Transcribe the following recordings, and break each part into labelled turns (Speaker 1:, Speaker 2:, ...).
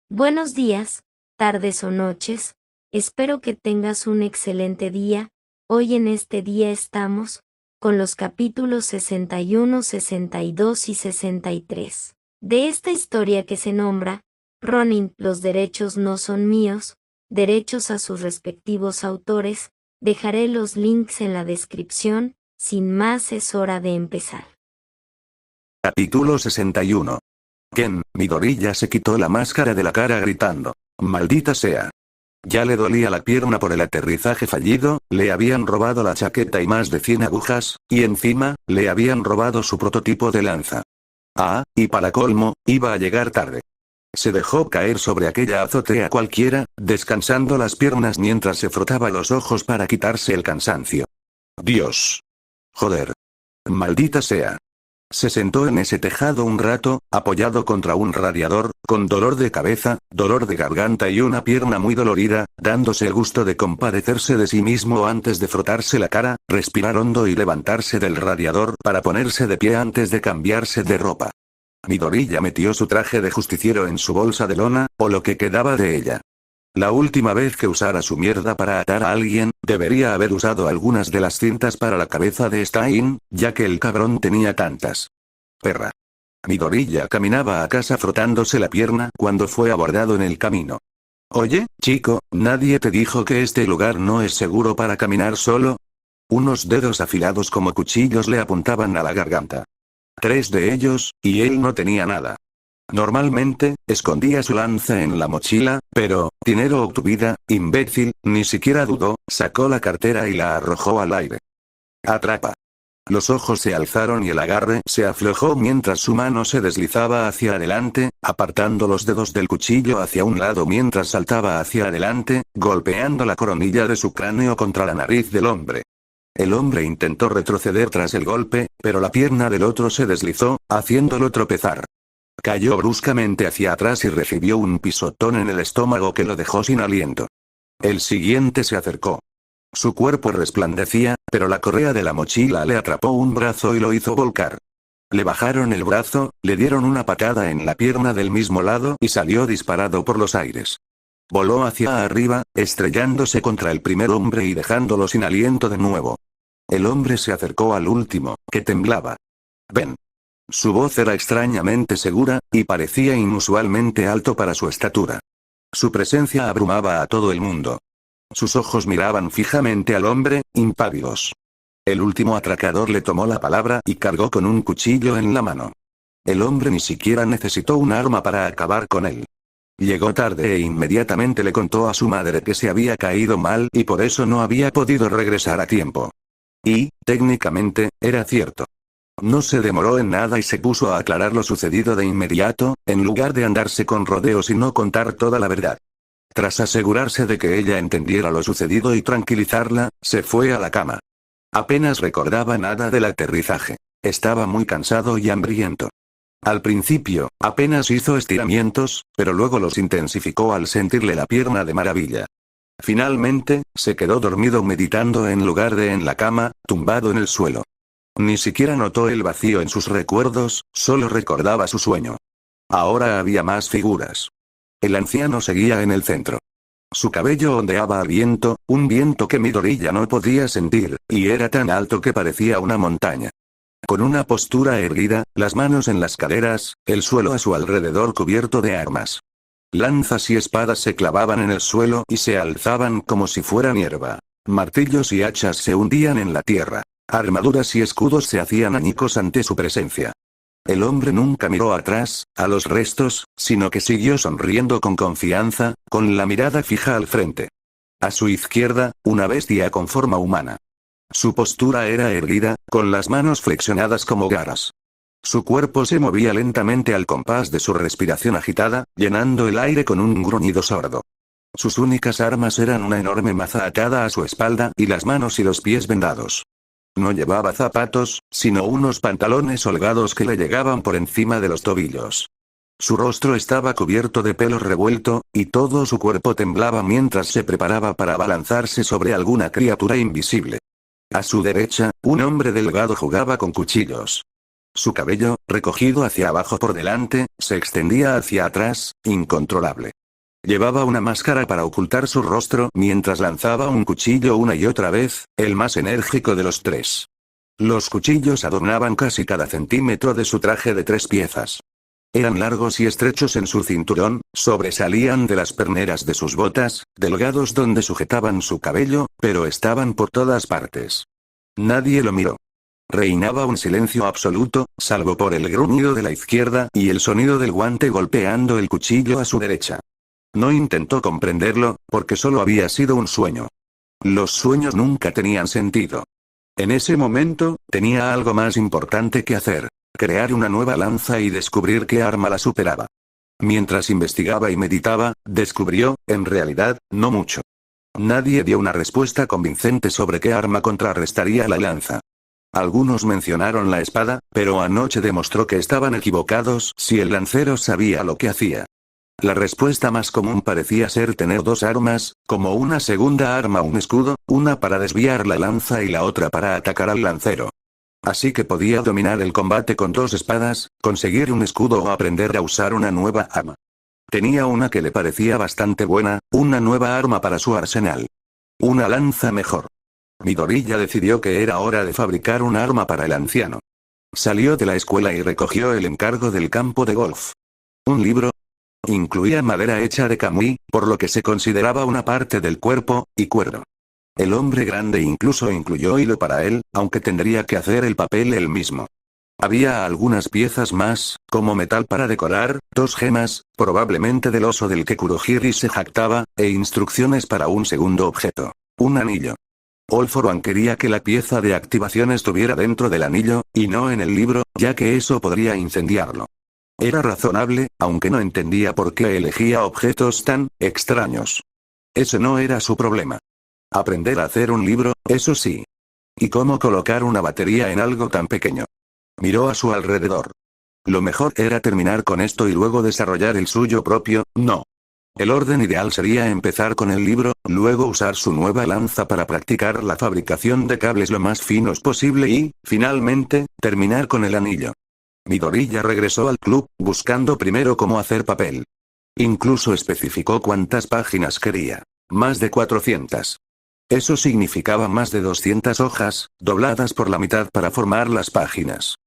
Speaker 1: Buenos días, tardes o noches, espero que tengas un excelente día. Hoy en este día estamos con los capítulos 61, 62 y 63 de esta historia que se nombra Ronin, los derechos no son míos, derechos a sus respectivos autores. Dejaré los links en la descripción. Sin más, es hora de empezar.
Speaker 2: Capítulo 61. Ken, Midoriya se quitó la máscara de la cara gritando: ¡maldita sea! Ya le dolía la pierna por el aterrizaje fallido, le habían robado la chaqueta y más de 100 agujas, y encima, le habían robado su prototipo de lanza. Ah, y para colmo, iba a llegar tarde. Se dejó caer sobre aquella azotea cualquiera, descansando las piernas mientras se frotaba los ojos para quitarse el cansancio. ¡Dios! ¡Joder! ¡Maldita sea! Se sentó en ese tejado un rato, apoyado contra un radiador, con dolor de cabeza, dolor de garganta y una pierna muy dolorida, dándose el gusto de compadecerse de sí mismo antes de frotarse la cara, respirar hondo y levantarse del radiador para ponerse de pie antes de cambiarse de ropa. Midoriya metió su traje de justiciero en su bolsa de lona, o lo que quedaba de ella. La última vez que usara su mierda para atar a alguien, debería haber usado algunas de las cintas para la cabeza de Stein, ya que el cabrón tenía tantas. Perra. Midoriya caminaba a casa frotándose la pierna cuando fue abordado en el camino. Oye, chico, ¿nadie te dijo que este lugar no es seguro para caminar solo? Unos dedos afilados como cuchillos le apuntaban a la garganta. 3 de ellos, y él no tenía nada. Normalmente, escondía su lanza en la mochila, pero, dinero o tu vida, imbécil, ni siquiera dudó, sacó la cartera y la arrojó al aire. Atrapa. Los ojos se alzaron y el agarre se aflojó mientras su mano se deslizaba hacia adelante, apartando los dedos del cuchillo hacia un lado mientras saltaba hacia adelante, golpeando la coronilla de su cráneo contra la nariz del hombre. El hombre intentó retroceder tras el golpe, pero la pierna del otro se deslizó, haciéndolo tropezar. Cayó bruscamente hacia atrás y recibió un pisotón en el estómago que lo dejó sin aliento. El siguiente se acercó. Su cuerpo resplandecía, pero la correa de la mochila le atrapó un brazo y lo hizo volcar. Le bajaron el brazo, le dieron una patada en la pierna del mismo lado y salió disparado por los aires. Voló hacia arriba, estrellándose contra el primer hombre y dejándolo sin aliento de nuevo. El hombre se acercó al último, que temblaba. Ven. Su voz era extrañamente segura, y parecía inusualmente alto para su estatura. Su presencia abrumaba a todo el mundo. Sus ojos miraban fijamente al hombre, impávidos. El último atracador le tomó la palabra y cargó con un cuchillo en la mano. El hombre ni siquiera necesitó un arma para acabar con él. Llegó tarde e inmediatamente le contó a su madre que se había caído mal y por eso no había podido regresar a tiempo. Y, técnicamente, era cierto. No se demoró en nada y se puso a aclarar lo sucedido de inmediato, en lugar de andarse con rodeos y no contar toda la verdad. Tras asegurarse de que ella entendiera lo sucedido y tranquilizarla, se fue a la cama. Apenas recordaba nada del aterrizaje. Estaba muy cansado y hambriento. Al principio, apenas hizo estiramientos, pero luego los intensificó al sentirle la pierna de maravilla. Finalmente, se quedó dormido meditando en lugar de en la cama, tumbado en el suelo. Ni siquiera notó el vacío en sus recuerdos, solo recordaba su sueño. Ahora había más figuras. El anciano seguía en el centro. Su cabello ondeaba al viento, un viento que Midoriya no podía sentir, y era tan alto que parecía una montaña. Con una postura erguida, las manos en las caderas, el suelo a su alrededor cubierto de armas. Lanzas y espadas se clavaban en el suelo y se alzaban como si fueran hierba. Martillos y hachas se hundían en la tierra. Armaduras y escudos se hacían añicos ante su presencia. El hombre nunca miró atrás, a los restos, sino que siguió sonriendo con confianza, con la mirada fija al frente. A su izquierda, una bestia con forma humana. Su postura era erguida, con las manos flexionadas como garras. Su cuerpo se movía lentamente al compás de su respiración agitada, llenando el aire con un gruñido sordo. Sus únicas armas eran una enorme maza atada a su espalda y las manos y los pies vendados. No llevaba zapatos, sino unos pantalones holgados que le llegaban por encima de los tobillos. Su rostro estaba cubierto de pelo revuelto, y todo su cuerpo temblaba mientras se preparaba para abalanzarse sobre alguna criatura invisible. A su derecha, un hombre delgado jugaba con cuchillos. Su cabello, recogido hacia abajo por delante, se extendía hacia atrás, incontrolable. Llevaba una máscara para ocultar su rostro mientras lanzaba un cuchillo una y otra vez, el más enérgico de los tres. Los cuchillos adornaban casi cada centímetro de su traje de 3 piezas. Eran largos y estrechos en su cinturón, sobresalían de las perneras de sus botas, delgados donde sujetaban su cabello, pero estaban por todas partes. Nadie lo miró. Reinaba un silencio absoluto, salvo por el gruñido de la izquierda y el sonido del guante golpeando el cuchillo a su derecha. No intentó comprenderlo, porque solo había sido un sueño. Los sueños nunca tenían sentido. En ese momento, tenía algo más importante que hacer: crear una nueva lanza y descubrir qué arma la superaba. Mientras investigaba y meditaba, descubrió, en realidad, no mucho. Nadie dio una respuesta convincente sobre qué arma contrarrestaría la lanza. Algunos mencionaron la espada, pero anoche demostró que estaban equivocados si el lancero sabía lo que hacía. La respuesta más común parecía ser tener 2 armas, como una segunda arma, un escudo, una para desviar la lanza y la otra para atacar al lancero. Así que podía dominar el combate con 2 espadas, conseguir un escudo o aprender a usar una nueva arma. Tenía una que le parecía bastante buena, una nueva arma para su arsenal. Una lanza mejor. Midoriya decidió que era hora de fabricar un arma para el anciano. Salió de la escuela y recogió el encargo del campo de golf. Un libro. Incluía madera hecha de camuy, por lo que se consideraba una parte del cuerpo, y cuero. El hombre grande incluso incluyó hilo para él, aunque tendría que hacer el papel él mismo. Había algunas piezas más, como metal para decorar, 2 gemas, probablemente del oso del que Kurohiri se jactaba, e instrucciones para un segundo objeto: un anillo. All For One quería que la pieza de activación estuviera dentro del anillo, y no en el libro, ya que eso podría incendiarlo. Era razonable, aunque no entendía por qué elegía objetos tan extraños. Ese no era su problema. Aprender a hacer un libro, eso sí. ¿Y cómo colocar una batería en algo tan pequeño? Miró a su alrededor. Lo mejor era terminar con esto y luego desarrollar el suyo propio, no. El orden ideal sería empezar con el libro, luego usar su nueva lanza para practicar la fabricación de cables lo más finos posible y, finalmente, terminar con el anillo. Midoriya regresó al club, buscando primero cómo hacer papel. Incluso especificó cuántas páginas quería. Más de 400. Eso significaba más de 200 hojas, dobladas por la mitad para formar las páginas.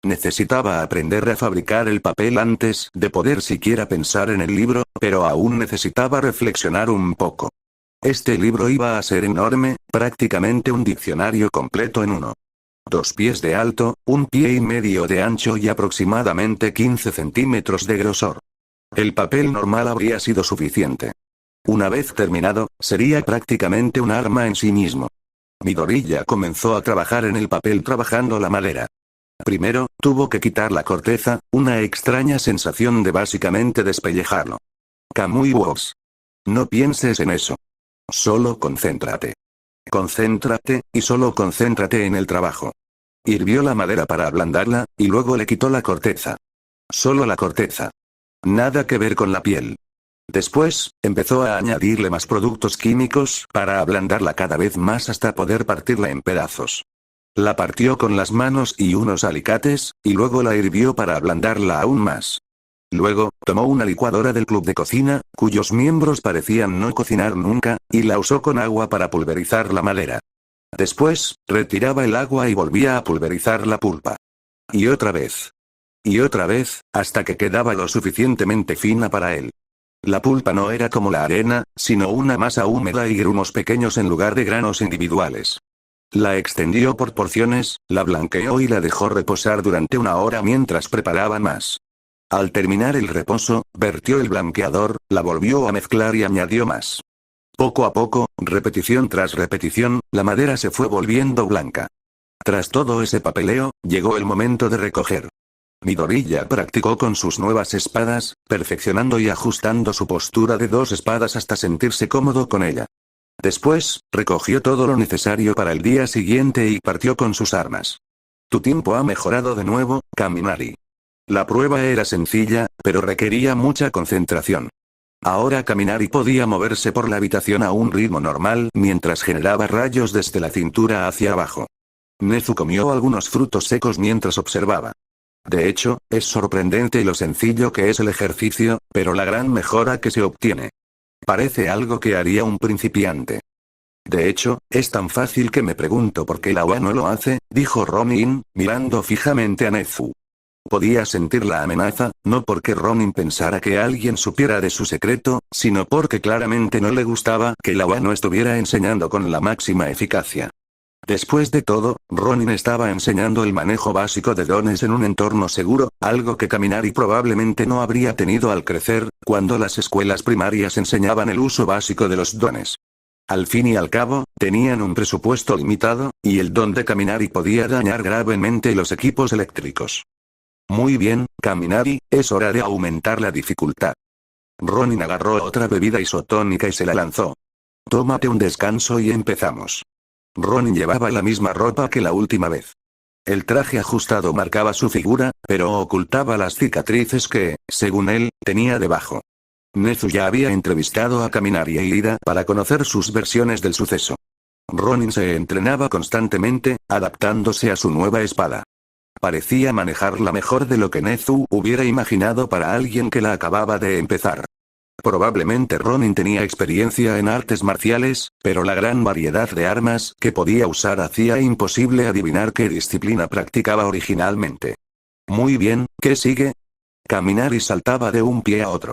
Speaker 2: Necesitaba aprender a fabricar el papel antes de poder siquiera pensar en el libro, pero aún necesitaba reflexionar un poco. Este libro iba a ser enorme, prácticamente un diccionario completo en uno. 2 pies de alto, 1,5 pies de ancho y aproximadamente 15 centímetros de grosor. El papel normal habría sido suficiente. Una vez terminado, sería prácticamente un arma en sí mismo. Midoriya comenzó a trabajar en el papel trabajando la madera. Primero, tuvo que quitar la corteza, una extraña sensación de básicamente despellejarlo. Kamui Works. No pienses en eso. Solo concéntrate. Concéntrate, y solo concéntrate en el trabajo. Hirvió la madera para ablandarla, y luego le quitó la corteza. Solo la corteza. Nada que ver con la piel. Después, empezó a añadirle más productos químicos para ablandarla cada vez más hasta poder partirla en pedazos. La partió con las manos y unos alicates, y luego la hirvió para ablandarla aún más. Luego, tomó una licuadora del club de cocina, cuyos miembros parecían no cocinar nunca, y la usó con agua para pulverizar la madera. Después, retiraba el agua y volvía a pulverizar la pulpa. Y otra vez. Y otra vez, hasta que quedaba lo suficientemente fina para él. La pulpa no era como la arena, sino una masa húmeda y grumos pequeños en lugar de granos individuales. La extendió por porciones, la blanqueó y la dejó reposar durante 1 hora mientras preparaba más. Al terminar el reposo, vertió el blanqueador, la volvió a mezclar y añadió más. Poco a poco, repetición tras repetición, la madera se fue volviendo blanca. Tras todo ese papeleo, llegó el momento de recoger. Midoriya practicó con sus nuevas espadas, perfeccionando y ajustando su postura de 2 espadas hasta sentirse cómodo con ella. Después, recogió todo lo necesario para el día siguiente y partió con sus armas. Tu tiempo ha mejorado de nuevo, Kaminari. La prueba era sencilla, pero requería mucha concentración. Ahora Kaminari podía moverse por la habitación a un ritmo normal mientras generaba rayos desde la cintura hacia abajo. Nezu comió algunos frutos secos mientras observaba. De hecho, es sorprendente lo sencillo que es el ejercicio, pero la gran mejora que se obtiene. Parece algo que haría un principiante. De hecho, es tan fácil que me pregunto por qué la UA no lo hace, dijo Ronin, mirando fijamente a Nezu. Podía sentir la amenaza, no porque Ronin pensara que alguien supiera de su secreto, sino porque claramente no le gustaba que la UA no estuviera enseñando con la máxima eficacia. Después de todo, Ronin estaba enseñando el manejo básico de dones en un entorno seguro, algo que Kaminari probablemente no habría tenido al crecer, cuando las escuelas primarias enseñaban el uso básico de los dones. Al fin y al cabo, tenían un presupuesto limitado, y el don de Kaminari podía dañar gravemente los equipos eléctricos. Muy bien, Kaminari, es hora de aumentar la dificultad. Ronin agarró otra bebida isotónica y se la lanzó. Tómate un descanso y empezamos. Ronin llevaba la misma ropa que la última vez. El traje ajustado marcaba su figura, pero ocultaba las cicatrices que, según él, tenía debajo. Nezu ya había entrevistado a Kaminari e Ida para conocer sus versiones del suceso. Ronin se entrenaba constantemente, adaptándose a su nueva espada. Parecía manejarla mejor de lo que Nezu hubiera imaginado para alguien que la acababa de empezar. Probablemente Ronin tenía experiencia en artes marciales, pero la gran variedad de armas que podía usar hacía imposible adivinar qué disciplina practicaba originalmente. Muy bien, ¿qué sigue? Kaminari saltaba de un pie a otro.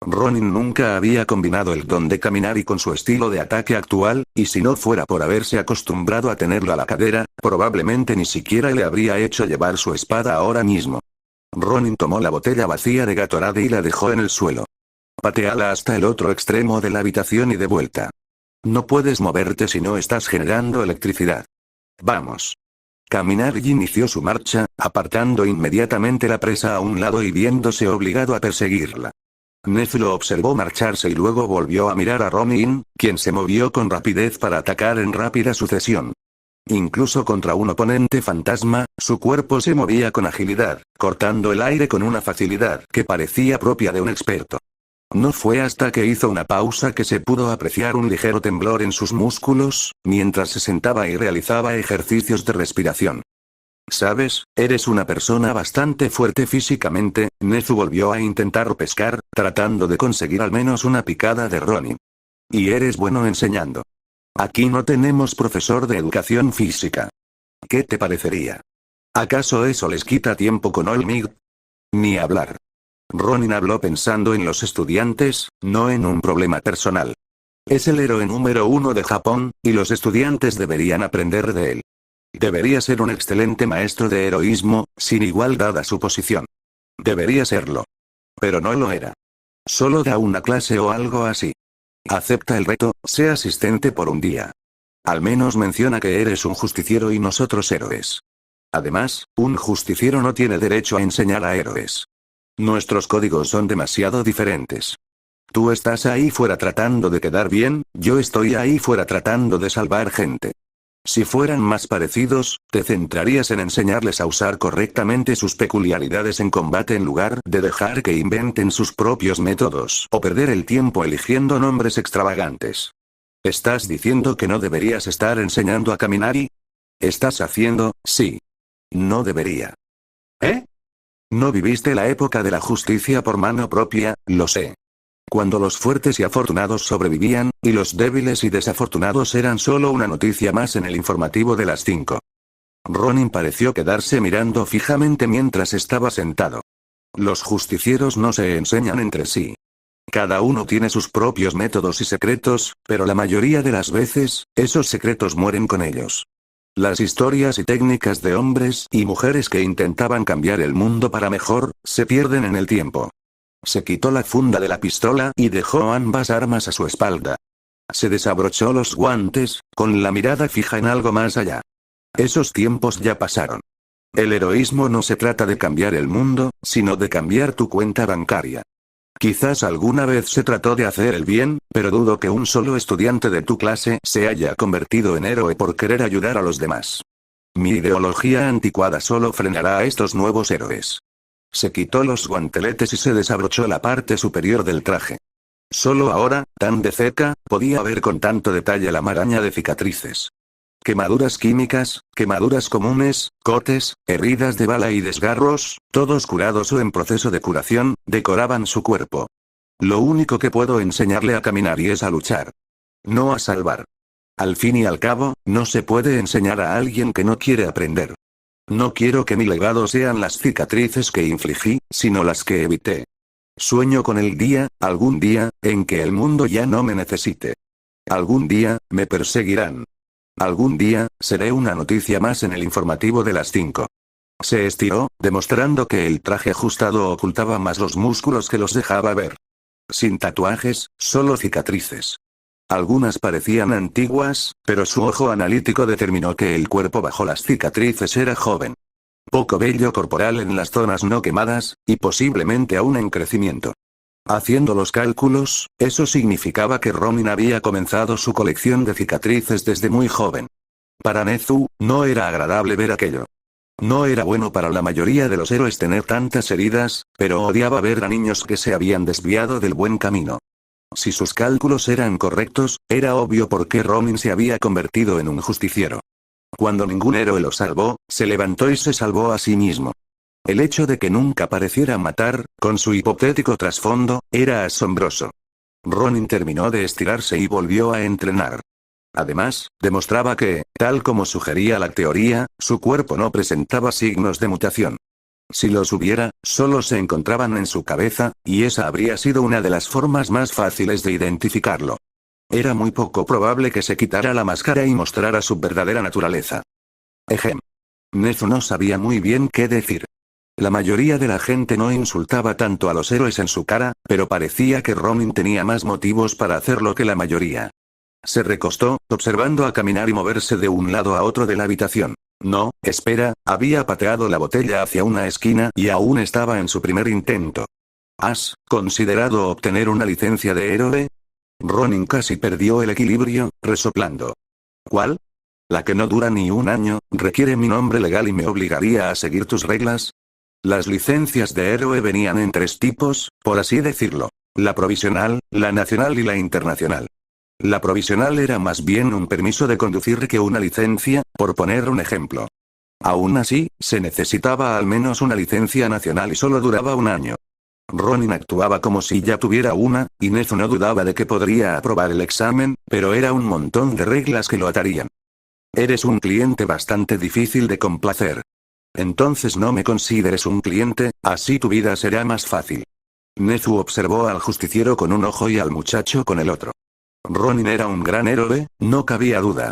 Speaker 2: Ronin nunca había combinado el don de Kaminari con su estilo de ataque actual, y si no fuera por haberse acostumbrado a tenerlo a la cadera, probablemente ni siquiera le habría hecho llevar su espada ahora mismo. Ronin tomó la botella vacía de Gatorade y la dejó en el suelo. Pateala hasta el otro extremo de la habitación y de vuelta. No puedes moverte si no estás generando electricidad. Vamos. Kaminari inició su marcha, apartando inmediatamente la presa a un lado y viéndose obligado a perseguirla. Nezu lo observó marcharse y luego volvió a mirar a Ronin, quien se movió con rapidez para atacar en rápida sucesión. Incluso contra un oponente fantasma, su cuerpo se movía con agilidad, cortando el aire con una facilidad que parecía propia de un experto. No fue hasta que hizo una pausa que se pudo apreciar un ligero temblor en sus músculos, mientras se sentaba y realizaba ejercicios de respiración. ¿Sabes? Eres una persona bastante fuerte físicamente. Nezu volvió a intentar pescar, tratando de conseguir al menos una picada de Ronin. Y eres bueno enseñando. Aquí no tenemos profesor de educación física. ¿Qué te parecería? ¿Acaso eso les quita tiempo con Olmig? Ni hablar. Ronin habló pensando en los estudiantes, no en un problema personal. Es el héroe número 1 de Japón, y los estudiantes deberían aprender de él. Debería ser un excelente maestro de heroísmo, sin igual dada su posición. Debería serlo. Pero no lo era. Solo da una clase o algo así. Acepta el reto, sé asistente por un día. Al menos menciona que eres un justiciero y nosotros héroes. Además, un justiciero no tiene derecho a enseñar a héroes. Nuestros códigos son demasiado diferentes. Tú estás ahí fuera tratando de quedar bien, yo estoy ahí fuera tratando de salvar gente. Si fueran más parecidos, te centrarías en enseñarles a usar correctamente sus peculiaridades en combate en lugar de dejar que inventen sus propios métodos o perder el tiempo eligiendo nombres extravagantes. ¿Estás diciendo que no deberías estar enseñando a Kaminari? ¿Estás haciendo, sí? No debería. ¿Eh? No viviste la época de la justicia por mano propia, lo sé. Cuando los fuertes y afortunados sobrevivían, y los débiles y desafortunados eran solo una noticia más en el informativo de las 5. Ronin pareció quedarse mirando fijamente mientras estaba sentado. Los justicieros no se enseñan entre sí. Cada uno tiene sus propios métodos y secretos, pero la mayoría de las veces, esos secretos mueren con ellos. Las historias y técnicas de hombres y mujeres que intentaban cambiar el mundo para mejor, se pierden en el tiempo. Se quitó la funda de la pistola y dejó ambas armas a su espalda. Se desabrochó los guantes, con la mirada fija en algo más allá. Esos tiempos ya pasaron. El heroísmo no se trata de cambiar el mundo, sino de cambiar tu cuenta bancaria. Quizás alguna vez se trató de hacer el bien, pero dudo que un solo estudiante de tu clase se haya convertido en héroe por querer ayudar a los demás. Mi ideología anticuada solo frenará a estos nuevos héroes. Se quitó los guanteletes y se desabrochó la parte superior del traje. Solo ahora, tan de cerca, podía ver con tanto detalle la maraña de cicatrices. Quemaduras químicas, quemaduras comunes, cortes, heridas de bala y desgarros, todos curados o en proceso de curación, decoraban su cuerpo. Lo único que puedo enseñarle a caminar y es a luchar. No a salvar. Al fin y al cabo, no se puede enseñar a alguien que no quiere aprender. No quiero que mi legado sean las cicatrices que infligí, sino las que evité. Sueño con el día, algún día, en que el mundo ya no me necesite. Algún día, me perseguirán. Algún día, seré una noticia más en el informativo de las 5. Se estiró, demostrando que el traje ajustado ocultaba más los músculos que los dejaba ver. Sin tatuajes, solo cicatrices. Algunas parecían antiguas, pero su ojo analítico determinó que el cuerpo bajo las cicatrices era joven. Poco vello corporal en las zonas no quemadas, y posiblemente aún en crecimiento. Haciendo los cálculos, eso significaba que Ronin había comenzado su colección de cicatrices desde muy joven. Para Nezu, no era agradable ver aquello. No era bueno para la mayoría de los héroes tener tantas heridas, pero odiaba ver a niños que se habían desviado del buen camino. Si sus cálculos eran correctos, era obvio por qué Ronin se había convertido en un justiciero. Cuando ningún héroe lo salvó, se levantó y se salvó a sí mismo. El hecho de que nunca pareciera matar, con su hipotético trasfondo, era asombroso. Ronin terminó de estirarse y volvió a entrenar. Además, demostraba que, tal como sugería la teoría, su cuerpo no presentaba signos de mutación. Si los hubiera, solo se encontraban en su cabeza, y esa habría sido una de las formas más fáciles de identificarlo. Era muy poco probable que se quitara la máscara y mostrara su verdadera naturaleza. Ejem. Nezu no sabía muy bien qué decir. La mayoría de la gente no insultaba tanto a los héroes en su cara, pero parecía que Ronin tenía más motivos para hacerlo que la mayoría. Se recostó, observando a caminar y moverse de un lado a otro de la habitación. No, espera, había pateado la botella hacia una esquina y aún estaba en su primer intento. ¿Has considerado obtener una licencia de héroe? Ronin casi perdió el equilibrio, resoplando. ¿Cuál? La que no dura ni un año, requiere mi nombre legal y me obligaría a seguir tus reglas. Las licencias de héroe venían en 3 tipos, por así decirlo. La provisional, la nacional y la internacional. La provisional era más bien un permiso de conducir que una licencia, por poner un ejemplo. Aún así, se necesitaba al menos una licencia nacional y solo duraba un año. Ronin actuaba como si ya tuviera una, y Nezu no dudaba de que podría aprobar el examen, pero era un montón de reglas que lo atarían. Eres un cliente bastante difícil de complacer. Entonces no me consideres un cliente, así tu vida será más fácil. Nezu observó al justiciero con un ojo y al muchacho con el otro. Ronin era un gran héroe, no cabía duda.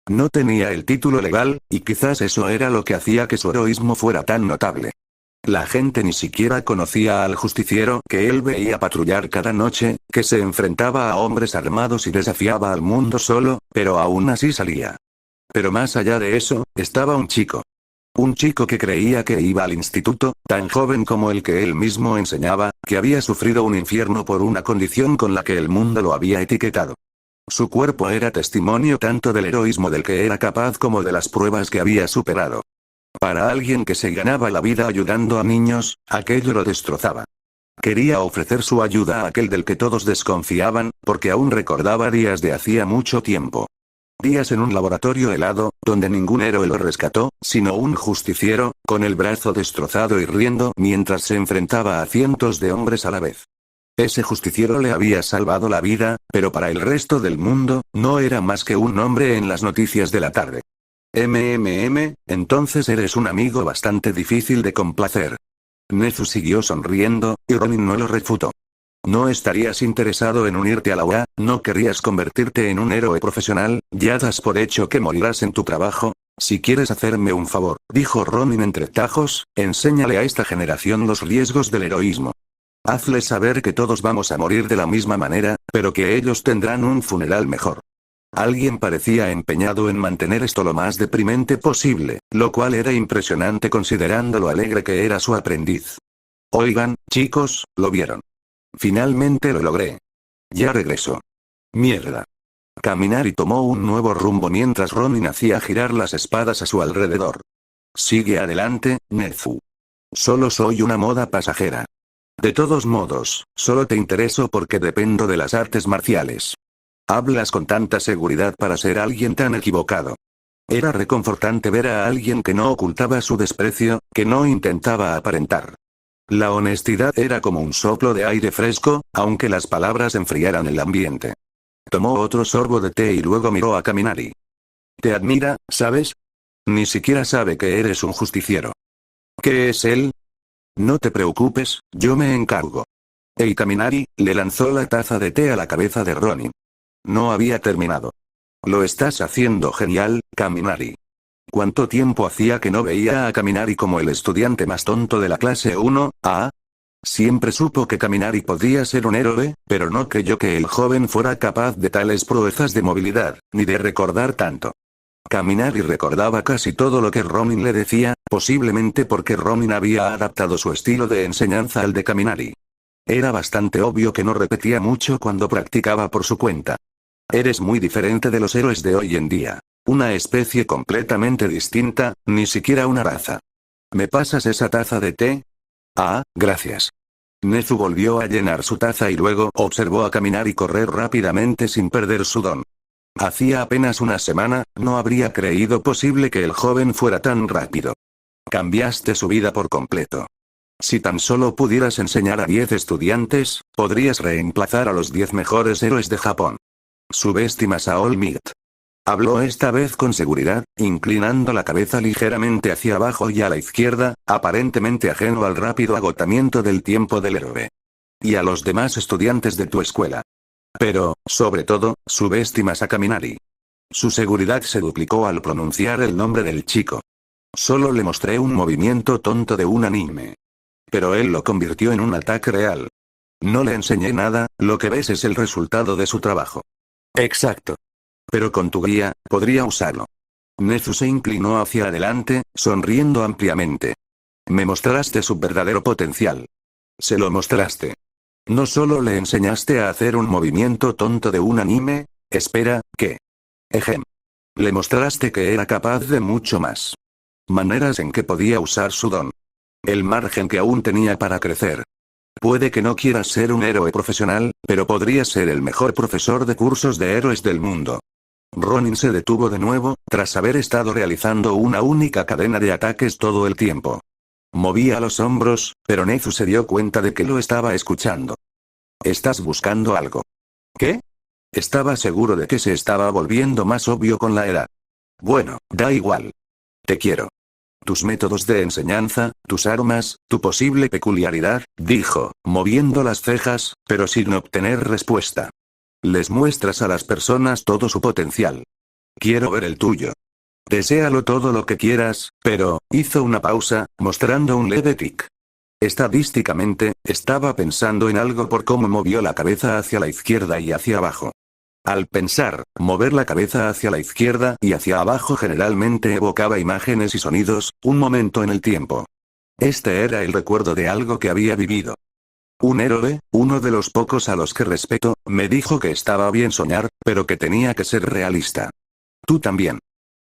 Speaker 2: No tenía el título legal, y quizás eso era lo que hacía que su heroísmo fuera tan notable. La gente ni siquiera conocía al justiciero que él veía patrullar cada noche, que se enfrentaba a hombres armados y desafiaba al mundo solo, pero aún así salía. Pero más allá de eso, estaba un chico. Un chico que creía que iba al instituto, tan joven como el que él mismo enseñaba, que había sufrido un infierno por una condición con la que el mundo lo había etiquetado. Su cuerpo era testimonio tanto del heroísmo del que era capaz como de las pruebas que había superado. Para alguien que se ganaba la vida ayudando a niños, aquello lo destrozaba. Quería ofrecer su ayuda a aquel del que todos desconfiaban, porque aún recordaba días de hacía mucho tiempo. Días en un laboratorio helado, donde ningún héroe lo rescató, sino un justiciero, con el brazo destrozado y riendo mientras se enfrentaba a cientos de hombres a la vez. Ese justiciero le había salvado la vida, pero para el resto del mundo, no era más que un nombre en las noticias de la tarde. Entonces eres un amigo bastante difícil de complacer. Nezu siguió sonriendo, y Ronin no lo refutó. ¿No estarías interesado en unirte a la UA? ¿No querrías convertirte en un héroe profesional? Ya das por hecho que morirás en tu trabajo. Si quieres hacerme un favor, dijo Ronin entre tajos, enséñale a esta generación los riesgos del heroísmo. Hazles saber que todos vamos a morir de la misma manera, pero que ellos tendrán un funeral mejor. Alguien parecía empeñado en mantener esto lo más deprimente posible, lo cual era impresionante considerando lo alegre que era su aprendiz. Oigan, chicos, ¿lo vieron? Finalmente lo logré. Ya regresó. Mierda. Caminar y tomó un nuevo rumbo mientras Ronin hacía girar las espadas a su alrededor. Sigue adelante, Nezu. Solo soy una moda pasajera. De todos modos, solo te intereso porque dependo de las artes marciales. Hablas con tanta seguridad para ser alguien tan equivocado. Era reconfortante ver a alguien que no ocultaba su desprecio, que no intentaba aparentar. La honestidad era como un soplo de aire fresco, aunque las palabras enfriaran el ambiente. Tomó otro sorbo de té y luego miró a Kaminari. Te admira, ¿sabes? Ni siquiera sabe que eres un justiciero. ¿Qué es él? No te preocupes, yo me encargo. Ei Kaminari, le lanzó la taza de té a la cabeza de Ronin. No había terminado. Lo estás haciendo genial, Kaminari. ¿Cuánto tiempo hacía que no veía a Kaminari como el estudiante más tonto de la clase 1A? Siempre supo que Kaminari podía ser un héroe, pero no creyó que el joven fuera capaz de tales proezas de movilidad, ni de recordar tanto. Kaminari recordaba casi todo lo que Ronin le decía, posiblemente porque Ronin había adaptado su estilo de enseñanza al de Kaminari. Era bastante obvio que no repetía mucho cuando practicaba por su cuenta. Eres muy diferente de los héroes de hoy en día. Una especie completamente distinta, ni siquiera una raza. ¿Me pasas esa taza de té? Ah, gracias. Nezu volvió a llenar su taza y luego observó a Kaminari correr rápidamente sin perder su don. Hacía apenas una semana, no habría creído posible que el joven fuera tan rápido. Cambiaste su vida por completo. Si tan solo pudieras enseñar a 10 estudiantes, podrías reemplazar a los 10 mejores héroes de Japón. Subestimas a All Might. Habló esta vez con seguridad, inclinando la cabeza ligeramente hacia abajo y a la izquierda, aparentemente ajeno al rápido agotamiento del tiempo del héroe. Y a los demás estudiantes de tu escuela. Pero, sobre todo, subestimas a Kaminari. Su seguridad se duplicó al pronunciar el nombre del chico. Solo le mostré un movimiento tonto de un anime. Pero él lo convirtió en un ataque real. No le enseñé nada, lo que ves es el resultado de su trabajo. Exacto. Pero con tu guía, podría usarlo. Nezu se inclinó hacia adelante, sonriendo ampliamente. Me mostraste su verdadero potencial. Se lo mostraste. No solo le enseñaste a hacer un movimiento tonto de un anime, espera, ¿qué? Ejem. Le mostraste que era capaz de mucho más. Maneras en que podía usar su don. El margen que aún tenía para crecer. Puede que no quieras ser un héroe profesional, pero podrías ser el mejor profesor de cursos de héroes del mundo. Ronin se detuvo de nuevo, tras haber estado realizando una única cadena de ataques todo el tiempo. Movía los hombros, pero Nezu se dio cuenta de que lo estaba escuchando. ¿Estás buscando algo? ¿Qué? Estaba seguro de que se estaba volviendo más obvio con la edad. Bueno, da igual. Te quiero. Tus métodos de enseñanza, tus armas, tu posible peculiaridad, dijo, moviendo las cejas, pero sin obtener respuesta. Les muestras a las personas todo su potencial. Quiero ver el tuyo. Deséalo todo lo que quieras, pero, hizo una pausa, mostrando un leve tic. Estadísticamente, estaba pensando en algo por cómo movió la cabeza hacia la izquierda y hacia abajo. Al pensar, mover la cabeza hacia la izquierda y hacia abajo generalmente evocaba imágenes y sonidos, un momento en el tiempo. Este era el recuerdo de algo que había vivido. Un héroe, uno de los pocos a los que respeto, me dijo que estaba bien soñar, pero que tenía que ser realista. Tú también.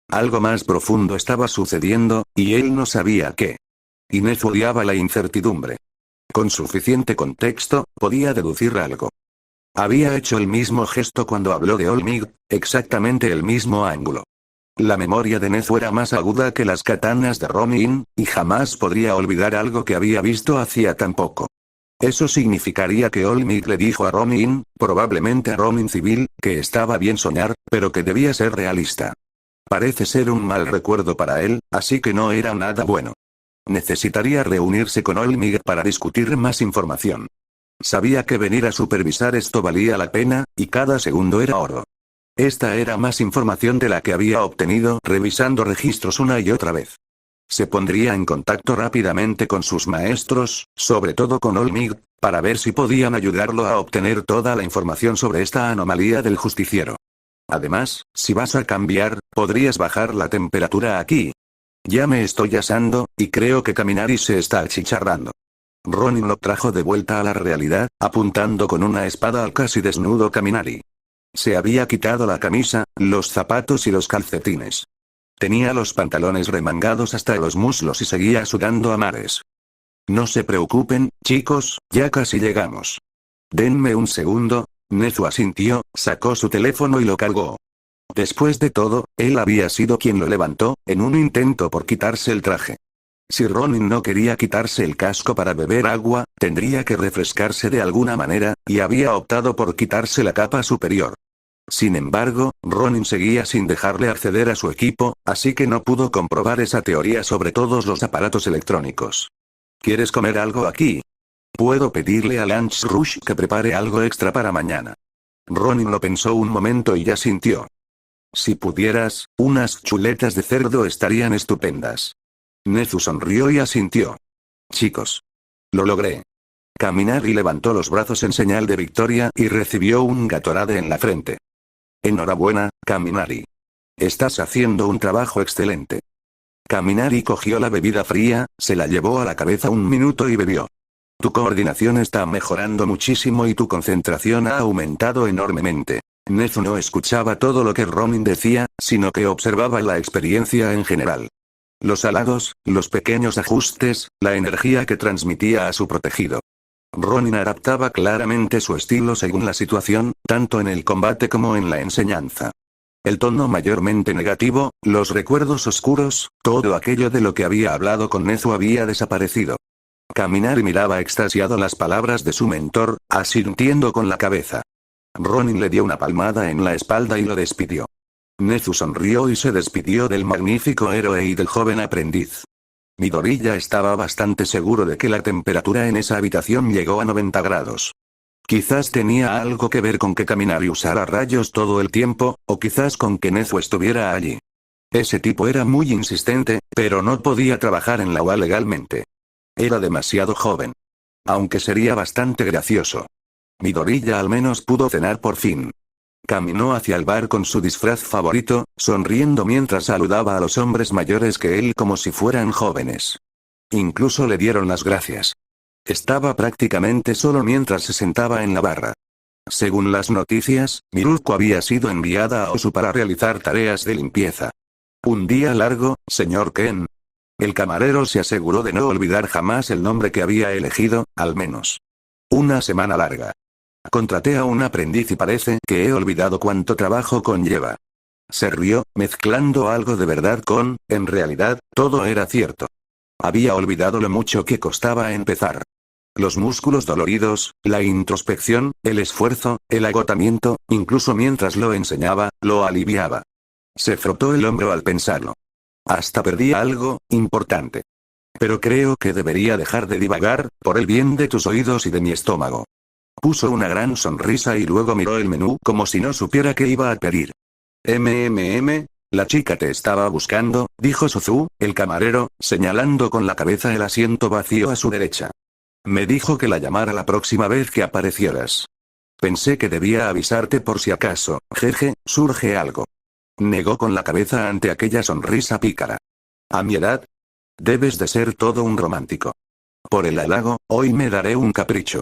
Speaker 2: Algo más profundo estaba sucediendo, y él no sabía qué. Inés odiaba la incertidumbre. Con suficiente contexto, podía deducir algo. Había hecho el mismo gesto cuando habló de All Might, exactamente el mismo ángulo. La memoria de Nezu era más aguda que las katanas de Ronin, y jamás podría olvidar algo que había visto hacía tan poco. Eso significaría que All Might le dijo a Ronin, probablemente a Ronin civil, que estaba bien soñar, pero que debía ser realista. Parece ser un mal recuerdo para él, así que no era nada bueno. Necesitaría reunirse con All Might para discutir más información. Sabía que venir a supervisar esto valía la pena, y cada segundo era oro. Esta era más información de la que había obtenido revisando registros una y otra vez. Se pondría en contacto rápidamente con sus maestros, sobre todo con All Might, para ver si podían ayudarlo a obtener toda la información sobre esta anomalía del justiciero. Además, si vas a cambiar, podrías bajar la temperatura aquí. Ya me estoy asando, y creo que Kaminari se está achicharrando. Ronin lo trajo de vuelta a la realidad, apuntando con una espada al casi desnudo Kaminari. Se había quitado la camisa, los zapatos y los calcetines. Tenía los pantalones remangados hasta los muslos y seguía sudando a mares. No se preocupen, chicos, ya casi llegamos. Denme un segundo. Nezu asintió, sacó su teléfono y lo cargó. Después de todo, él había sido quien lo levantó, en un intento por quitarse el traje. Si Ronin no quería quitarse el casco para beber agua, tendría que refrescarse de alguna manera, y había optado por quitarse la capa superior. Sin embargo, Ronin seguía sin dejarle acceder a su equipo, así que no pudo comprobar esa teoría sobre todos los aparatos electrónicos. ¿Quieres comer algo aquí? Puedo pedirle a Lance Rush que prepare algo extra para mañana. Ronin lo pensó un momento y ya sintió. Si pudieras, unas chuletas de cerdo estarían estupendas. Nezu sonrió y asintió. Chicos. Lo logré. Kaminari levantó los brazos en señal de victoria y recibió un Gatorade en la frente. Enhorabuena, Kaminari. Estás haciendo un trabajo excelente. Kaminari cogió la bebida fría, se la llevó a la cabeza un minuto y bebió. Tu coordinación está mejorando muchísimo y tu concentración ha aumentado enormemente. Nezu no escuchaba todo lo que Ronin decía, sino que observaba la experiencia en general. Los halagos, los pequeños ajustes, la energía que transmitía a su protegido. Ronin adaptaba claramente su estilo según la situación, tanto en el combate como en la enseñanza. El tono mayormente negativo, los recuerdos oscuros, todo aquello de lo que había hablado con Nezu había desaparecido. Kaminari miraba extasiado las palabras de su mentor, asintiendo con la cabeza. Ronin le dio una palmada en la espalda y lo despidió. Nezu sonrió y se despidió del magnífico héroe y del joven aprendiz. Midori ya estaba bastante seguro de que la temperatura en esa habitación llegó a 90 grados. Quizás tenía algo que ver con que Kaminari usara rayos todo el tiempo, o quizás con que Nezu estuviera allí. Ese tipo era muy insistente, pero no podía trabajar en la UA legalmente. Era demasiado joven. Aunque sería bastante gracioso. Midori ya al menos pudo cenar por fin. Caminó hacia el bar con su disfraz favorito, sonriendo mientras saludaba a los hombres mayores que él como si fueran jóvenes. Incluso le dieron las gracias. Estaba prácticamente solo mientras se sentaba en la barra. Según las noticias, Miruko había sido enviada a Osu para realizar tareas de limpieza. Un día largo, señor Ken. El camarero se aseguró de no olvidar jamás el nombre que había elegido, al menos. Una semana larga. Contraté a un aprendiz y parece que he olvidado cuánto trabajo conlleva. Se rió, mezclando algo de verdad con, en realidad, todo era cierto. Había olvidado lo mucho que costaba empezar. Los músculos doloridos, la introspección, el esfuerzo, el agotamiento, incluso mientras lo enseñaba, lo aliviaba. Se frotó el hombro al pensarlo. Hasta perdí algo importante. Pero creo que debería dejar de divagar, por el bien de tus oídos y de mi estómago. Puso una gran sonrisa y luego miró el menú como si no supiera qué iba a pedir. La chica te estaba buscando, dijo Suzu, el camarero, señalando con la cabeza el asiento vacío a su derecha. Me dijo que la llamara la próxima vez que aparecieras. Pensé que debía avisarte por si acaso, jeje, surge algo. Negó con la cabeza ante aquella sonrisa pícara. A mi edad, debes de ser todo un romántico. Por el halago, hoy me daré un capricho.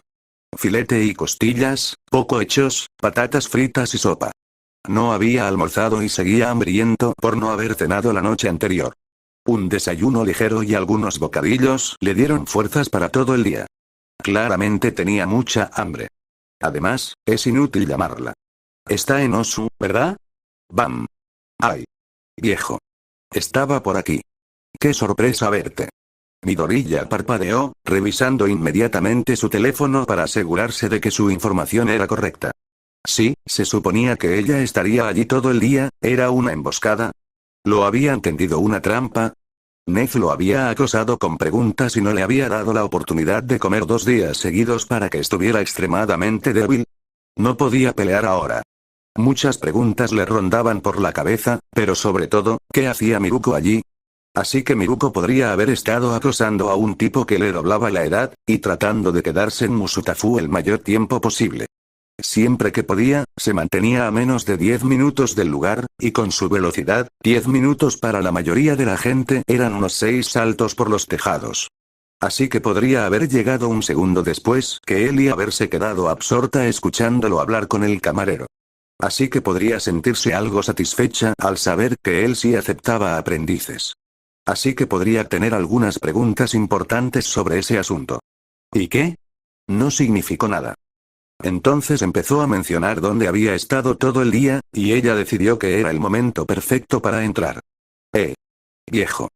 Speaker 2: Filete y costillas, poco hechos, patatas fritas y sopa. No había almorzado y seguía hambriento por no haber cenado la noche anterior. Un desayuno ligero y algunos bocadillos le dieron fuerzas para todo el día. Claramente tenía mucha hambre. Además, es inútil llamarla. Está en Osu, ¿verdad? Bam. Ay. Viejo. Estaba por aquí. Qué sorpresa verte. Midoriya parpadeó, revisando inmediatamente su teléfono para asegurarse de que su información era correcta. Sí, se suponía que ella estaría allí todo el día, ¿era una emboscada? ¿Lo habían tendido una trampa? Nezu lo había acosado con preguntas y no le había dado la oportunidad de comer 2 días seguidos para que estuviera extremadamente débil. No podía pelear ahora. Muchas preguntas le rondaban por la cabeza, pero sobre todo, ¿qué hacía Miruko allí? Así que Miruko podría haber estado acosando a un tipo que le doblaba la edad, y tratando de quedarse en Musutafu el mayor tiempo posible. Siempre que podía, se mantenía a menos de 10 minutos del lugar, y con su velocidad, 10 minutos para la mayoría de la gente eran unos 6 saltos por los tejados. Así que podría haber llegado un segundo después que él y haberse quedado absorta escuchándolo hablar con el camarero. Así que podría sentirse algo satisfecha al saber que él sí aceptaba aprendices. Así que podría tener algunas preguntas importantes sobre ese asunto. ¿Y qué? No significó nada. Entonces empezó a mencionar dónde había estado todo el día, y ella decidió que era el momento perfecto para entrar. Viejo.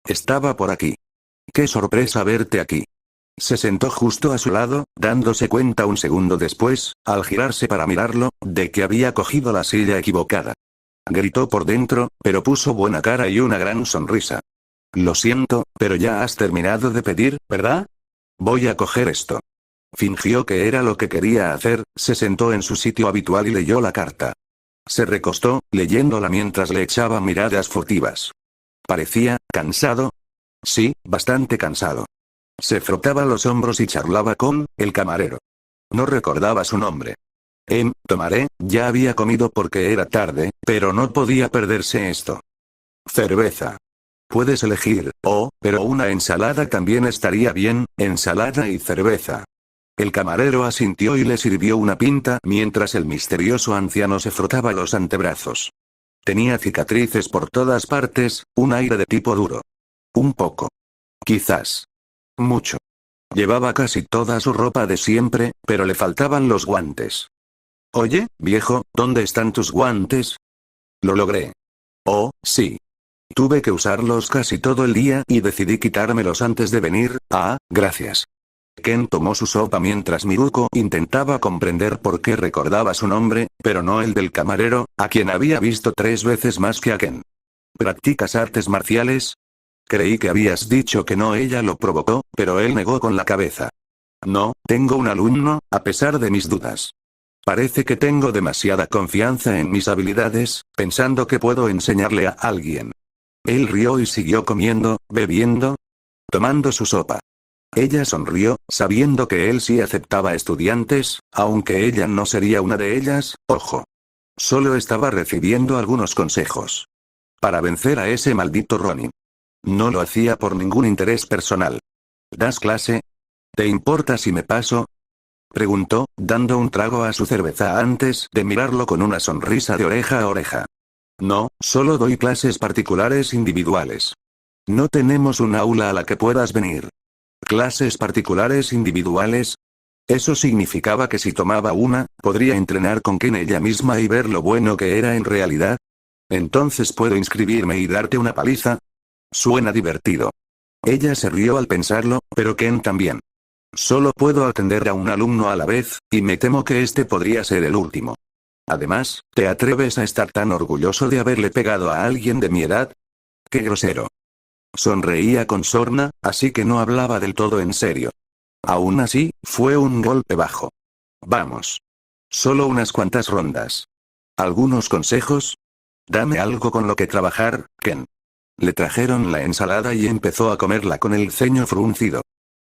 Speaker 2: Estaba por aquí. Qué sorpresa verte aquí. Se sentó justo a su lado, dándose cuenta un segundo después, al girarse para mirarlo, de que había cogido la silla equivocada. Gritó por dentro, pero puso buena cara y una gran sonrisa. Lo siento, pero ya has terminado de pedir, ¿verdad? Voy a coger esto. Fingió que era lo que quería hacer, se sentó en su sitio habitual y leyó la carta. Se recostó, leyéndola mientras le echaba miradas furtivas. Parecía cansado. Sí, bastante cansado. Se frotaba los hombros y charlaba con el camarero. No recordaba su nombre. Tomaré, ya había comido porque era tarde, pero no podía perderse esto. Cerveza. Puedes elegir, pero una ensalada también estaría bien, ensalada y cerveza. El camarero asintió y le sirvió una pinta mientras el misterioso anciano se frotaba los antebrazos. Tenía cicatrices por todas partes, un aire de tipo duro. Un poco. Quizás. Mucho. Llevaba casi toda su ropa de siempre, pero le faltaban los guantes. Oye, viejo, ¿dónde están tus guantes? Lo logré. Oh, sí. Tuve que usarlos casi todo el día y decidí quitármelos antes de venir. Gracias. Ken tomó su sopa mientras Miruko intentaba comprender por qué recordaba su nombre, pero no el del camarero, a quien había visto 3 veces más que a Ken. ¿Practicas artes marciales? Creí que habías dicho que no. Ella lo provocó, pero él negó con la cabeza. No, tengo un alumno, a pesar de mis dudas. Parece que tengo demasiada confianza en mis habilidades, pensando que puedo enseñarle a alguien. Él rió y siguió comiendo, bebiendo, tomando su sopa. Ella sonrió, sabiendo que él sí aceptaba estudiantes, aunque ella no sería una de ellas, ojo. Solo estaba recibiendo algunos consejos. Para vencer a ese maldito Ronin. No lo hacía por ningún interés personal. ¿Das clase? ¿Te importa si me paso? Preguntó, dando un trago a su cerveza antes de mirarlo con una sonrisa de oreja a oreja. No, solo doy clases particulares individuales. No tenemos un aula a la que puedas venir. ¿Clases particulares individuales? Eso significaba que si tomaba una, podría entrenar con Ken ella misma y ver lo bueno que era en realidad. Entonces puedo inscribirme y darte una paliza. Suena divertido. Ella se rió al pensarlo, pero Ken también. Solo puedo atender a un alumno a la vez, y me temo que este podría ser el último. Además, ¿te atreves a estar tan orgulloso de haberle pegado a alguien de mi edad? ¡Qué grosero! Sonreía con sorna, así que no hablaba del todo en serio. Aún así, fue un golpe bajo. Vamos. Solo unas cuantas rondas. ¿Algunos consejos? Dame algo con lo que trabajar, Ken. Le trajeron la ensalada y empezó a comerla con el ceño fruncido.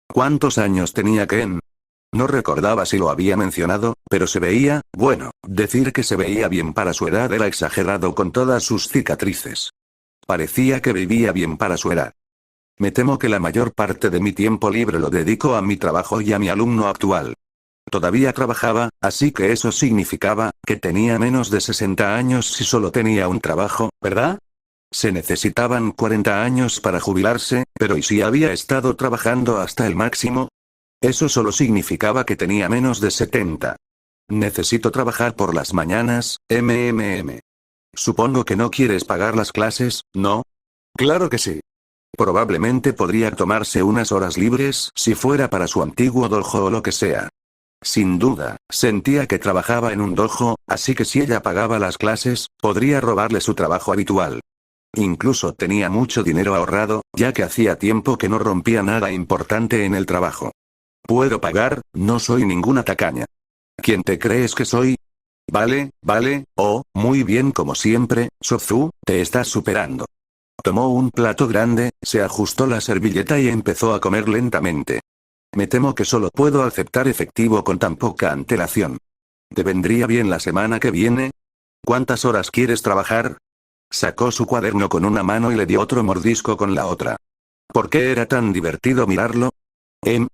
Speaker 2: ¿Cuántos años tenía Ken? No recordaba si lo había mencionado, pero se veía, bueno, decir que se veía bien para su edad era exagerado con todas sus cicatrices. Parecía que vivía bien para su edad. Me temo que la mayor parte de mi tiempo libre lo dedico a mi trabajo y a mi alumno actual. Todavía trabajaba, así que eso significaba que tenía menos de 60 años si solo tenía un trabajo, ¿verdad? Se necesitaban 40 años para jubilarse, pero ¿y si había estado trabajando hasta el máximo? Eso solo significaba que tenía menos de 70. Necesito trabajar por las mañanas, Supongo que no quieres pagar las clases, ¿no? Claro que sí. Probablemente podría tomarse unas horas libres si fuera para su antiguo dojo o lo que sea. Sin duda, sentía que trabajaba en un dojo, así que si ella pagaba las clases, podría robarle su trabajo habitual. Incluso tenía mucho dinero ahorrado, ya que hacía tiempo que no rompía nada importante en el trabajo. Puedo pagar, no soy ninguna tacaña. ¿Quién te crees que soy? Vale, muy bien como siempre, Sozu, te estás superando. Tomó un plato grande, se ajustó la servilleta y empezó a comer lentamente. Me temo que solo puedo aceptar efectivo con tan poca antelación. ¿Te vendría bien la semana que viene? ¿Cuántas horas quieres trabajar? Sacó su cuaderno con una mano y le dio otro mordisco con la otra. ¿Por qué era tan divertido mirarlo?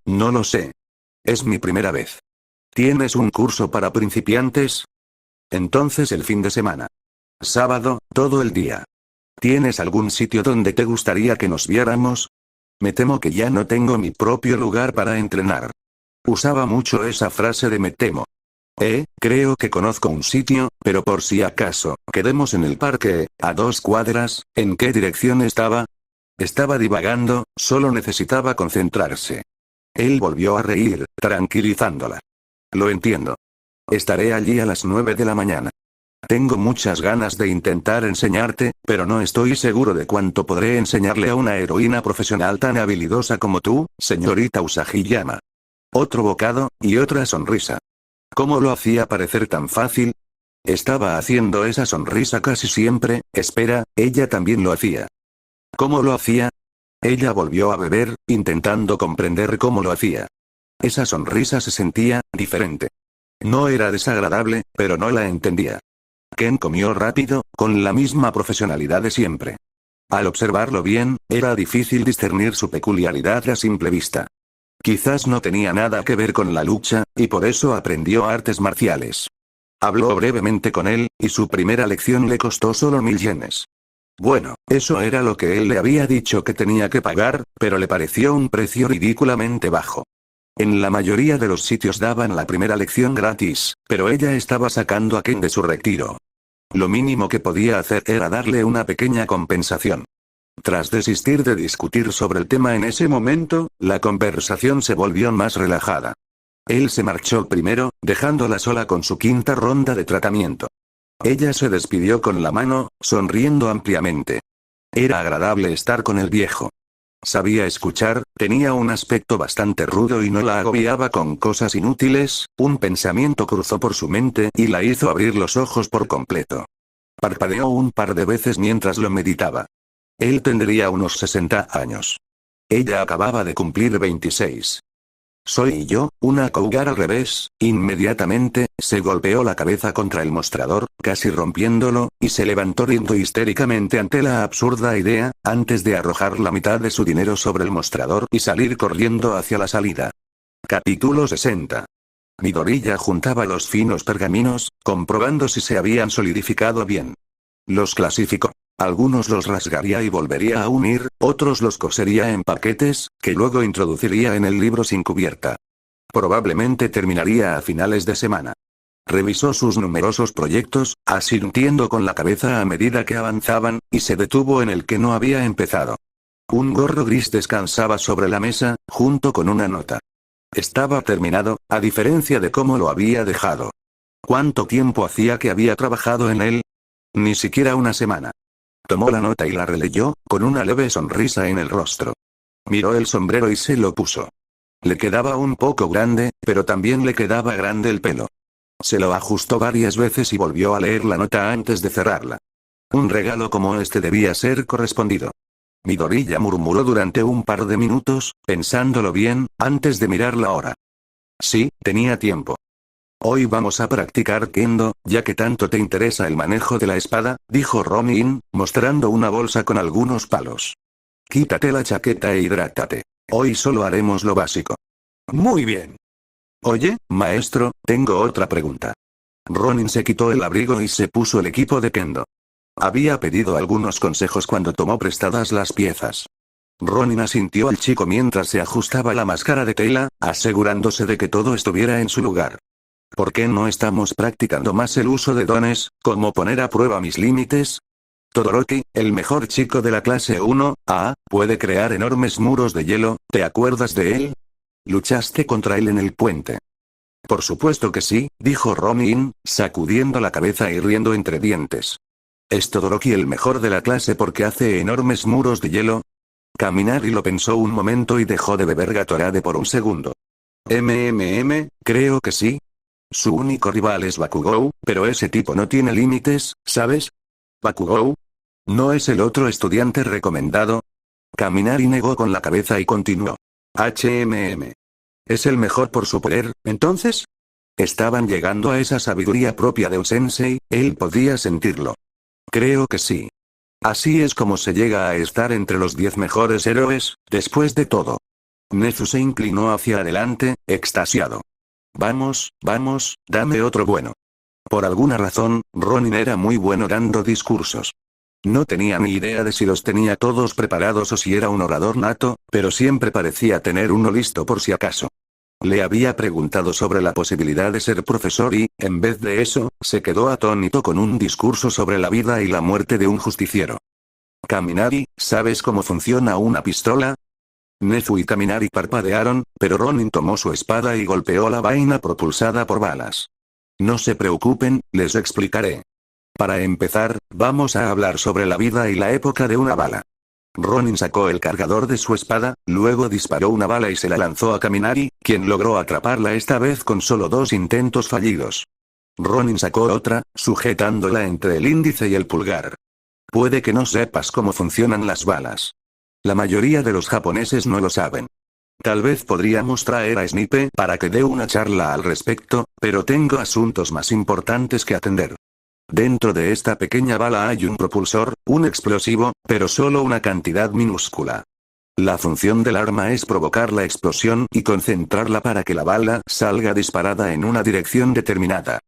Speaker 2: No lo sé. Es mi primera vez. ¿Tienes un curso para principiantes? Entonces el fin de semana. Sábado, todo el día. ¿Tienes algún sitio donde te gustaría que nos viéramos? Me temo que ya no tengo mi propio lugar para entrenar. Usaba mucho esa frase de me temo. Creo que conozco un sitio, pero por si acaso, quedemos en el parque, a 2 cuadras. ¿En qué dirección estaba? Estaba divagando, solo necesitaba concentrarse. Él volvió a reír, tranquilizándola. Lo entiendo. Estaré allí a las 9 de la mañana. Tengo muchas ganas de intentar enseñarte, pero no estoy seguro de cuánto podré enseñarle a una heroína profesional tan habilidosa como tú, señorita Usagi-yama. Otro bocado, y otra sonrisa. ¿Cómo lo hacía parecer tan fácil? Estaba haciendo esa sonrisa casi siempre. Espera, ella también lo hacía. ¿Cómo lo hacía? Ella volvió a beber, intentando comprender cómo lo hacía. Esa sonrisa se sentía diferente. No era desagradable, pero no la entendía. Ken comió rápido, con la misma profesionalidad de siempre. Al observarlo bien, era difícil discernir su peculiaridad a simple vista. Quizás no tenía nada que ver con la lucha, y por eso aprendió artes marciales. Habló brevemente con él, y su primera lección le costó solo 1000 yenes. Bueno, eso era lo que él le había dicho que tenía que pagar, pero le pareció un precio ridículamente bajo. En la mayoría de los sitios daban la primera lección gratis, pero ella estaba sacando a Ken de su retiro. Lo mínimo que podía hacer era darle una pequeña compensación. Tras desistir de discutir sobre el tema en ese momento, la conversación se volvió más relajada. Él se marchó primero, dejándola sola con su 5ª ronda de tratamiento. Ella se despidió con la mano, sonriendo ampliamente. Era agradable estar con el viejo. Sabía escuchar, tenía un aspecto bastante rudo y no la agobiaba con cosas inútiles. Un pensamiento cruzó por su mente y la hizo abrir los ojos por completo. Parpadeó un par de veces mientras lo meditaba. Él tendría unos 60 años. Ella acababa de cumplir 26. Soy yo, una cougar al revés. Inmediatamente, se golpeó la cabeza contra el mostrador, casi rompiéndolo, y se levantó riendo histéricamente ante la absurda idea, antes de arrojar la mitad de su dinero sobre el mostrador y salir corriendo hacia la salida. Capítulo 60. Midoriya juntaba los finos pergaminos, comprobando si se habían solidificado bien. Los clasificó. Algunos los rasgaría y volvería a unir, otros los cosería en paquetes, que luego introduciría en el libro sin cubierta. Probablemente terminaría a finales de semana. Revisó sus numerosos proyectos, asintiendo con la cabeza a medida que avanzaban, y se detuvo en el que no había empezado. Un gorro gris descansaba sobre la mesa, junto con una nota. Estaba terminado, a diferencia de cómo lo había dejado. ¿Cuánto tiempo hacía que había trabajado en él? Ni siquiera una semana. Tomó la nota y la releyó, con una leve sonrisa en el rostro. Miró el sombrero y se lo puso. Le quedaba un poco grande, pero también le quedaba grande el pelo. Se lo ajustó varias veces y volvió a leer la nota antes de cerrarla. Un regalo como este debía ser correspondido. Midoriya murmuró durante un par de minutos, pensándolo bien, antes de mirar la hora. Sí, tenía tiempo. Hoy vamos a practicar kendo, ya que tanto te interesa el manejo de la espada, dijo Ronin, mostrando una bolsa con algunos palos. Quítate la chaqueta e hidrátate. Hoy solo haremos lo básico. Muy bien. Oye, maestro, tengo otra pregunta. Ronin se quitó el abrigo y se puso el equipo de kendo. Había pedido algunos consejos cuando tomó prestadas las piezas. Ronin asintió al chico mientras se ajustaba la máscara de tela, asegurándose de que todo estuviera en su lugar. ¿Por qué no estamos practicando más el uso de dones, como poner a prueba mis límites? Todoroki, el mejor chico de la clase 1A, puede crear enormes muros de hielo, ¿te acuerdas de él? Luchaste contra él en el puente. Por supuesto que sí, dijo Ronin, sacudiendo la cabeza y riendo entre dientes. ¿Es Todoroki el mejor de la clase porque hace enormes muros de hielo? Kaminari lo pensó un momento y dejó de beber Gatorade por un segundo. Creo que sí. Su único rival es Bakugou, pero ese tipo no tiene límites, ¿sabes? ¿Bakugou? ¿No es el otro estudiante recomendado? Kaminari negó con la cabeza y continuó. ¿Es el mejor por su poder, entonces? Estaban llegando a esa sabiduría propia de un sensei, él podía sentirlo. Creo que sí. Así es como se llega a estar entre los 10 mejores héroes, después de todo. Nezu se inclinó hacia adelante, extasiado. Vamos, dame otro bueno. Por alguna razón, Ronin era muy bueno dando discursos. No tenía ni idea de si los tenía todos preparados o si era un orador nato, pero siempre parecía tener uno listo por si acaso. Le había preguntado sobre la posibilidad de ser profesor y, en vez de eso, se quedó atónito con un discurso sobre la vida y la muerte de un justiciero. Kaminari, ¿sabes cómo funciona una pistola? Nezu y Kaminari parpadearon, pero Ronin tomó su espada y golpeó la vaina propulsada por balas. No se preocupen, les explicaré. Para empezar, vamos a hablar sobre la vida y la época de una bala. Ronin sacó el cargador de su espada, luego disparó una bala y se la lanzó a Kaminari, quien logró atraparla esta vez con solo 2 intentos fallidos. Ronin sacó otra, sujetándola entre el índice y el pulgar. Puede que no sepas cómo funcionan las balas. La mayoría de los japoneses no lo saben. Tal vez podríamos traer a Snipe para que dé una charla al respecto, pero tengo asuntos más importantes que atender. Dentro de esta pequeña bala hay un propulsor, un explosivo, pero solo una cantidad minúscula. La función del arma es provocar la explosión y concentrarla para que la bala salga disparada en una dirección determinada.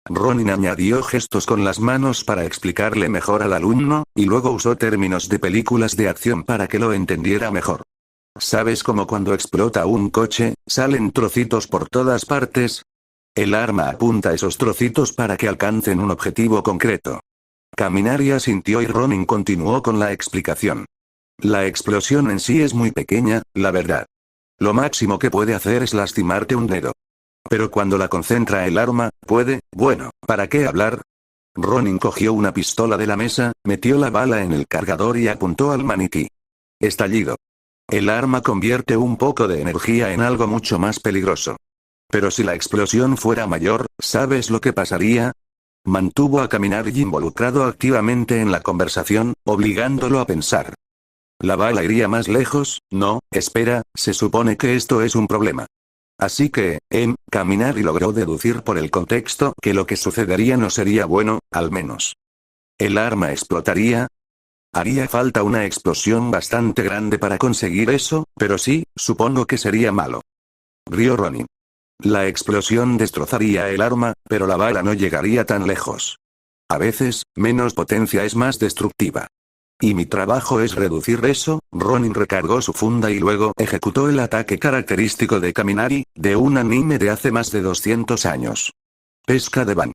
Speaker 2: Ronin añadió gestos con las manos para explicarle mejor al alumno, y luego usó términos de películas de acción para que lo entendiera mejor. ¿Sabes cómo cuando explota un coche, salen trocitos por todas partes? El arma apunta esos trocitos para que alcancen un objetivo concreto. Kaminari asintió y Ronin continuó con la explicación. La explosión en sí es muy pequeña, la verdad. Lo máximo que puede hacer es lastimarte un dedo. Pero cuando la concentra el arma, puede, bueno, ¿para qué hablar? Ronin cogió una pistola de la mesa, metió la bala en el cargador y apuntó al maniquí. Estallido. El arma convierte un poco de energía en algo mucho más peligroso. Pero si la explosión fuera mayor, ¿sabes lo que pasaría? Mantuvo a Kaminari involucrado activamente en la conversación, obligándolo a pensar. La bala iría más lejos, no, espera, se supone que esto es un problema. Así que, Kaminari logró deducir por el contexto que lo que sucedería no sería bueno, al menos. ¿El arma explotaría? Haría falta una explosión bastante grande para conseguir eso, pero sí, supongo que sería malo. Rió Ronin. La explosión destrozaría el arma, pero la bala no llegaría tan lejos. A veces, menos potencia es más destructiva. Y mi trabajo es reducir eso. Ronin recargó su funda y luego ejecutó el ataque característico de Kaminari, de un anime de hace más de 200 años. Pesca de Ban.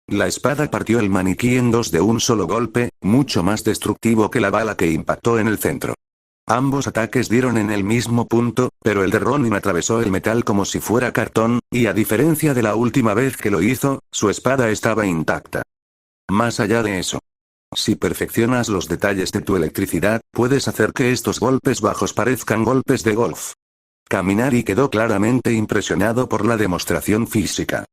Speaker 2: La espada partió el maniquí en 2 de un solo golpe, mucho más destructivo que la bala que impactó en el centro. Ambos ataques dieron en el mismo punto, pero el de Ronin atravesó el metal como si fuera cartón, y a diferencia de la última vez que lo hizo, su espada estaba intacta. Más allá de eso, si perfeccionas los detalles de tu electricidad, puedes hacer que estos golpes bajos parezcan golpes de golf. Kaminari quedó claramente impresionado por la demostración física.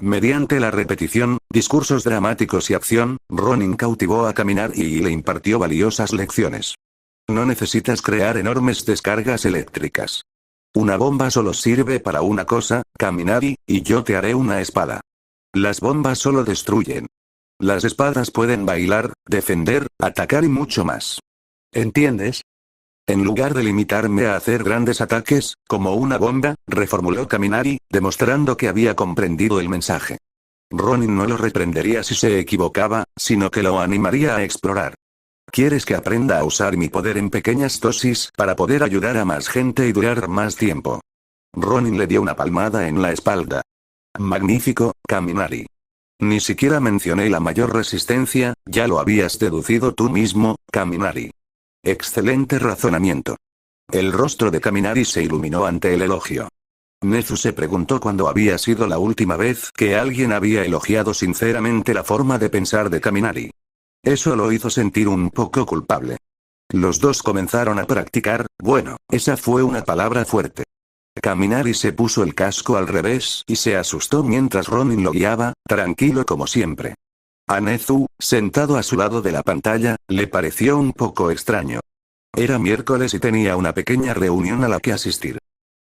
Speaker 2: Mediante la repetición, discursos dramáticos y acción, Ronin cautivó a Kaminari y le impartió valiosas lecciones. No necesitas crear enormes descargas eléctricas. Una bomba solo sirve para una cosa, Kaminari, y yo te haré una espada. Las bombas solo destruyen. Las espadas pueden bailar, defender, atacar y mucho más. ¿Entiendes? En lugar de limitarme a hacer grandes ataques, como una bomba, reformuló Kaminari, demostrando que había comprendido el mensaje. Ronin no lo reprendería si se equivocaba, sino que lo animaría a explorar. ¿Quieres que aprenda a usar mi poder en pequeñas dosis para poder ayudar a más gente y durar más tiempo? Ronin le dio una palmada en la espalda. Magnífico, Kaminari. Ni siquiera mencioné la mayor resistencia, ya lo habías deducido tú mismo, Kaminari. Excelente razonamiento. El rostro de Kaminari se iluminó ante el elogio. Nezu se preguntó cuándo había sido la última vez que alguien había elogiado sinceramente la forma de pensar de Kaminari. Eso lo hizo sentir un poco culpable. Los dos comenzaron a practicar, bueno, esa fue una palabra fuerte. Kaminari se puso el casco al revés y se asustó mientras Ronin lo guiaba, tranquilo como siempre. A Nezu, sentado a su lado de la pantalla, le pareció un poco extraño. Era miércoles y tenía una pequeña reunión a la que asistir.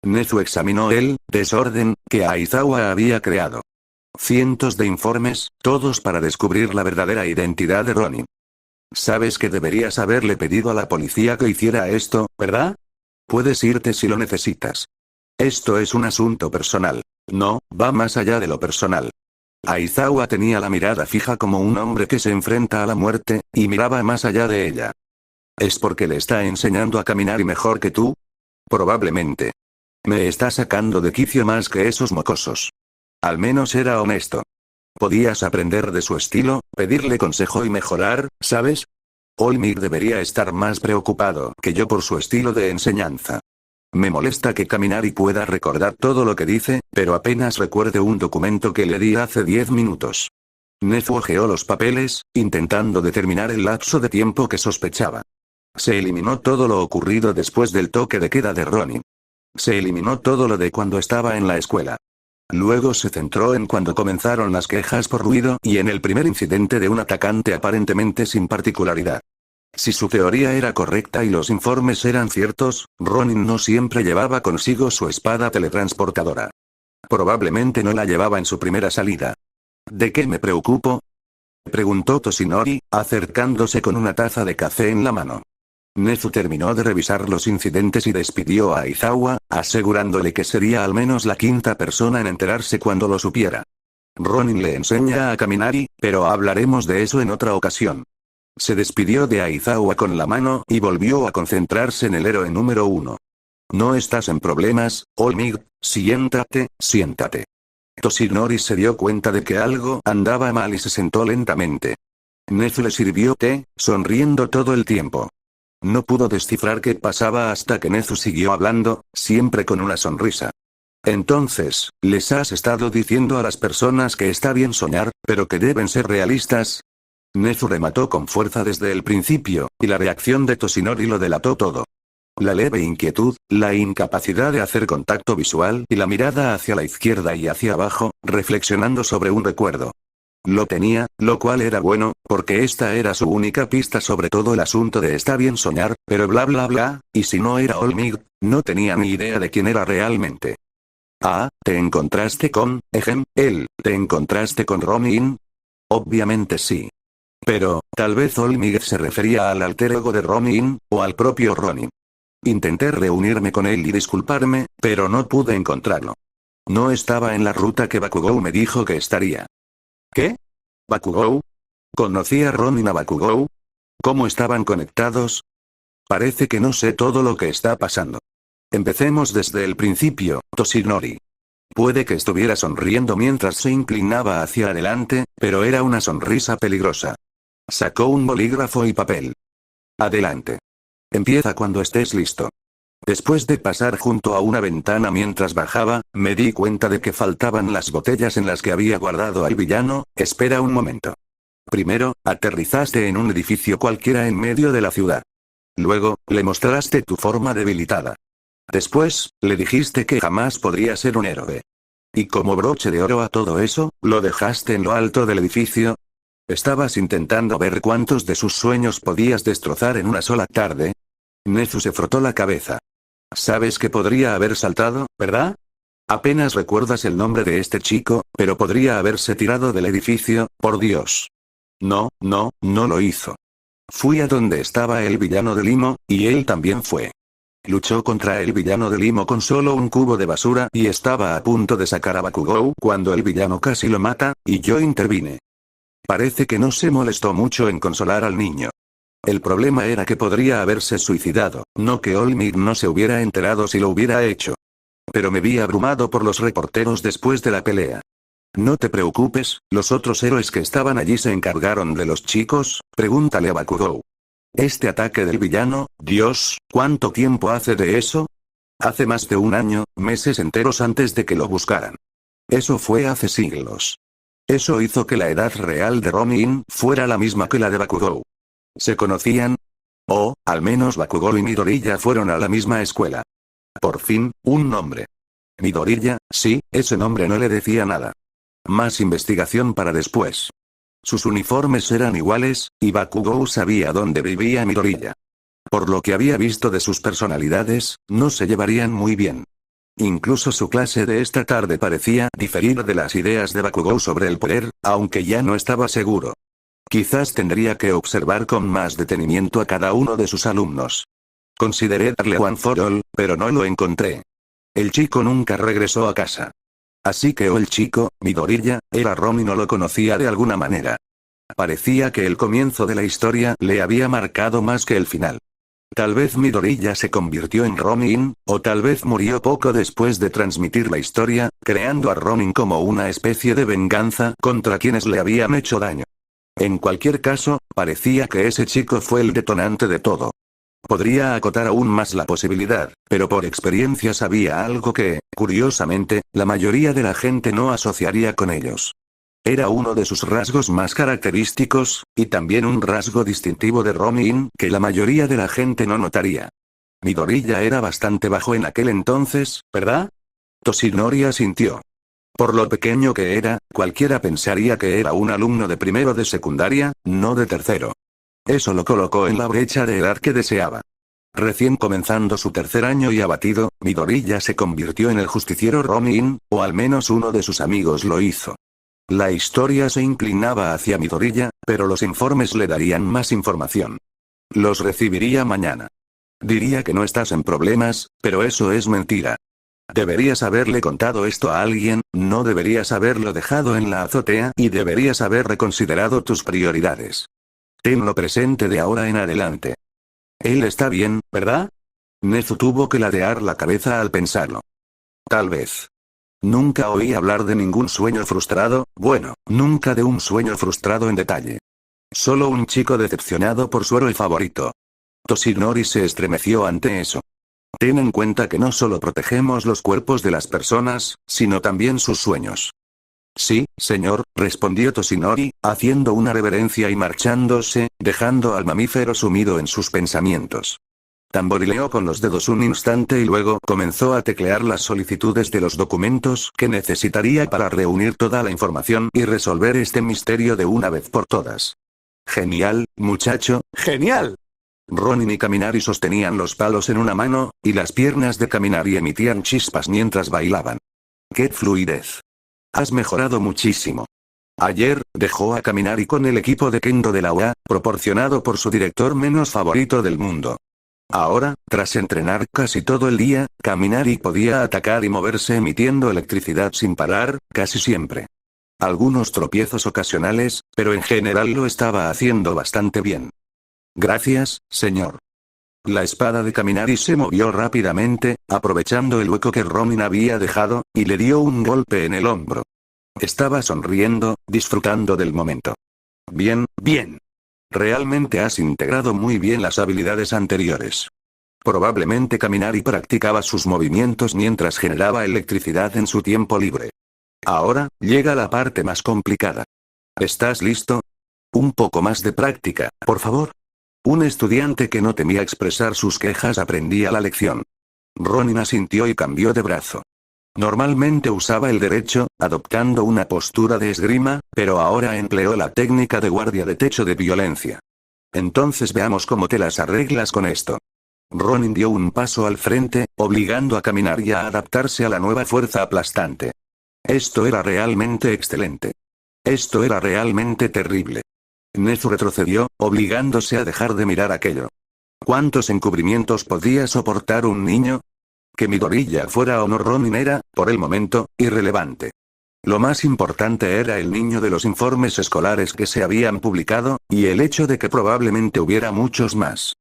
Speaker 2: Nezu examinó el desorden que Aizawa había creado. Cientos de informes, todos para descubrir la verdadera identidad de Ronin. Sabes que deberías haberle pedido a la policía que hiciera esto, ¿verdad? Puedes irte si lo necesitas. Esto es un asunto personal. No, va más allá de lo personal. Aizawa tenía la mirada fija como un hombre que se enfrenta a la muerte, y miraba más allá de ella. ¿Es porque le está enseñando a caminar mejor que tú? Probablemente. Me está sacando de quicio más que esos mocosos. Al menos era honesto. Podías aprender de su estilo, pedirle consejo y mejorar, ¿sabes? Olmir debería estar más preocupado que yo por su estilo de enseñanza. Me molesta que Kaminari pueda recordar todo lo que dice, pero apenas recuerde un documento que le di hace 10 minutos. Nezu hojeó los papeles, intentando determinar el lapso de tiempo que sospechaba. Se eliminó todo lo ocurrido después del toque de queda de Ronin. Se eliminó todo lo de cuando estaba en la escuela. Luego se centró en cuando comenzaron las quejas por ruido y en el primer incidente de un atacante aparentemente sin particularidad. Si su teoría era correcta y los informes eran ciertos, Ronin no siempre llevaba consigo su espada teletransportadora. Probablemente no la llevaba en su primera salida. ¿De qué me preocupo?, preguntó Toshinori, acercándose con una taza de café en la mano. Nezu terminó de revisar los incidentes y despidió a Aizawa, asegurándole que sería al menos la quinta persona en enterarse cuando lo supiera. Ronin le enseña a Kaminari, pero hablaremos de eso en otra ocasión. Se despidió de Aizawa con la mano y volvió a concentrarse en el héroe número 1. No estás en problemas, Olmig, siéntate, siéntate. Toshinori se dio cuenta de que algo andaba mal y se sentó lentamente. Nezu le sirvió té, sonriendo todo el tiempo. No pudo descifrar qué pasaba hasta que Nezu siguió hablando, siempre con una sonrisa. Entonces, ¿les has estado diciendo a las personas que está bien soñar, pero que deben ser realistas? Nezu remató con fuerza desde el principio, y la reacción de Toshinori lo delató todo. La leve inquietud, la incapacidad de hacer contacto visual y la mirada hacia la izquierda y hacia abajo, reflexionando sobre un recuerdo. Lo tenía, lo cual era bueno, porque esta era su única pista sobre todo el asunto de está bien soñar, pero bla bla bla, y si no era Olmig, no tenía ni idea de quién era realmente. Ah, ¿te encontraste con, él? ¿Te encontraste con Ronin? Obviamente sí. Pero, tal vez Olmig se refería al alter ego de Ronin, o al propio Ronin. Intenté reunirme con él y disculparme, pero no pude encontrarlo. No estaba en la ruta que Bakugou me dijo que estaría. ¿Qué? ¿Bakugou? ¿Conocía Ronin a Bakugou? ¿Cómo estaban conectados? Parece que no sé todo lo que está pasando. Empecemos desde el principio, Toshinori. Puede que estuviera sonriendo mientras se inclinaba hacia adelante, pero era una sonrisa peligrosa. Sacó un bolígrafo y papel. Adelante. Empieza cuando estés listo. Después de pasar junto a una ventana mientras bajaba, me di cuenta de que faltaban las botellas en las que había guardado al villano. Espera un momento. Primero, aterrizaste en un edificio cualquiera en medio de la ciudad. Luego, le mostraste tu forma debilitada. Después, le dijiste que jamás podría ser un héroe. Y como broche de oro a todo eso, lo dejaste en lo alto del edificio. Estabas intentando ver cuántos de sus sueños podías destrozar en una sola tarde. Nezu se frotó la cabeza. Sabes que podría haber saltado, ¿verdad? Apenas recuerdas el nombre de este chico, pero podría haberse tirado del edificio, por Dios. No lo hizo. Fui a donde estaba el villano de Limo, y él también fue. Luchó contra el villano de Limo con solo un cubo de basura y estaba a punto de sacar a Bakugou cuando el villano casi lo mata, y yo intervine. Parece que no se molestó mucho en consolar al niño. El problema era que podría haberse suicidado, no que Olmig no se hubiera enterado si lo hubiera hecho. Pero me vi abrumado por los reporteros después de la pelea. No te preocupes, los otros héroes que estaban allí se encargaron de los chicos, pregúntale a Bakugou. Este ataque del villano, Dios, ¿cuánto tiempo hace de eso? Hace más de un año, meses enteros antes de que lo buscaran. Eso fue hace siglos. Eso hizo que la edad real de Ronin fuera la misma que la de Bakugou. ¿Se conocían? O, al menos Bakugou y Midoriya fueron a la misma escuela. Por fin, un nombre. Midoriya, sí, ese nombre no le decía nada. Más investigación para después. Sus uniformes eran iguales, y Bakugou sabía dónde vivía Midoriya. Por lo que había visto de sus personalidades, no se llevarían muy bien. Incluso su clase de esta tarde parecía diferir de las ideas de Bakugou sobre el poder, aunque ya no estaba seguro. Quizás tendría que observar con más detenimiento a cada uno de sus alumnos. Consideré darle one for all, pero no lo encontré. El chico nunca regresó a casa. Así que el chico, Midoriya, era Ronin o lo conocía de alguna manera. Parecía que el comienzo de la historia le había marcado más que el final. Tal vez Midoriya se convirtió en Ronin, o tal vez murió poco después de transmitir la historia, creando a Ronin como una especie de venganza contra quienes le habían hecho daño. En cualquier caso, parecía que ese chico fue el detonante de todo. Podría acotar aún más la posibilidad, pero por experiencia sabía algo que, curiosamente, la mayoría de la gente no asociaría con ellos. Era uno de sus rasgos más característicos, y también un rasgo distintivo de Ronin que la mayoría de la gente no notaría. Midoriya era bastante bajo en aquel entonces, ¿verdad? Toshinori asintió. Por lo pequeño que era, cualquiera pensaría que era un alumno de primero de secundaria, no de tercero. Eso lo colocó en la brecha de edad que deseaba. Recién comenzando su tercer año y abatido, Midoriya se convirtió en el justiciero Ronin, o al menos uno de sus amigos lo hizo. La historia se inclinaba hacia Midoriya, pero los informes le darían más información. Los recibiría mañana. Diría que no estás en problemas, pero eso es mentira. Deberías haberle contado esto a alguien, no deberías haberlo dejado en la azotea y deberías haber reconsiderado tus prioridades. Tenlo presente de ahora en adelante. Él está bien, ¿verdad? Nezu tuvo que ladear la cabeza al pensarlo. Tal vez. Nunca oí hablar de ningún sueño frustrado, bueno, nunca de un sueño frustrado en detalle. Solo un chico decepcionado por su héroe favorito. Toshinori se estremeció ante eso. Ten en cuenta que no solo protegemos los cuerpos de las personas, sino también sus sueños. Sí, señor, respondió Toshinori, haciendo una reverencia y marchándose, dejando al mamífero sumido en sus pensamientos. Tamborileó con los dedos un instante y luego comenzó a teclear las solicitudes de los documentos que necesitaría para reunir toda la información y resolver este misterio de una vez por todas. Genial, muchacho, genial. Ronin y Kaminari sostenían los palos en una mano, y las piernas de Kaminari emitían chispas mientras bailaban. ¡Qué fluidez! Has mejorado muchísimo. Ayer, dejó a Kaminari con el equipo de Kendo de la UA, proporcionado por su director menos favorito del mundo. Ahora, tras entrenar casi todo el día, Kaminari podía atacar y moverse emitiendo electricidad sin parar, casi siempre. Algunos tropiezos ocasionales, pero en general lo estaba haciendo bastante bien. Gracias, señor. La espada de Kaminari se movió rápidamente, aprovechando el hueco que Ronin había dejado, y le dio un golpe en el hombro. Estaba sonriendo, disfrutando del momento. Bien, bien. Realmente has integrado muy bien las habilidades anteriores. Probablemente Kaminari practicaba sus movimientos mientras generaba electricidad en su tiempo libre. Ahora, llega la parte más complicada. ¿Estás listo? Un poco más de práctica, por favor. Un estudiante que no temía expresar sus quejas aprendía la lección. Ronin asintió y cambió de brazo. Normalmente usaba el derecho, adoptando una postura de esgrima, pero ahora empleó la técnica de guardia de techo de violencia. Entonces veamos cómo te las arreglas con esto. Ronin dio un paso al frente, obligando a Kaminari a adaptarse a la nueva fuerza aplastante. Esto era realmente excelente. Esto era realmente terrible. Nezu retrocedió, obligándose a dejar de mirar aquello. ¿Cuántos encubrimientos podía soportar un niño? Que Midoriya fuera o no Ronin era, por el momento, irrelevante. Lo más importante era el niño de los informes escolares que se habían publicado, y el hecho de que probablemente hubiera muchos más.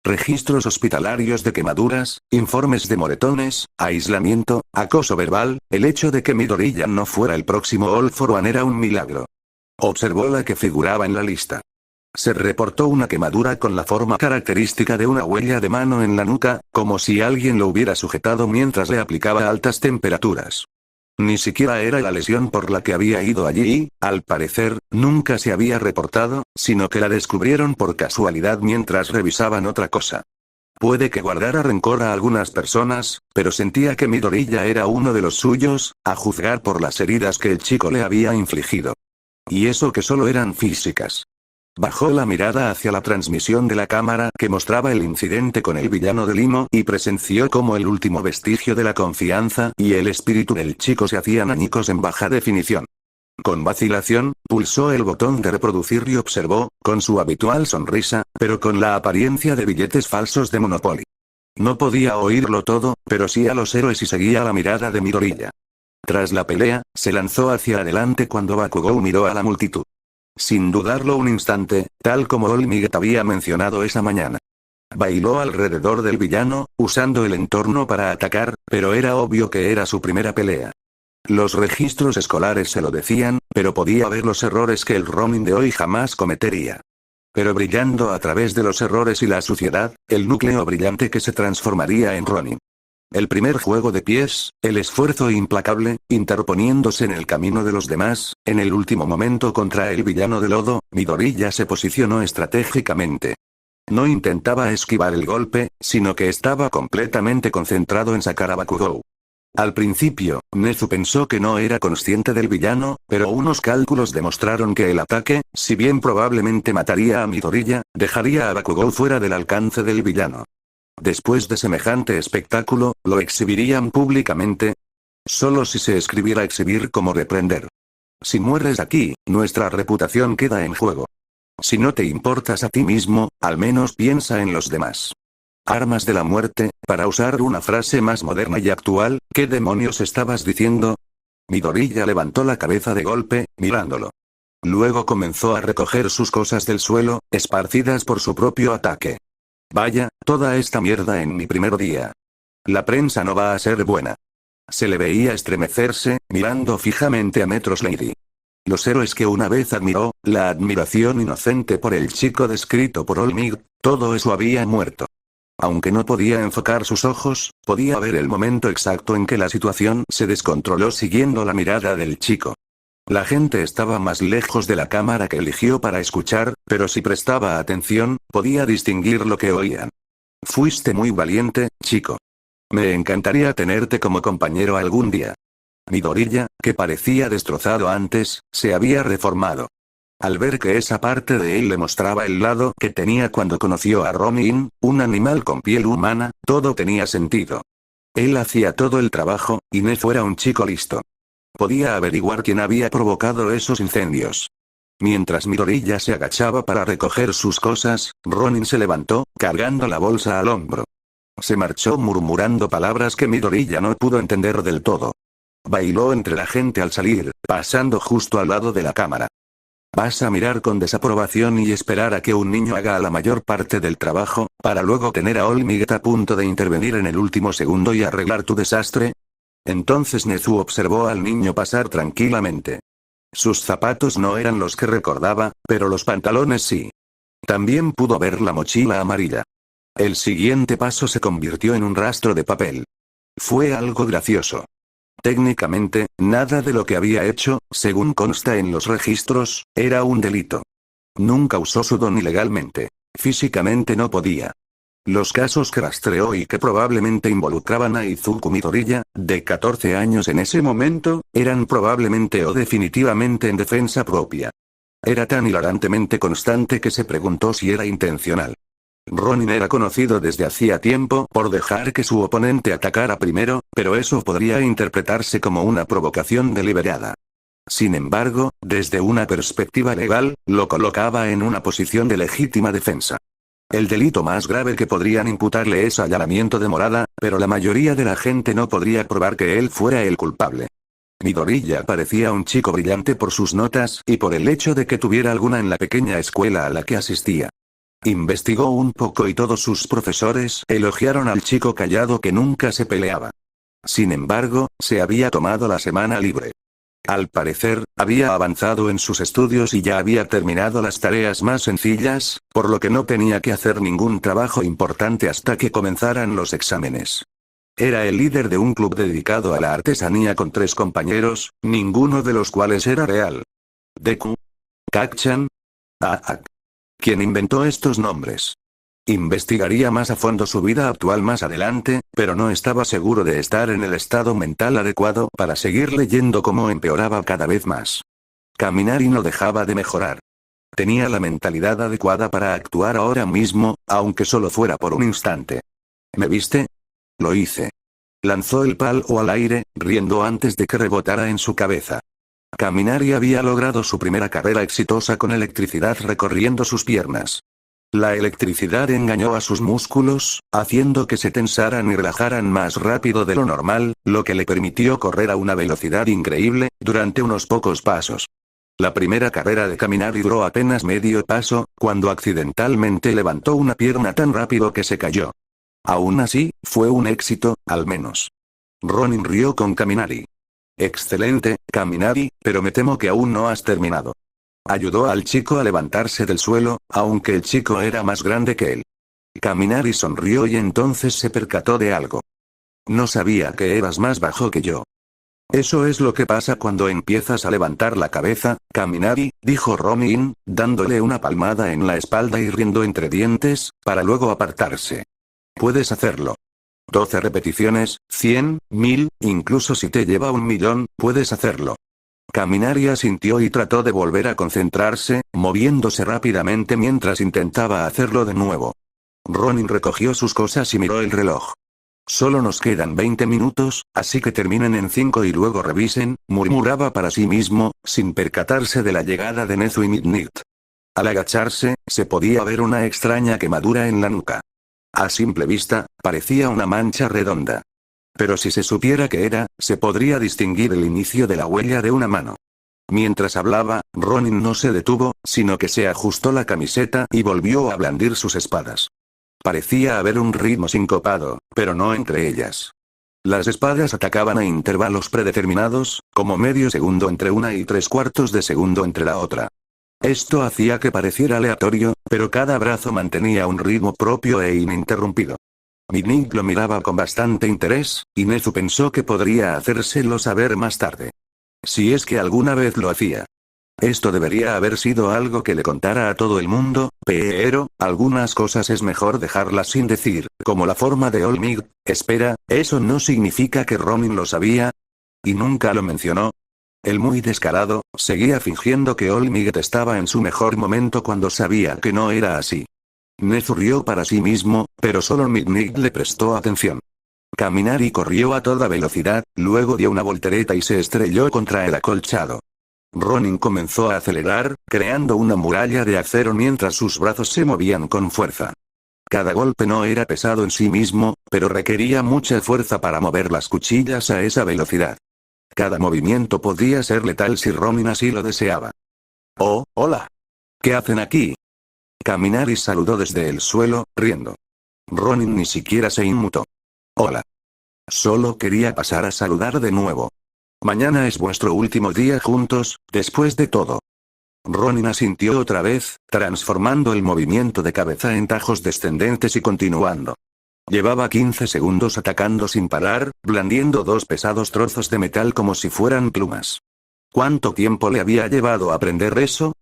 Speaker 2: Registros hospitalarios de quemaduras, informes de moretones, aislamiento, acoso verbal, el hecho de que Midoriya no fuera el próximo All for One era un milagro. Observó la que figuraba en la lista. Se reportó una quemadura con la forma característica de una huella de mano en la nuca, como si alguien lo hubiera sujetado mientras le aplicaba altas temperaturas. Ni siquiera era la lesión por la que había ido allí y, al parecer, nunca se había reportado, sino que la descubrieron por casualidad mientras revisaban otra cosa. Puede que guardara rencor a algunas personas, pero sentía que Midoriya era uno de los suyos, a juzgar por las heridas que el chico le había infligido. Y eso que solo eran físicas. Bajó la mirada hacia la transmisión de la cámara que mostraba el incidente con el villano de Limo y presenció cómo el último vestigio de la confianza y el espíritu del chico se hacían añicos en baja definición. Con vacilación, pulsó el botón de reproducir y observó, con su habitual sonrisa, pero con la apariencia de billetes falsos de Monopoly. No podía oírlo todo, pero sí a los héroes y seguía la mirada de Midoriya. Tras la pelea, se lanzó hacia adelante cuando Bakugou miró a la multitud. Sin dudarlo un instante, tal como All Might había mencionado esa mañana. Bailó alrededor del villano, usando el entorno para atacar, pero era obvio que era su primera pelea. Los registros escolares se lo decían, pero podía ver los errores que el Ronin de hoy jamás cometería. Pero brillando a través de los errores y la suciedad, el núcleo brillante que se transformaría en Ronin. El primer juego de pies, el esfuerzo implacable, interponiéndose en el camino de los demás, en el último momento contra el villano de lodo, Midoriya se posicionó estratégicamente. No intentaba esquivar el golpe, sino que estaba completamente concentrado en sacar a Bakugou. Al principio, Nezu pensó que no era consciente del villano, pero unos cálculos demostraron que el ataque, si bien probablemente mataría a Midoriya, dejaría a Bakugou fuera del alcance del villano. Después de semejante espectáculo, ¿lo exhibirían públicamente? Solo si se escribiera exhibir como reprender. Si mueres aquí, nuestra reputación queda en juego. Si no te importas a ti mismo, al menos piensa en los demás. Armas de la muerte, para usar una frase más moderna y actual, ¿qué demonios estabas diciendo? Midoriya levantó la cabeza de golpe, mirándolo. Luego comenzó a recoger sus cosas del suelo, esparcidas por su propio ataque. Vaya, toda esta mierda en mi primer día. La prensa no va a ser buena. Se le veía estremecerse, mirando fijamente a Metros Lady. Los héroes que una vez admiró, la admiración inocente por el chico descrito por Olmig, todo eso había muerto. Aunque no podía enfocar sus ojos, podía ver el momento exacto en que la situación se descontroló siguiendo la mirada del chico. La gente estaba más lejos de la cámara que eligió para escuchar, pero si prestaba atención, podía distinguir lo que oían. Fuiste muy valiente, chico. Me encantaría tenerte como compañero algún día. Midoriya, que parecía destrozado antes, se había reformado. Al ver que esa parte de él le mostraba el lado que tenía cuando conoció a Ronin, un animal con piel humana, todo tenía sentido. Él hacía todo el trabajo, y Nezu era un chico listo. Podía averiguar quién había provocado esos incendios. Mientras Midoriya se agachaba para recoger sus cosas, Ronin se levantó, cargando la bolsa al hombro. Se marchó murmurando palabras que Midoriya no pudo entender del todo. Bailó entre la gente al salir, pasando justo al lado de la cámara. Vas a mirar con desaprobación y esperar a que un niño haga la mayor parte del trabajo, para luego tener a Olmig a punto de intervenir en el último segundo y arreglar tu desastre. Entonces Nezu observó al niño pasar tranquilamente. Sus zapatos no eran los que recordaba, pero los pantalones sí. También pudo ver la mochila amarilla. El siguiente paso se convirtió en un rastro de papel. Fue algo gracioso. Técnicamente, nada de lo que había hecho, según consta en los registros, era un delito. Nunca usó su don ilegalmente. Físicamente no podía. Los casos que rastreó y que probablemente involucraban a Izuku Midoriya, de 14 años en ese momento, eran probablemente o definitivamente en defensa propia. Era tan hilarantemente constante que se preguntó si era intencional. Ronin era conocido desde hacía tiempo por dejar que su oponente atacara primero, pero eso podría interpretarse como una provocación deliberada. Sin embargo, desde una perspectiva legal, lo colocaba en una posición de legítima defensa. El delito más grave que podrían imputarle es allanamiento de morada, pero la mayoría de la gente no podría probar que él fuera el culpable. Midoriya parecía un chico brillante por sus notas y por el hecho de que tuviera alguna en la pequeña escuela a la que asistía. Investigó un poco y todos sus profesores elogiaron al chico callado que nunca se peleaba. Sin embargo, se había tomado la semana libre. Al parecer, había avanzado en sus estudios y ya había terminado las tareas más sencillas, por lo que no tenía que hacer ningún trabajo importante hasta que comenzaran los exámenes. Era el líder de un club dedicado a la artesanía con 3 compañeros, ninguno de los cuales era real. Deku, Kacchan, Aak. ¿Quién inventó estos nombres? Investigaría más a fondo su vida actual más adelante, pero no estaba seguro de estar en el estado mental adecuado para seguir leyendo cómo empeoraba cada vez más. Caminar y no dejaba de mejorar. Tenía la mentalidad adecuada para actuar ahora mismo, aunque solo fuera por un instante. ¿Me viste? Lo hice. Lanzó el palo al aire, riendo antes de que rebotara en su cabeza. Kaminari había logrado su primera carrera exitosa con electricidad recorriendo sus piernas. La electricidad engañó a sus músculos, haciendo que se tensaran y relajaran más rápido de lo normal, lo que le permitió correr a una velocidad increíble, durante unos pocos pasos. La primera carrera de Kaminari duró apenas medio paso, cuando accidentalmente levantó una pierna tan rápido que se cayó. Aún así, fue un éxito, al menos. Ronin rió con Kaminari. Excelente, Kaminari, pero me temo que aún no has terminado. Ayudó al chico a levantarse del suelo, aunque el chico era más grande que él. Kaminari sonrió y entonces se percató de algo. No sabía que eras más bajo que yo. Eso es lo que pasa cuando empiezas a levantar la cabeza, Kaminari, dijo Ronin, dándole una palmada en la espalda y riendo entre dientes, para luego apartarse. Puedes hacerlo. 12 repeticiones, 100, 1000, incluso si te lleva 1.000.000, puedes hacerlo. Kaminari asintió y trató de volver a concentrarse, moviéndose rápidamente mientras intentaba hacerlo de nuevo. Ronin recogió sus cosas y miró el reloj. Solo nos quedan 20 minutos, así que terminen en 5 y luego revisen, murmuraba para sí mismo, sin percatarse de la llegada de Nezu y Midnight. Al agacharse, se podía ver una extraña quemadura en la nuca. A simple vista, parecía una mancha redonda. Pero si se supiera qué era, se podría distinguir el inicio de la huella de una mano. Mientras hablaba, Ronin no se detuvo, sino que se ajustó la camiseta y volvió a blandir sus espadas. Parecía haber un ritmo sincopado, pero no entre ellas. Las espadas atacaban a intervalos predeterminados, como medio segundo entre una y 3/4 de segundo entre la otra. Esto hacía que pareciera aleatorio, pero cada brazo mantenía un ritmo propio e ininterrumpido. Midnight lo miraba con bastante interés, y Nezu pensó que podría hacérselo saber más tarde. Si es que alguna vez lo hacía. Esto debería haber sido algo que le contara a todo el mundo, pero, algunas cosas es mejor dejarlas sin decir, como la forma de Olmig. Espera, ¿eso no significa que Ronin lo sabía? ¿Y nunca lo mencionó? El muy descarado, seguía fingiendo que Olmig estaba en su mejor momento cuando sabía que no era así. Nezu rió para sí mismo, pero solo Midnight le prestó atención. Kaminari corrió a toda velocidad, luego dio una voltereta y se estrelló contra el acolchado. Ronin comenzó a acelerar, creando una muralla de acero mientras sus brazos se movían con fuerza. Cada golpe no era pesado en sí mismo, pero requería mucha fuerza para mover las cuchillas a esa velocidad. Cada movimiento podía ser letal si Ronin así lo deseaba. Oh, hola. ¿Qué hacen aquí? Kaminari saludó desde el suelo, riendo. Ronin ni siquiera se inmutó. Hola. Solo quería pasar a saludar de nuevo. Mañana es vuestro último día juntos, después de todo. Ronin asintió otra vez, transformando el movimiento de cabeza en tajos descendentes y continuando. Llevaba 15 segundos atacando sin parar, blandiendo 2 pesados trozos de metal como si fueran plumas. ¿Cuánto tiempo le había llevado a aprender eso?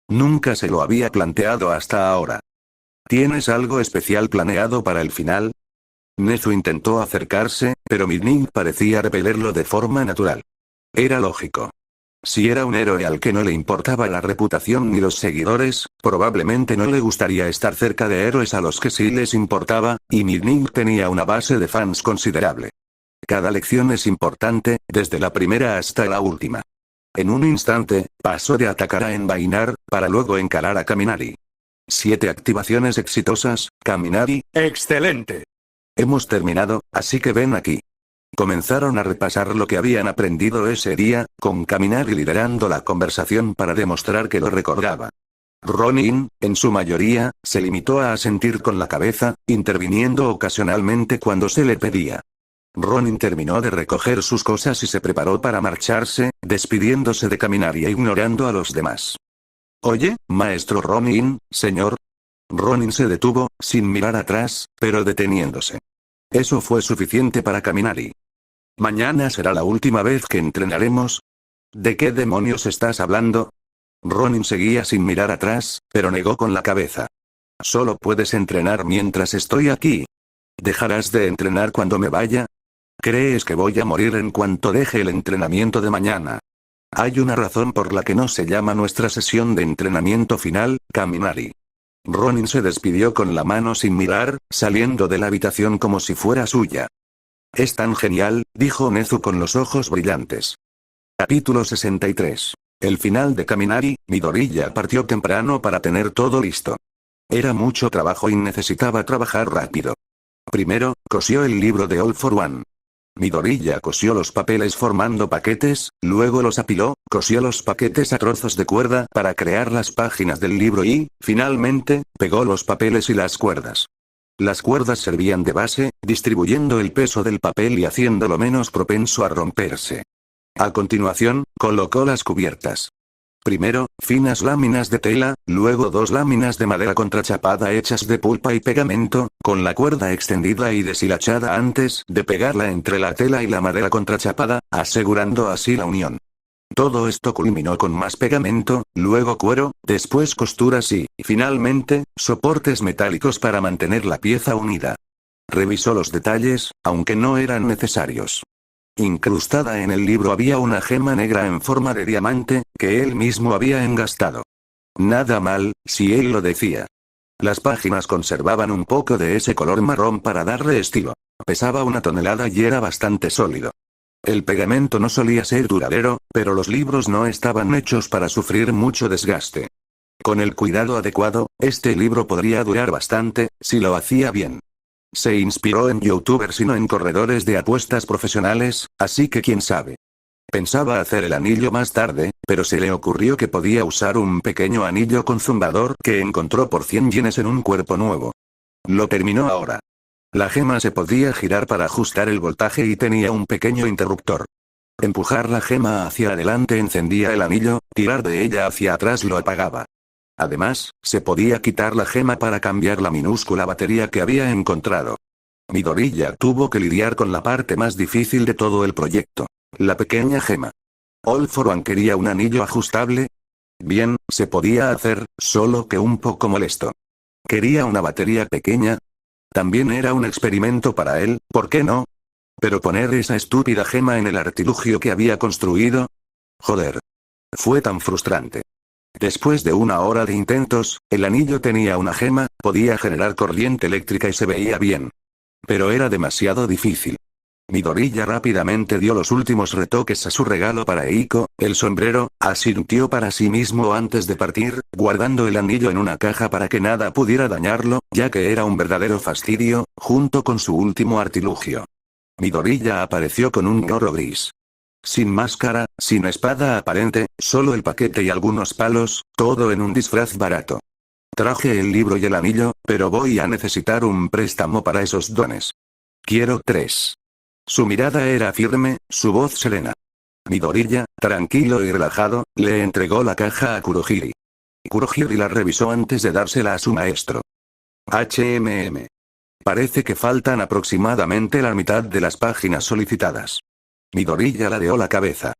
Speaker 2: Nunca se lo había planteado hasta ahora. ¿Tienes algo especial planeado para el final? Nezu intentó acercarse, pero Midnight parecía repelerlo de forma natural. Era lógico. Si era un héroe al que no le importaba la reputación ni los seguidores, probablemente no le gustaría estar cerca de héroes a los que sí les importaba, y Midnight tenía una base de fans considerable. Cada lección es importante, desde la primera hasta la última. En un instante, pasó de atacar a envainar, para luego encarar a Kaminari. 7 activaciones exitosas, Kaminari. ¡Excelente! Hemos terminado, así que ven aquí. Comenzaron a repasar lo que habían aprendido ese día, con Kaminari liderando la conversación para demostrar que lo recordaba. Ronin, en su mayoría, se limitó a asentir con la cabeza, interviniendo ocasionalmente cuando se le pedía. Ronin terminó de recoger sus cosas y se preparó para marcharse, despidiéndose de Kaminari e ignorando a los demás. Oye, maestro Ronin, señor. Ronin se detuvo, sin mirar atrás, pero deteniéndose. Eso fue suficiente para Kaminari. Mañana será la última vez que entrenaremos. ¿De qué demonios estás hablando? Ronin seguía sin mirar atrás, pero negó con la cabeza. Solo puedes entrenar mientras estoy aquí. ¿Dejarás de entrenar cuando me vaya? ¿Crees que voy a morir en cuanto deje el entrenamiento de mañana? Hay una razón por la que no se llama nuestra sesión de entrenamiento final, Kaminari. Ronin se despidió con la mano sin mirar, saliendo de la habitación como si fuera suya. Es tan genial, dijo Nezu con los ojos brillantes. Capítulo 63. El final de Kaminari. Midoriya partió temprano para tener todo listo. Era mucho trabajo y necesitaba trabajar rápido. Primero, cosió el libro de All for One. Midoriya cosió los papeles formando paquetes, luego los apiló, cosió los paquetes a trozos de cuerda para crear las páginas del libro y, finalmente, pegó los papeles y las cuerdas. Las cuerdas servían de base, distribuyendo el peso del papel y haciéndolo menos propenso a romperse. A continuación, colocó las cubiertas. Primero, finas láminas de tela, luego 2 láminas de madera contrachapada hechas de pulpa y pegamento, con la cuerda extendida y deshilachada antes de pegarla entre la tela y la madera contrachapada, asegurando así la unión. Todo esto culminó con más pegamento, luego cuero, después costuras y, finalmente, soportes metálicos para mantener la pieza unida. Revisó los detalles, aunque no eran necesarios. Incrustada en el libro había una gema negra en forma de diamante, que él mismo había engastado. Nada mal, si él lo decía. Las páginas conservaban un poco de ese color marrón para darle estilo. Pesaba 1 tonelada y era bastante sólido. El pegamento no solía ser duradero, pero los libros no estaban hechos para sufrir mucho desgaste. Con el cuidado adecuado, este libro podría durar bastante, si lo hacía bien. Se inspiró en youtubers y no en corredores de apuestas profesionales, así que quién sabe. Pensaba hacer el anillo más tarde, pero se le ocurrió que podía usar un pequeño anillo con zumbador que encontró por 100 yenes en un cuerpo nuevo. Lo terminó ahora. La gema se podía girar para ajustar el voltaje y tenía un pequeño interruptor. Empujar la gema hacia adelante encendía el anillo, tirar de ella hacia atrás lo apagaba. Además, se podía quitar la gema para cambiar la minúscula batería que había encontrado. Midoriya tuvo que lidiar con la parte más difícil de todo el proyecto: la pequeña gema. All for One quería un anillo ajustable. Bien, se podía hacer, solo que un poco molesto. Quería una batería pequeña. También era un experimento para él, ¿por qué no? Pero poner esa estúpida gema en el artilugio que había construido. Joder. Fue tan frustrante. Después de 1 hora de intentos, el anillo tenía una gema, podía generar corriente eléctrica y se veía bien. Pero era demasiado difícil. Midoriya rápidamente dio los últimos retoques a su regalo para Eiko, el sombrero, asintió para sí mismo antes de partir, guardando el anillo en una caja para que nada pudiera dañarlo, ya que era un verdadero fastidio, junto con su último artilugio. Midoriya apareció con un gorro gris. Sin máscara, sin espada aparente, solo el paquete y algunos palos, todo en un disfraz barato. Traje el libro y el anillo, pero voy a necesitar un préstamo para esos dones. Quiero 3. Su mirada era firme, su voz serena. Midoriya, tranquilo y relajado, le entregó la caja a Kurohiri. Kurohiri la revisó antes de dársela a su maestro. Parece que faltan aproximadamente la mitad de las páginas solicitadas. Midoriya ladeó la cabeza.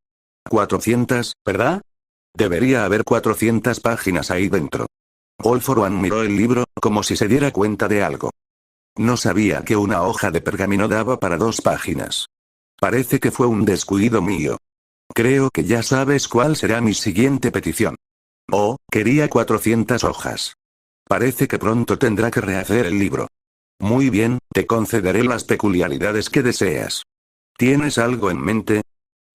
Speaker 2: 400, ¿verdad? Debería haber 400 páginas ahí dentro. All for One miró el libro, como si se diera cuenta de algo. No sabía que una hoja de pergamino daba para 2 páginas. Parece que fue un descuido mío. Creo que ya sabes cuál será mi siguiente petición. Oh, quería 400 hojas. Parece que pronto tendrá que rehacer el libro. Muy bien, te concederé las peculiaridades que deseas. ¿Tienes algo en mente?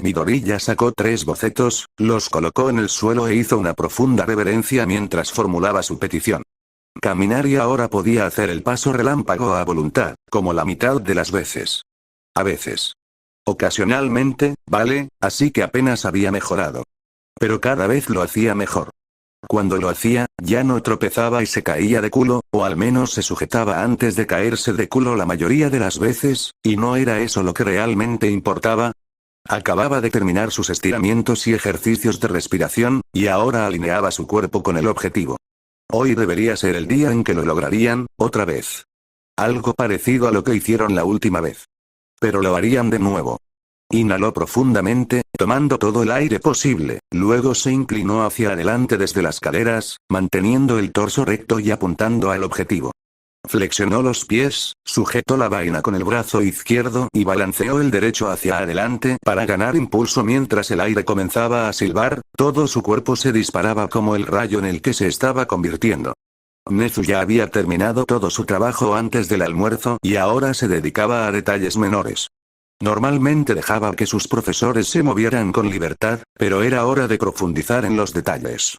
Speaker 2: Midoriya sacó 3 bocetos, los colocó en el suelo e hizo una profunda reverencia mientras formulaba su petición. Caminar y ahora podía hacer el paso relámpago a voluntad, como la mitad de las veces. A veces. Ocasionalmente, vale, así que apenas había mejorado. Pero cada vez lo hacía mejor. Cuando lo hacía, ya no tropezaba y se caía de culo, o al menos se sujetaba antes de caerse de culo la mayoría de las veces, y no era eso lo que realmente importaba. Acababa de terminar sus estiramientos y ejercicios de respiración, y ahora alineaba su cuerpo con el objetivo. Hoy debería ser el día en que lo lograrían, otra vez. Algo parecido a lo que hicieron la última vez. Pero lo harían de nuevo. Inhaló profundamente, tomando todo el aire posible, luego se inclinó hacia adelante desde las caderas, manteniendo el torso recto y apuntando al objetivo. Flexionó los pies, sujetó la vaina con el brazo izquierdo y balanceó el derecho hacia adelante para ganar impulso mientras el aire comenzaba a silbar, todo su cuerpo se disparaba como el rayo en el que se estaba convirtiendo. Nezu ya había terminado todo su trabajo antes del almuerzo y ahora se dedicaba a detalles menores. Normalmente dejaba que sus profesores se movieran con libertad, pero era hora de profundizar en los detalles.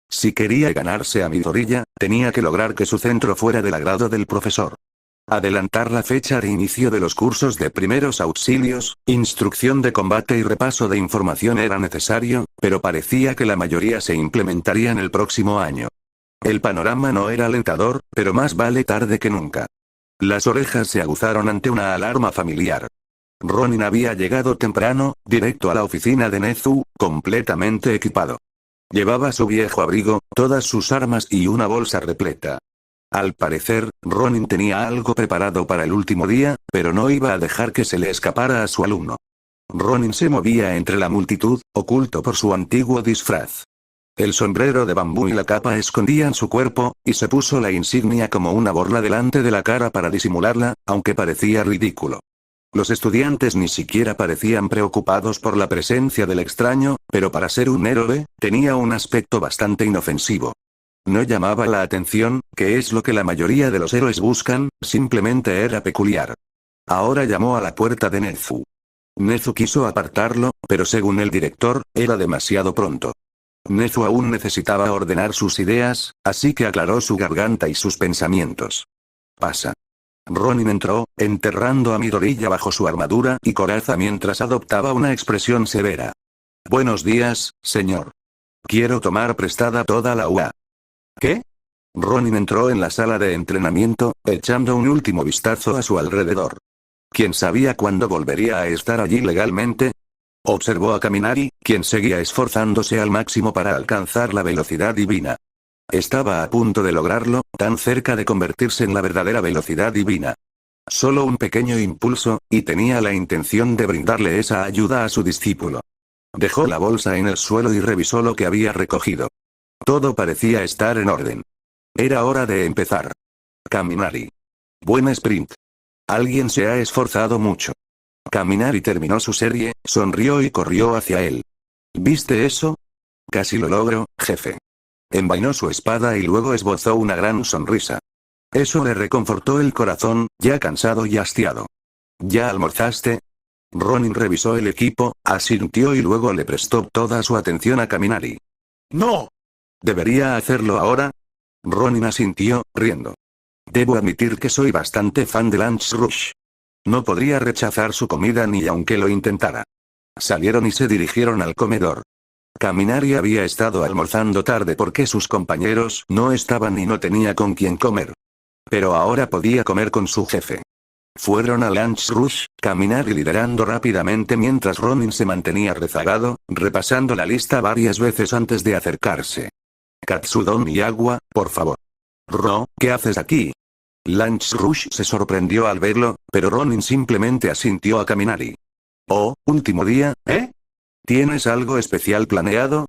Speaker 2: Si quería ganarse a Midoriya, tenía que lograr que su centro fuera del agrado del profesor. Adelantar la fecha de inicio de los cursos de primeros auxilios, instrucción de combate y repaso de información era necesario, pero parecía que la mayoría se implementarían el próximo año. El panorama no era alentador, pero más vale tarde que nunca. Las orejas se aguzaron ante una alarma familiar. Ronin había llegado temprano, directo a la oficina de Nezu, completamente equipado. Llevaba su viejo abrigo, todas sus armas y una bolsa repleta. Al parecer, Ronin tenía algo preparado para el último día, pero no iba a dejar que se le escapara a su alumno. Ronin se movía entre la multitud, oculto por su antiguo disfraz. El sombrero de bambú y la capa escondían su cuerpo, y se puso la insignia como una borla delante de la cara para disimularla, aunque parecía ridículo. Los estudiantes ni siquiera parecían preocupados por la presencia del extraño, pero para ser un héroe, tenía un aspecto bastante inofensivo. No llamaba la atención, que es lo que la mayoría de los héroes buscan, simplemente era peculiar. Ahora llamó a la puerta de Nezu. Nezu quiso apartarlo, pero según el director, era demasiado pronto. Nezu aún necesitaba ordenar sus ideas, así que aclaró su garganta y sus pensamientos. Pasa. Ronin entró, enterrando a Midoriya bajo su armadura y coraza mientras adoptaba una expresión severa. Buenos días, señor. Quiero tomar prestada toda la UA. ¿Qué? Ronin entró en la sala de entrenamiento, echando un último vistazo a su alrededor. ¿Quién sabía cuándo volvería a estar allí legalmente? Observó a Kaminari, quien seguía esforzándose al máximo para alcanzar la velocidad divina. Estaba a punto de lograrlo, tan cerca de convertirse en la verdadera velocidad divina. Solo un pequeño impulso, y tenía la intención de brindarle esa ayuda a su discípulo. Dejó la bolsa en el suelo y revisó lo que había recogido. Todo parecía estar en orden. Era hora de empezar. Kaminari. Buen sprint. Alguien se ha esforzado mucho. Kaminari terminó su serie, sonrió y corrió hacia él. ¿Viste eso? Casi lo logro, jefe. Envainó su espada y luego esbozó una gran sonrisa. Eso le reconfortó el corazón, ya cansado y hastiado. ¿Ya almorzaste? Ronin revisó el equipo, asintió y luego le prestó toda su atención a Kaminari. ¡No! ¿Debería hacerlo ahora? Ronin asintió, riendo. Debo admitir que soy bastante fan de Lance Rush. No podría rechazar su comida ni aunque lo intentara. Salieron y se dirigieron al comedor. Kaminari había estado almorzando tarde porque sus compañeros no estaban y no tenía con quién comer. Pero ahora podía comer con su jefe. Fueron a Lunch Rush, Kaminari liderando rápidamente mientras Ronin se mantenía rezagado, repasando la lista varias veces antes de acercarse. Katsudon y agua, por favor. ¿Qué haces aquí? Lunch Rush se sorprendió al verlo, pero Ronin simplemente asintió a Kaminari. Oh, último día, ¿eh? ¿Tienes algo especial planeado?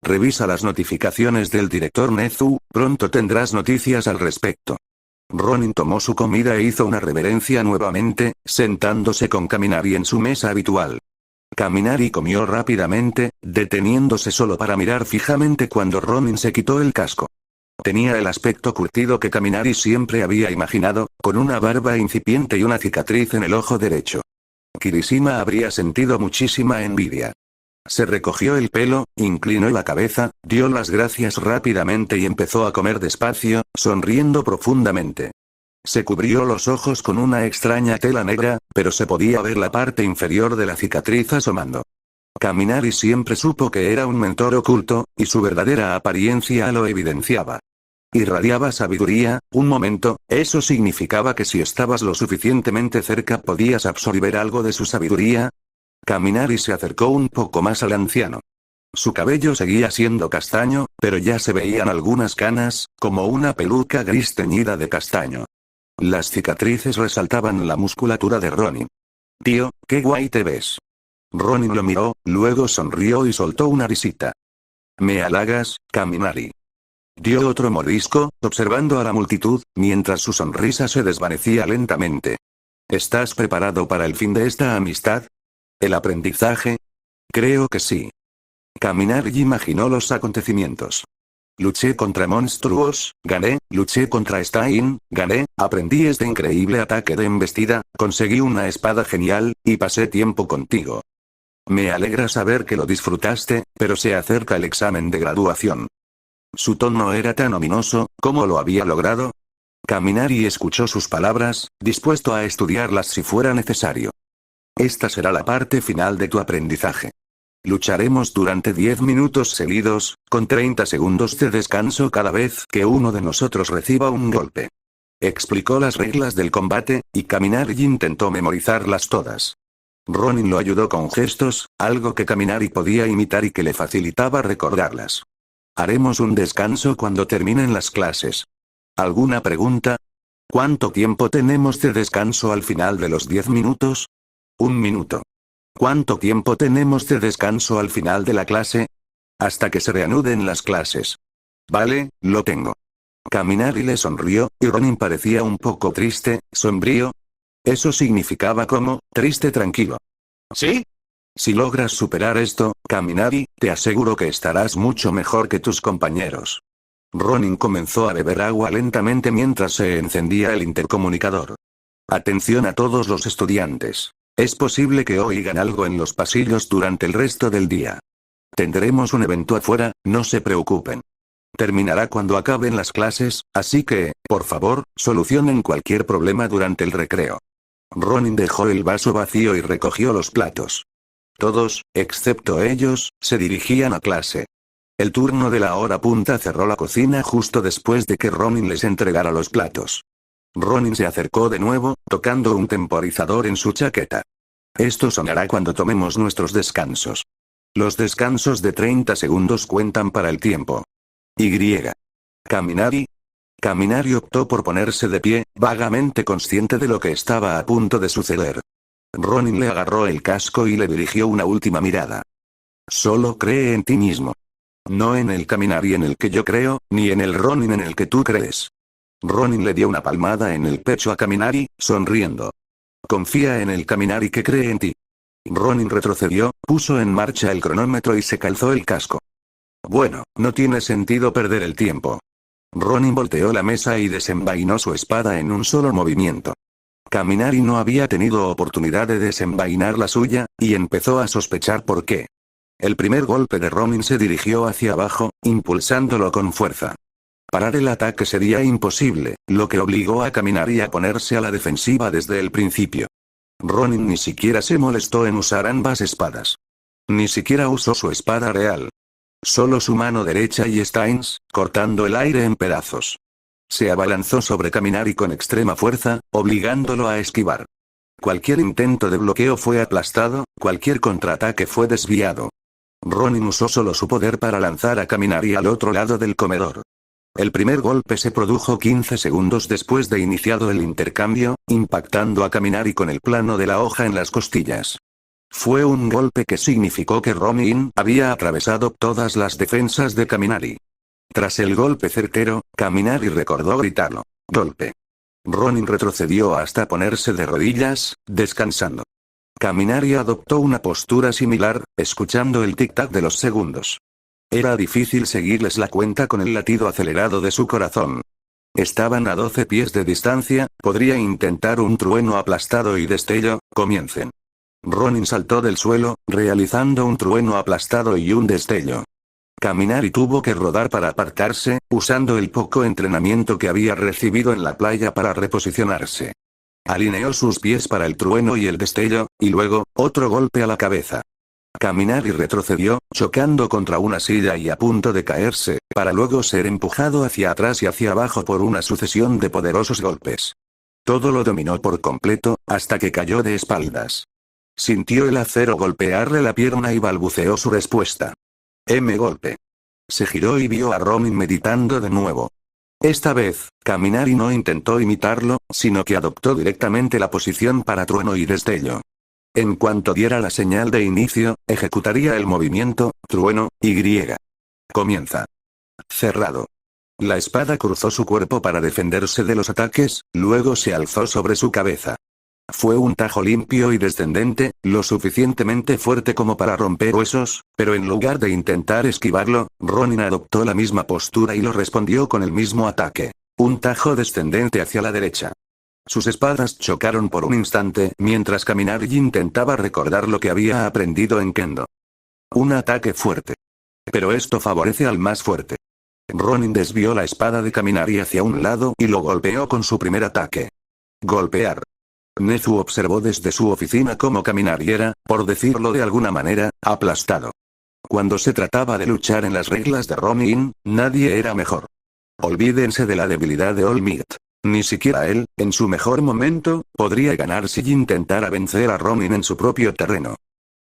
Speaker 2: Revisa las notificaciones del director Nezu, pronto tendrás noticias al respecto. Ronin tomó su comida e hizo una reverencia nuevamente, sentándose con Kaminari en su mesa habitual. Kaminari comió rápidamente, deteniéndose solo para mirar fijamente cuando Ronin se quitó el casco. Tenía el aspecto curtido que Kaminari siempre había imaginado, con una barba incipiente y una cicatriz en el ojo derecho. Kirishima habría sentido muchísima envidia. Se recogió el pelo, inclinó la cabeza, dio las gracias rápidamente y empezó a comer despacio, sonriendo profundamente. Se cubrió los ojos con una extraña tela negra, pero se podía ver la parte inferior de la cicatriz asomando. Kaminari siempre supo que era un mentor oculto, y su verdadera apariencia lo evidenciaba. Irradiaba sabiduría, un momento, eso significaba que si estabas lo suficientemente cerca podías absorber algo de su sabiduría. Kaminari se acercó un poco más al anciano. Su cabello seguía siendo castaño, pero ya se veían algunas canas, como una peluca gris teñida de castaño. Las cicatrices resaltaban la musculatura de Ronin. Tío, qué guay te ves. Ronin lo miró, luego sonrió y soltó una risita. ¿Me halagas, Kaminari? Dio otro mordisco, observando a la multitud, mientras su sonrisa se desvanecía lentamente. ¿Estás preparado para el fin de esta amistad? ¿El aprendizaje? Creo que sí. Kaminari imaginó los acontecimientos. Luché contra monstruos, gané, luché contra Stein, gané, aprendí este increíble ataque de embestida, conseguí una espada genial, y pasé tiempo contigo. Me alegra saber que lo disfrutaste, pero se acerca el examen de graduación. Su tono era tan ominoso, ¿cómo lo había logrado? Kaminari escuchó sus palabras, dispuesto a estudiarlas si fuera necesario. Esta será la parte final de tu aprendizaje. Lucharemos durante 10 minutos seguidos, con 30 segundos de descanso cada vez que uno de nosotros reciba un golpe. Explicó las reglas del combate, y Kaminari intentó memorizarlas todas. Ronin lo ayudó con gestos, algo que Kaminari podía imitar y que le facilitaba recordarlas. Haremos un descanso cuando terminen las clases. ¿Alguna pregunta? ¿Cuánto tiempo tenemos de descanso al final de los 10 minutos? 1 minuto. ¿Cuánto tiempo tenemos de descanso al final de la clase? Hasta que se reanuden las clases. Vale, lo tengo. Kaminari le sonrió, y Ronin parecía un poco triste, sombrío. Eso significaba como, triste tranquilo. ¿Sí? Si logras superar esto, Kaminari, te aseguro que estarás mucho mejor que tus compañeros. Ronin comenzó a beber agua lentamente mientras se encendía el intercomunicador. Atención a todos los estudiantes. Es posible que oigan algo en los pasillos durante el resto del día. Tendremos un evento afuera, no se preocupen. Terminará cuando acaben las clases, así que, por favor, solucionen cualquier problema durante el recreo. Ronin dejó el vaso vacío y recogió los platos. Todos, excepto ellos, se dirigían a clase. El turno de la hora punta cerró la cocina justo después de que Ronin les entregara los platos. Ronin se acercó de nuevo, tocando un temporizador en su chaqueta. Esto sonará cuando tomemos nuestros descansos. Los descansos de 30 segundos cuentan para el tiempo. Y. Kaminari. Kaminari optó por ponerse de pie, vagamente consciente de lo que estaba a punto de suceder. Ronin le agarró el casco y le dirigió una última mirada. Solo cree en ti mismo. No en el Kaminari en el que yo creo, ni en el Ronin en el que tú crees. Ronin le dio una palmada en el pecho a Kaminari, sonriendo. Confía en el Kaminari que cree en ti. Ronin retrocedió, puso en marcha el cronómetro y se calzó el casco. Bueno, no tiene sentido perder el tiempo. Ronin volteó la mesa y desenvainó su espada en un solo movimiento. Kaminari no había tenido oportunidad de desenvainar la suya, y empezó a sospechar por qué. El primer golpe de Ronin se dirigió hacia abajo, impulsándolo con fuerza. Parar el ataque sería imposible, lo que obligó a Kaminari a ponerse a la defensiva desde el principio. Ronin ni siquiera se molestó en usar ambas espadas. Ni siquiera usó su espada real. Solo su mano derecha y Steins, cortando el aire en pedazos. Se abalanzó sobre Kaminari con extrema fuerza, obligándolo a esquivar. Cualquier intento de bloqueo fue aplastado, cualquier contraataque fue desviado. Ronin usó solo su poder para lanzar a Kaminari al otro lado del comedor. El primer golpe se produjo 15 segundos después de iniciado el intercambio, impactando a Kaminari con el plano de la hoja en las costillas. Fue un golpe que significó que Ronin había atravesado todas las defensas de Kaminari. Tras el golpe certero, Kaminari recordó gritarlo. Golpe. Ronin retrocedió hasta ponerse de rodillas, descansando. Kaminari adoptó una postura similar, escuchando el tic-tac de los segundos. Era difícil seguirles la cuenta con el latido acelerado de su corazón. Estaban a 12 pies de distancia, podría intentar un trueno aplastado y destello, comiencen. Ronin saltó del suelo, realizando un trueno aplastado y un destello. Kaminari tuvo que rodar para apartarse, usando el poco entrenamiento que había recibido en la playa para reposicionarse. Alineó sus pies para el trueno y el destello, y luego, otro golpe a la cabeza. Kaminari retrocedió, chocando contra una silla y a punto de caerse, para luego ser empujado hacia atrás y hacia abajo por una sucesión de poderosos golpes. Todo lo dominó por completo, hasta que cayó de espaldas. Sintió el acero golpearle la pierna y balbuceó su respuesta. Golpe. Se giró y vio a Ronin meditando de nuevo. Esta vez, Kaminari no intentó imitarlo, sino que adoptó directamente la posición para trueno y destello. En cuanto diera la señal de inicio, ejecutaría el movimiento, trueno, Y. Comienza. Cerrado. La espada cruzó su cuerpo para defenderse de los ataques, luego se alzó sobre su cabeza. Fue un tajo limpio y descendente, lo suficientemente fuerte como para romper huesos, pero en lugar de intentar esquivarlo, Ronin adoptó la misma postura y lo respondió con el mismo ataque. Un tajo descendente hacia la derecha. Sus espadas chocaron por un instante mientras Kaminari intentaba recordar lo que había aprendido en Kendo. Un ataque fuerte. Pero esto favorece al más fuerte. Ronin desvió la espada de Kaminari hacia un lado y lo golpeó con su primer ataque. Golpear. Nezu observó desde su oficina cómo Kaminari era, por decirlo de alguna manera, aplastado. Cuando se trataba de luchar en las reglas de Ronin, nadie era mejor. Olvídense de la debilidad de All Might. Ni siquiera él, en su mejor momento, podría ganar si intentara vencer a Ronin en su propio terreno.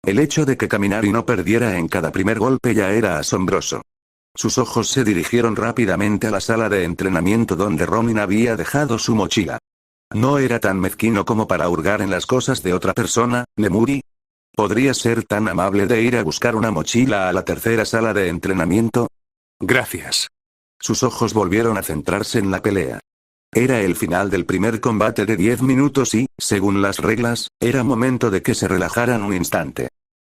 Speaker 2: El hecho de que Kaminari no perdiera en cada primer golpe ya era asombroso. Sus ojos se dirigieron rápidamente a la sala de entrenamiento donde Ronin había dejado su mochila. No era tan mezquino como para hurgar en las cosas de otra persona, Nemuri. ¿Podría ser tan amable de ir a buscar una mochila a la tercera sala de entrenamiento?
Speaker 3: Gracias.
Speaker 2: Sus ojos volvieron a centrarse en la pelea. Era el final del primer combate de 10 minutos y, según las reglas, era momento de que se relajaran un instante.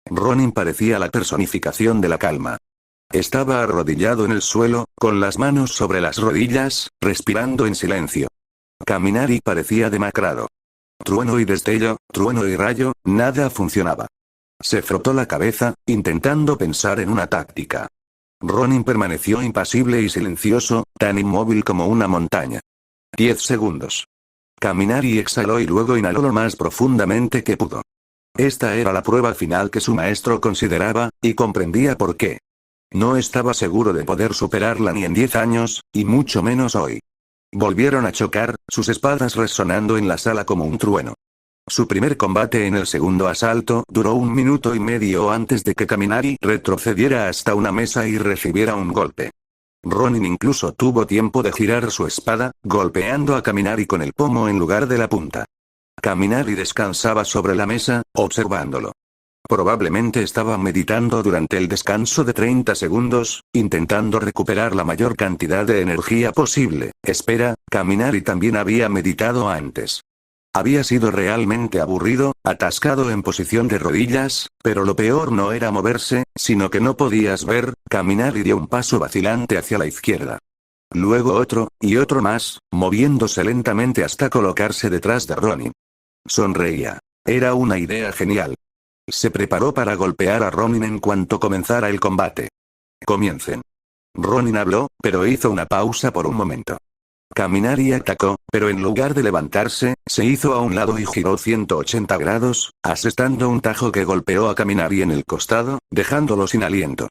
Speaker 2: Ronin parecía la personificación de la calma. Estaba arrodillado en el suelo, con las manos sobre las rodillas, respirando en silencio. Kaminari parecía demacrado. Trueno y destello, trueno y rayo, nada funcionaba. Se frotó la cabeza, intentando pensar en una táctica. Ronin permaneció impasible y silencioso, tan inmóvil como una montaña. 10 segundos. Kaminari exhaló y luego inhaló lo más profundamente que pudo. Esta era la prueba final que su maestro consideraba, y comprendía por qué. No estaba seguro de poder superarla ni en 10 años, y mucho menos hoy. Volvieron a chocar, sus espadas resonando en la sala como un trueno. Su primer combate en el segundo asalto duró 1 minuto y medio antes de que Kaminari retrocediera hasta una mesa y recibiera un golpe. Ronin incluso tuvo tiempo de girar su espada, golpeando a Kaminari con el pomo en lugar de la punta. Kaminari descansaba sobre la mesa, observándolo. Probablemente estaba meditando durante el descanso de 30 segundos, intentando recuperar la mayor cantidad de energía posible. Espera, Kaminari también había meditado antes. Había sido realmente aburrido, atascado en posición de rodillas, pero lo peor no era moverse, sino que no podías ver. Kaminari dio un paso vacilante hacia la izquierda. Luego otro, y otro más, moviéndose lentamente hasta colocarse detrás de Ronin. Sonreía. Era una idea genial. Se preparó para golpear a Ronin en cuanto comenzara el combate. Comiencen. Ronin habló, pero hizo una pausa por un momento. Kaminari atacó, pero en lugar de levantarse, se hizo a un lado y giró 180 grados, asestando un tajo que golpeó a Kaminari en el costado, dejándolo sin aliento.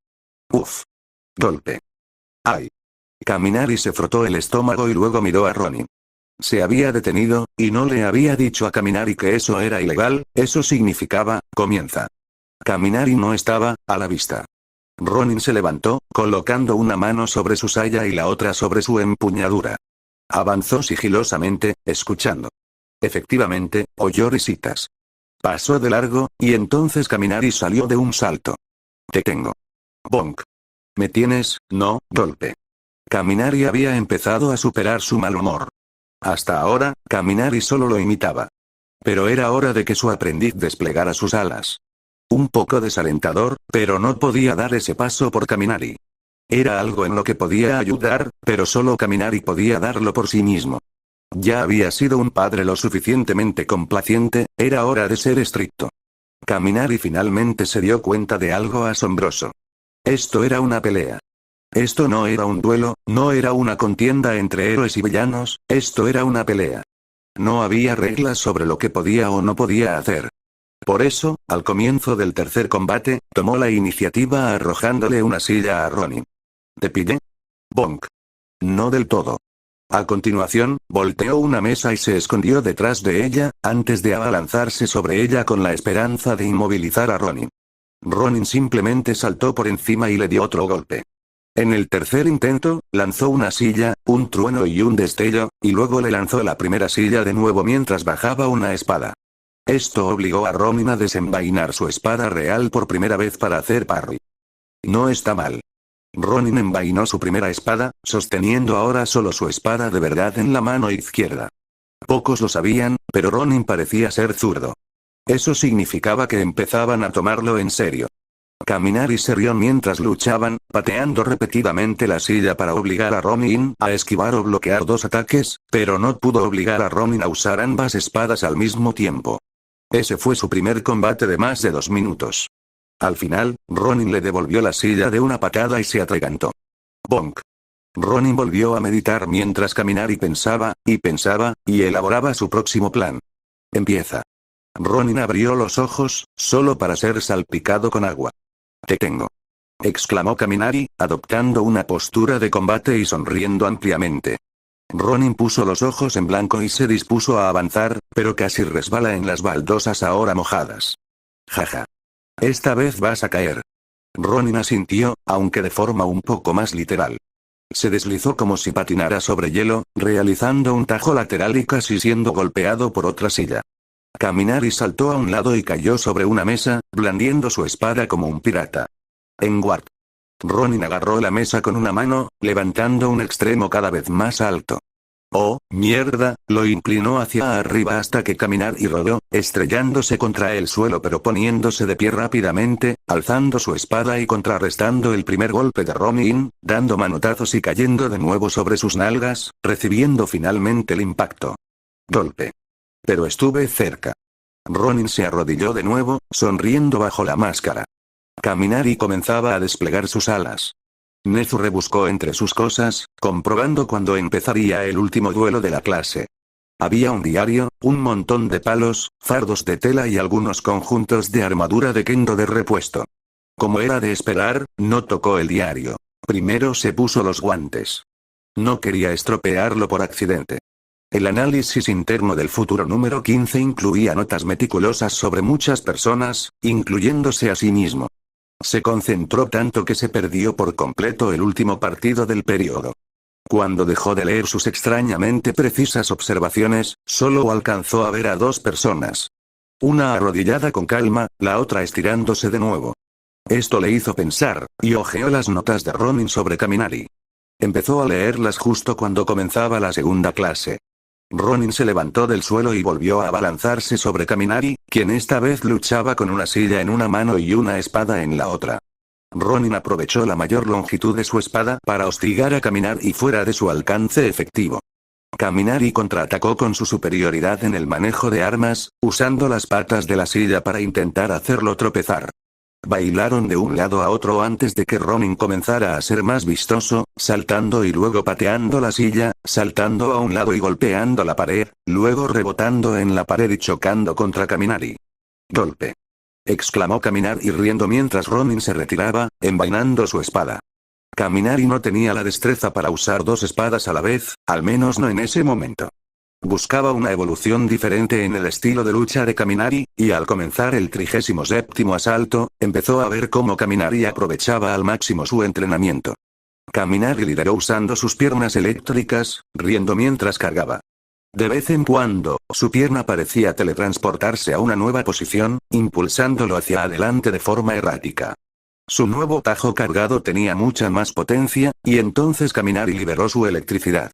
Speaker 2: Uf. Golpe. ¡Ay! Kaminari se frotó el estómago y luego miró a Ronin. Se había detenido, y no le había dicho a Kaminari que eso era ilegal. Eso significaba, comienza. Kaminari no estaba, a la vista. Ronin se levantó, colocando una mano sobre su saya y la otra sobre su empuñadura. Avanzó sigilosamente, escuchando. Efectivamente, oyó risitas. Pasó de largo, y entonces Kaminari salió de un salto. Te tengo. Bonk. ¿Me tienes? No, golpe. Kaminari había empezado a superar su mal humor. Hasta ahora, Kaminari solo lo imitaba. Pero era hora de que su aprendiz desplegara sus alas. Un poco desalentador, pero no podía dar ese paso por Kaminari. Era algo en lo que podía ayudar, pero solo Kaminari podía darlo por sí mismo. Ya había sido un padre lo suficientemente complaciente, era hora de ser estricto. Kaminari finalmente se dio cuenta de algo asombroso. Esto era una pelea. Esto no era un duelo, no era una contienda entre héroes y villanos, esto era una pelea. No había reglas sobre lo que podía o no podía hacer. Por eso, al comienzo del tercer combate, tomó la iniciativa arrojándole una silla a Ronin. ¿Te pillé? Bonk. No del todo. A continuación, volteó una mesa y se escondió detrás de ella, antes de abalanzarse sobre ella con la esperanza de inmovilizar a Ronin. Ronin simplemente saltó por encima y le dio otro golpe. En el tercer intento, lanzó una silla, un trueno y un destello, y luego le lanzó la primera silla de nuevo mientras bajaba una espada. Esto obligó a Ronin a desenvainar su espada real por primera vez para hacer parry. No está mal. Ronin envainó su primera espada, sosteniendo ahora solo su espada de verdad en la mano izquierda. Pocos lo sabían, pero Ronin parecía ser zurdo. Eso significaba que empezaban a tomarlo en serio. Kaminari se rió mientras luchaban, pateando repetidamente la silla para obligar a Ronin a esquivar o bloquear dos ataques, pero no pudo obligar a Ronin a usar ambas espadas al mismo tiempo. Ese fue su primer combate de más de 2 minutos. Al final, Ronin le devolvió la silla de una patada y se atragantó. Bonk. Ronin volvió a meditar mientras Kaminari pensaba, y elaboraba su próximo plan. Empieza. Ronin abrió los ojos, solo para ser salpicado con agua. «Te tengo», exclamó Kaminari, adoptando una postura de combate y sonriendo ampliamente. Ronin puso los ojos en blanco y se dispuso a avanzar, pero casi resbala en las baldosas ahora mojadas. «Jaja. Esta vez vas a caer». Ronin asintió, aunque de forma un poco más literal. Se deslizó como si patinara sobre hielo, realizando un tajo lateral y casi siendo golpeado por otra silla. Kaminari saltó a un lado y cayó sobre una mesa, blandiendo su espada como un pirata. En guard. Ronin agarró la mesa con una mano, levantando un extremo cada vez más alto. ¡Oh, mierda!, lo inclinó hacia arriba hasta que Kaminari rodó, estrellándose contra el suelo pero poniéndose de pie rápidamente, alzando su espada y contrarrestando el primer golpe de Ronin, dando manotazos y cayendo de nuevo sobre sus nalgas, recibiendo finalmente el impacto. Golpe. Pero estuve cerca. Ronin se arrodilló de nuevo, sonriendo bajo la máscara. Kaminari comenzaba a desplegar sus alas. Nezu rebuscó entre sus cosas, comprobando cuándo empezaría el último duelo de la clase. Había un diario, un montón de palos, fardos de tela y algunos conjuntos de armadura de kendo de repuesto. Como era de esperar, no tocó el diario. Primero se puso los guantes. No quería estropearlo por accidente. El análisis interno del futuro número 15 incluía notas meticulosas sobre muchas personas, incluyéndose a sí mismo. Se concentró tanto que se perdió por completo el último partido del periodo. Cuando dejó de leer sus extrañamente precisas observaciones, solo alcanzó a ver a dos personas. Una arrodillada con calma, la otra estirándose de nuevo. Esto le hizo pensar, y hojeó las notas de Ronin sobre Kaminari. Empezó a leerlas justo cuando comenzaba la segunda clase. Ronin se levantó del suelo y volvió a abalanzarse sobre Kaminari, quien esta vez luchaba con una silla en una mano y una espada en la otra. Ronin aprovechó la mayor longitud de su espada para hostigar a Kaminari fuera de su alcance efectivo. Kaminari contraatacó con su superioridad en el manejo de armas, usando las patas de la silla para intentar hacerlo tropezar. Bailaron de un lado a otro antes de que Ronin comenzara a ser más vistoso, saltando y luego pateando la silla, saltando a un lado y golpeando la pared, luego rebotando en la pared y chocando contra Kaminari. «Golpe», exclamó Kaminari riendo mientras Ronin se retiraba, envainando su espada. Kaminari no tenía la destreza para usar dos espadas a la vez, al menos no en ese momento. Buscaba una evolución diferente en el estilo de lucha de Kaminari, y al comenzar el 37º asalto, empezó a ver cómo Kaminari aprovechaba al máximo su entrenamiento. Kaminari lideró usando sus piernas eléctricas, riendo mientras cargaba. De vez en cuando, su pierna parecía teletransportarse a una nueva posición, impulsándolo hacia adelante de forma errática. Su nuevo tajo cargado tenía mucha más potencia, y entonces Kaminari liberó su electricidad.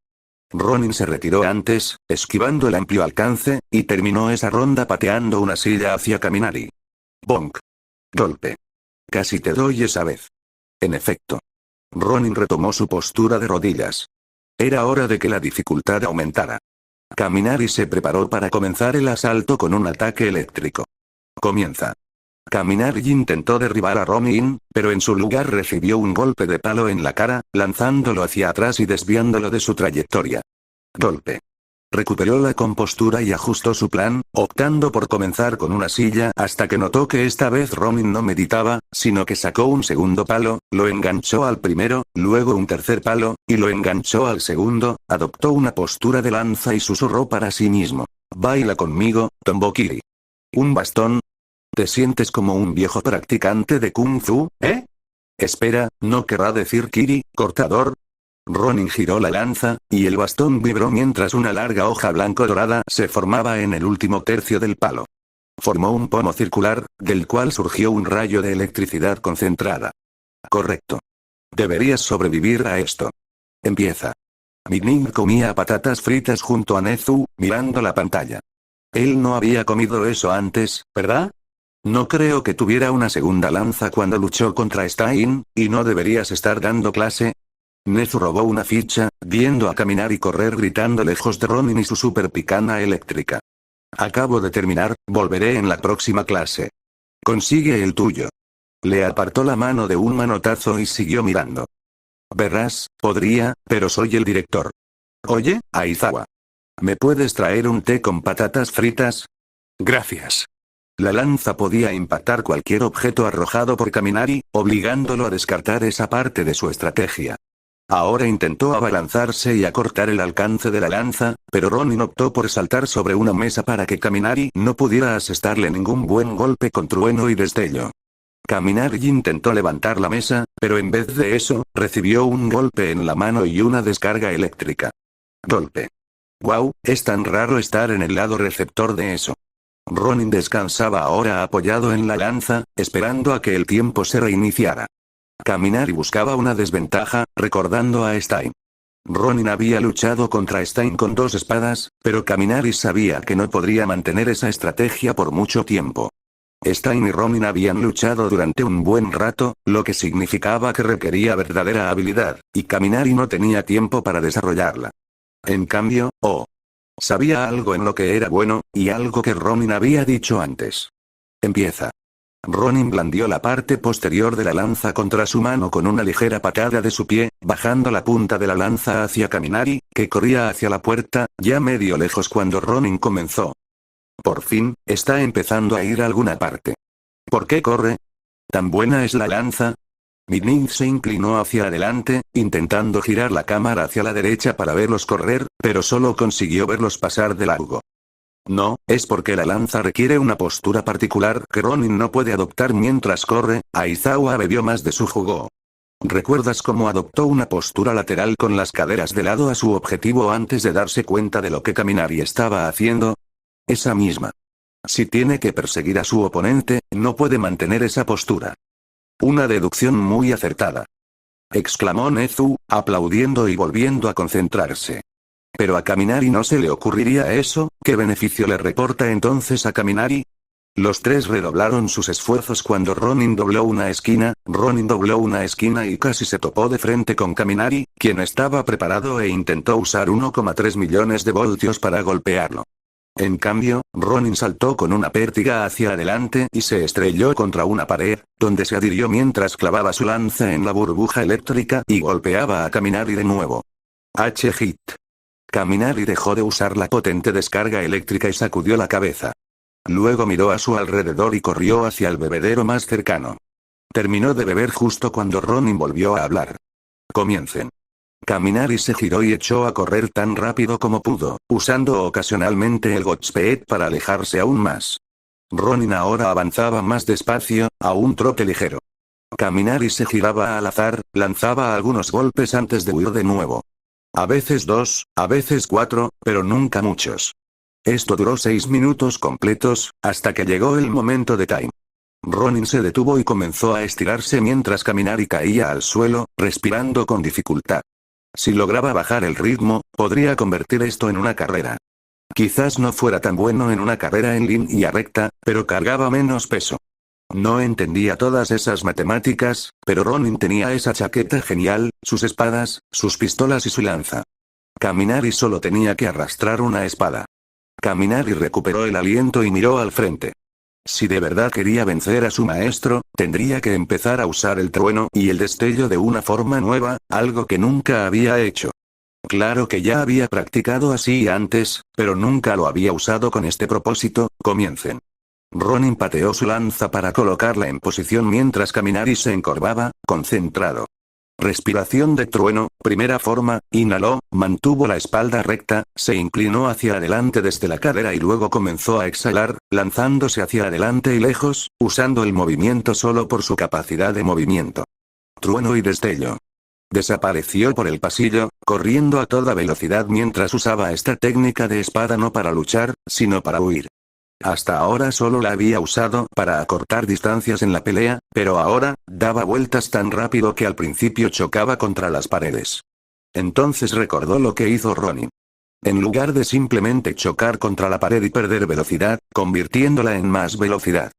Speaker 2: Ronin se retiró antes, esquivando el amplio alcance, y terminó esa ronda pateando una silla hacia Kaminari. Bonk. Golpe. Casi te doy esa vez. En efecto. Ronin retomó su postura de rodillas. Era hora de que la dificultad aumentara. Kaminari se preparó para comenzar el asalto con un ataque eléctrico. Comienza. Kaminari intentó derribar a Ronin, pero en su lugar recibió un golpe de palo en la cara, lanzándolo hacia atrás y desviándolo de su trayectoria. Golpe. Recuperó la compostura y ajustó su plan, optando por comenzar con una silla hasta que notó que esta vez Ronin no meditaba, sino que sacó un segundo palo, lo enganchó al primero, luego un tercer palo, y lo enganchó al segundo, adoptó una postura de lanza y susurró para sí mismo. «Baila conmigo, Tombokiri». «¿Un bastón? ¿Te sientes como un viejo practicante de Kung Fu, eh? Espera, ¿no querrá decir Kiri, cortador?» Ronin giró la lanza, y el bastón vibró mientras una larga hoja blanco-dorada se formaba en el último tercio del palo. Formó un pomo circular, del cual surgió un rayo de electricidad concentrada. Correcto. Deberías sobrevivir a esto. Empieza. Ming comía patatas fritas junto a Nezu, mirando la pantalla. Él no había comido eso antes, ¿verdad? No creo que tuviera una segunda lanza cuando luchó contra Stein, y no deberías estar dando clase. Nezu robó una ficha, viendo a Kaminari correr gritando lejos de Ronin y su super picana eléctrica. Acabo de terminar, volveré en la próxima clase. Consigue el tuyo. Le apartó la mano de un manotazo y siguió mirando. Verás, podría, pero soy el director. Oye, Aizawa. ¿Me puedes traer un té con patatas fritas?
Speaker 3: Gracias.
Speaker 2: La lanza podía impactar cualquier objeto arrojado por Kaminari, obligándolo a descartar esa parte de su estrategia. Ahora intentó abalanzarse y acortar el alcance de la lanza, pero Ronin optó por saltar sobre una mesa para que Kaminari no pudiera asestarle ningún buen golpe con trueno y destello. Kaminari intentó levantar la mesa, pero en vez de eso, recibió un golpe en la mano y una descarga eléctrica. Golpe. Wow, es tan raro estar en el lado receptor de eso. Ronin descansaba ahora apoyado en la lanza, esperando a que el tiempo se reiniciara. Kaminari buscaba una desventaja, recordando a Stein. Ronin había luchado contra Stein con 2 espadas, pero Kaminari sabía que no podría mantener esa estrategia por mucho tiempo. Stein y Ronin habían luchado durante un buen rato, lo que significaba que requería verdadera habilidad, y Kaminari no tenía tiempo para desarrollarla. En cambio, sabía algo en lo que era bueno, y algo que Ronin había dicho antes. Empieza. Ronin blandió la parte posterior de la lanza contra su mano con una ligera patada de su pie, bajando la punta de la lanza hacia Kaminari, que corría hacia la puerta, ya medio lejos cuando Ronin comenzó. Por fin, está empezando a ir a alguna parte. ¿Por qué corre? ¿Tan buena es la lanza? Midnight se inclinó hacia adelante, intentando girar la cámara hacia la derecha para verlos correr, pero solo consiguió verlos pasar de largo. No, es porque la lanza requiere una postura particular que Ronin no puede adoptar mientras corre. Aizawa bebió más de su jugo. ¿Recuerdas cómo adoptó una postura lateral con las caderas de lado a su objetivo antes de darse cuenta de lo que Kaminari estaba haciendo? Esa misma. Si tiene que perseguir a su oponente, no puede mantener esa postura. Una deducción muy acertada. Exclamó Nezu, aplaudiendo y volviendo a concentrarse. Pero a Kaminari no se le ocurriría eso. ¿Qué beneficio le reporta entonces a Kaminari? Los 3 redoblaron sus esfuerzos cuando Ronin dobló una esquina y casi se topó de frente con Kaminari, quien estaba preparado e intentó usar 1,3 millones de voltios para golpearlo. En cambio, Ronin saltó con una pértiga hacia adelante y se estrelló contra una pared, donde se adhirió mientras clavaba su lanza en la burbuja eléctrica y golpeaba a Kaminari de nuevo. H-hit. Kaminari dejó de usar la potente descarga eléctrica y sacudió la cabeza. Luego miró a su alrededor y corrió hacia el bebedero más cercano. Terminó de beber justo cuando Ronin volvió a hablar. Comiencen. Kaminari se giró y echó a correr tan rápido como pudo, usando ocasionalmente el Godspeed para alejarse aún más. Ronin ahora avanzaba más despacio, a un trote ligero. Kaminari se giraba al azar, lanzaba algunos golpes antes de huir de nuevo. A veces 2, a veces 4, pero nunca muchos. Esto duró 6 minutos completos, hasta que llegó el momento de time. Ronin se detuvo y comenzó a estirarse mientras Kaminari caía al suelo, respirando con dificultad. Si lograba bajar el ritmo, podría convertir esto en una carrera. Quizás no fuera tan bueno en una carrera en línea recta, pero cargaba menos peso. No entendía todas esas matemáticas, pero Ronin tenía esa chaqueta genial, sus espadas, sus pistolas y su lanza. Kaminari solo tenía que arrastrar una espada. Kaminari recuperó el aliento y miró al frente. Si de verdad quería vencer a su maestro, tendría que empezar a usar el trueno y el destello de una forma nueva, algo que nunca había hecho. Claro que ya había practicado así antes, pero nunca lo había usado con este propósito. Comiencen. Ronin pateó su lanza para colocarla en posición mientras Kaminari se encorvaba, concentrado. Respiración de trueno, primera forma, inhaló, mantuvo la espalda recta, se inclinó hacia adelante desde la cadera y luego comenzó a exhalar, lanzándose hacia adelante y lejos, usando el movimiento solo por su capacidad de movimiento. Trueno y destello. Desapareció por el pasillo, corriendo a toda velocidad mientras usaba esta técnica de espada no para luchar, sino para huir. Hasta ahora solo la había usado para acortar distancias en la pelea, pero ahora, daba vueltas tan rápido que al principio chocaba contra las paredes. Entonces recordó lo que hizo Ronin. En lugar de simplemente chocar contra la pared y perder velocidad, convirtiéndola en más velocidad.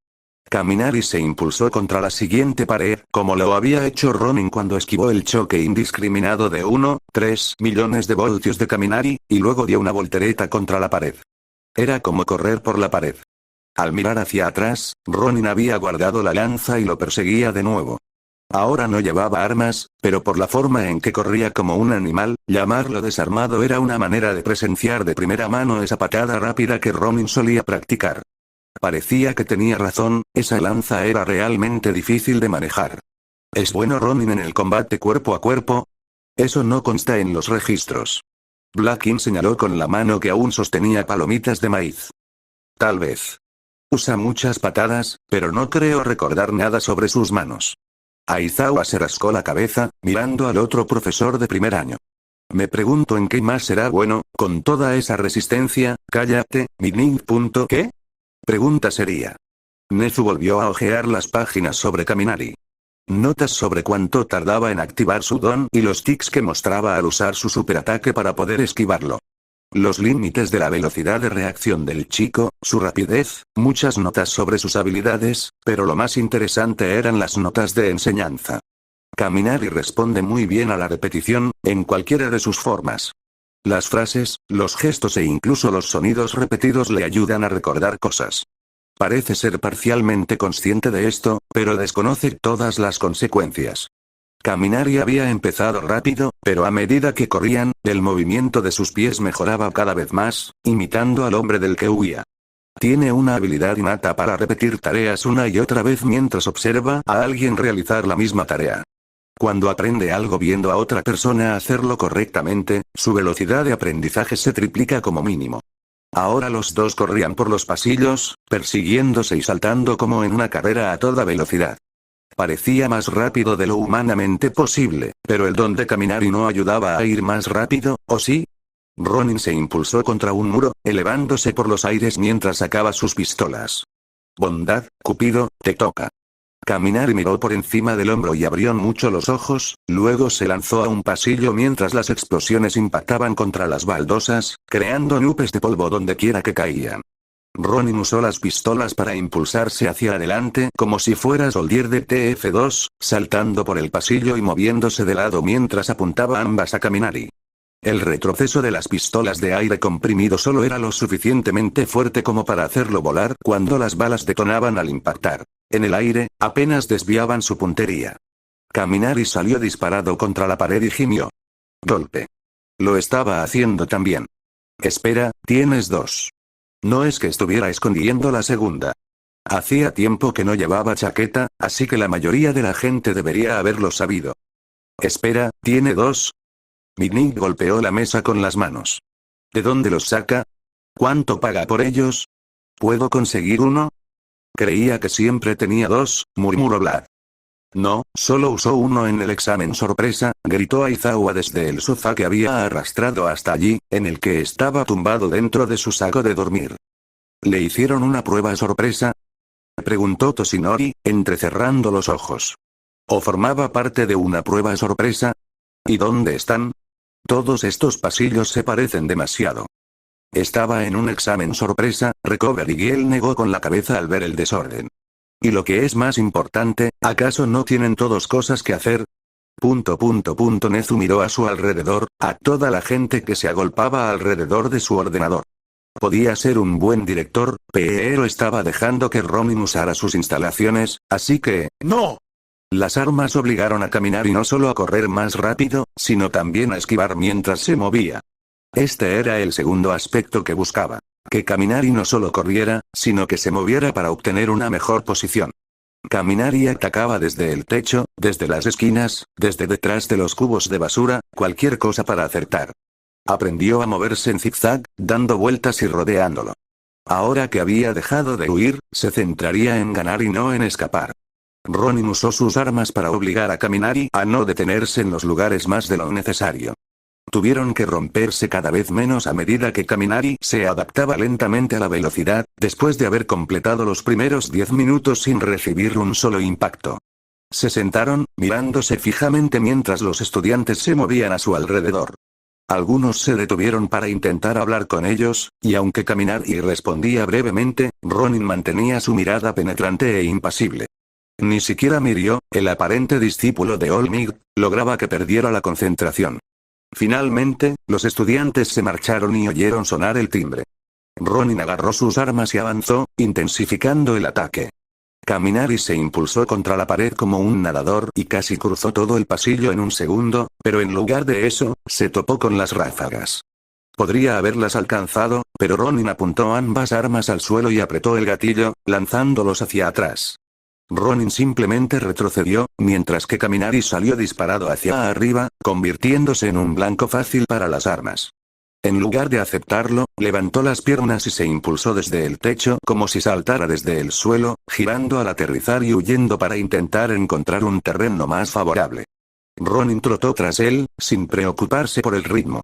Speaker 2: Kaminari se impulsó contra la siguiente pared, como lo había hecho Ronin cuando esquivó el choque indiscriminado de 1,3 millones de voltios de Kaminari, y luego dio una voltereta contra la pared. Era como correr por la pared. Al mirar hacia atrás, Ronin había guardado la lanza y lo perseguía de nuevo. Ahora no llevaba armas, pero por la forma en que corría como un animal, llamarlo desarmado era una manera de presenciar de primera mano esa patada rápida que Ronin solía practicar. Parecía que tenía razón, esa lanza era realmente difícil de manejar. ¿Es bueno Ronin en el combate cuerpo a cuerpo? Eso no consta en los registros. Blackin señaló con la mano que aún sostenía palomitas de maíz. Tal vez. Usa muchas patadas, pero no creo recordar nada sobre sus manos. Aizawa se rascó la cabeza, mirando al otro profesor de primer año. Me pregunto en qué más será bueno, con toda esa resistencia. Cállate, mi. ¿Qué? Pregunta sería. Nezu volvió a hojear las páginas sobre Kaminari. Notas sobre cuánto tardaba en activar su don y los tics que mostraba al usar su superataque para poder esquivarlo. Los límites de la velocidad de reacción del chico, su rapidez, muchas notas sobre sus habilidades, pero lo más interesante eran las notas de enseñanza. Kaminari responde muy bien a la repetición, en cualquiera de sus formas. Las frases, los gestos e incluso los sonidos repetidos le ayudan a recordar cosas. Parece ser parcialmente consciente de esto, pero desconoce todas las consecuencias. Kaminari había empezado rápido, pero a medida que corrían, el movimiento de sus pies mejoraba cada vez más, imitando al hombre del que huía. Tiene una habilidad innata para repetir tareas una y otra vez mientras observa a alguien realizar la misma tarea. Cuando aprende algo viendo a otra persona hacerlo correctamente, su velocidad de aprendizaje se triplica como mínimo. Ahora los dos corrían por los pasillos, persiguiéndose y saltando como en una carrera a toda velocidad. Parecía más rápido de lo humanamente posible, pero el don de Kaminari no ayudaba a ir más rápido, ¿o sí? Ronin se impulsó contra un muro, elevándose por los aires mientras sacaba sus pistolas. Bondad, Cupido, te toca. Kaminari miró por encima del hombro y abrió mucho los ojos, luego se lanzó a un pasillo mientras las explosiones impactaban contra las baldosas, creando nubes de polvo donde quiera que caían. Ronin usó las pistolas para impulsarse hacia adelante como si fuera Soldier de TF2, saltando por el pasillo y moviéndose de lado mientras apuntaba ambas a Kaminari. El retroceso de las pistolas de aire comprimido solo era lo suficientemente fuerte como para hacerlo volar cuando las balas detonaban al impactar. En el aire, apenas desviaban su puntería. Kaminari salió disparado contra la pared y gimió. Golpe. Lo estaba haciendo también. Espera, tienes dos. No es que estuviera escondiendo la segunda. Hacía tiempo que no llevaba chaqueta, así que la mayoría de la gente debería haberlo sabido. Espera, ¿tiene dos? Minnie golpeó la mesa con las manos. ¿De dónde los saca? ¿Cuánto paga por ellos? ¿Puedo conseguir uno? Creía que siempre tenía dos, murmuró Vlad. No, solo usó uno en el examen sorpresa, gritó Aizawa desde el sofá que había arrastrado hasta allí, en el que estaba tumbado dentro de su saco de dormir. ¿Le hicieron una prueba sorpresa? Preguntó Toshinori, entrecerrando los ojos. ¿O formaba parte de una prueba sorpresa? ¿Y dónde están? Todos estos pasillos se parecen demasiado. Estaba en un examen sorpresa, Recover y Giel negó con la cabeza al ver el desorden. Y lo que es más importante, ¿acaso no tienen todos cosas que hacer? Nezu miró a su alrededor, a toda la gente que se agolpaba alrededor de su ordenador. Podía ser un buen director, pero estaba dejando que Ronin usara sus instalaciones, así que, ¡no! Las armas obligaron a Kaminari no solo a correr más rápido, sino también a esquivar mientras se movía. Este era el segundo aspecto que buscaba. Que Kaminari no solo corriera, sino que se moviera para obtener una mejor posición. Kaminari atacaba desde el techo, desde las esquinas, desde detrás de los cubos de basura, cualquier cosa para acertar. Aprendió a moverse en zigzag, dando vueltas y rodeándolo. Ahora que había dejado de huir, se centraría en ganar y no en escapar. Ronin usó sus armas para obligar a Kaminari a no detenerse en los lugares más de lo necesario. Tuvieron que romperse cada vez menos a medida que Kaminari se adaptaba lentamente a la velocidad, después de haber completado los primeros 10 minutos sin recibir un solo impacto. Se sentaron, mirándose fijamente mientras los estudiantes se movían a su alrededor. Algunos se detuvieron para intentar hablar con ellos, y aunque Kaminari respondía brevemente, Ronin mantenía su mirada penetrante e impasible. Ni siquiera Mirio, el aparente discípulo de Olmig, lograba que perdiera la concentración. Finalmente, los estudiantes se marcharon y oyeron sonar el timbre. Ronin agarró sus armas y avanzó, intensificando el ataque. Kaminari se impulsó contra la pared como un nadador y casi cruzó todo el pasillo en un segundo, pero en lugar de eso, se topó con las ráfagas. Podría haberlas alcanzado, pero Ronin apuntó ambas armas al suelo y apretó el gatillo, lanzándolos hacia atrás. Ronin simplemente retrocedió, mientras que Kaminari salió disparado hacia arriba, convirtiéndose en un blanco fácil para las armas. En lugar de aceptarlo, levantó las piernas y se impulsó desde el techo como si saltara desde el suelo, girando al aterrizar y huyendo para intentar encontrar un terreno más favorable. Ronin trotó tras él, sin preocuparse por el ritmo.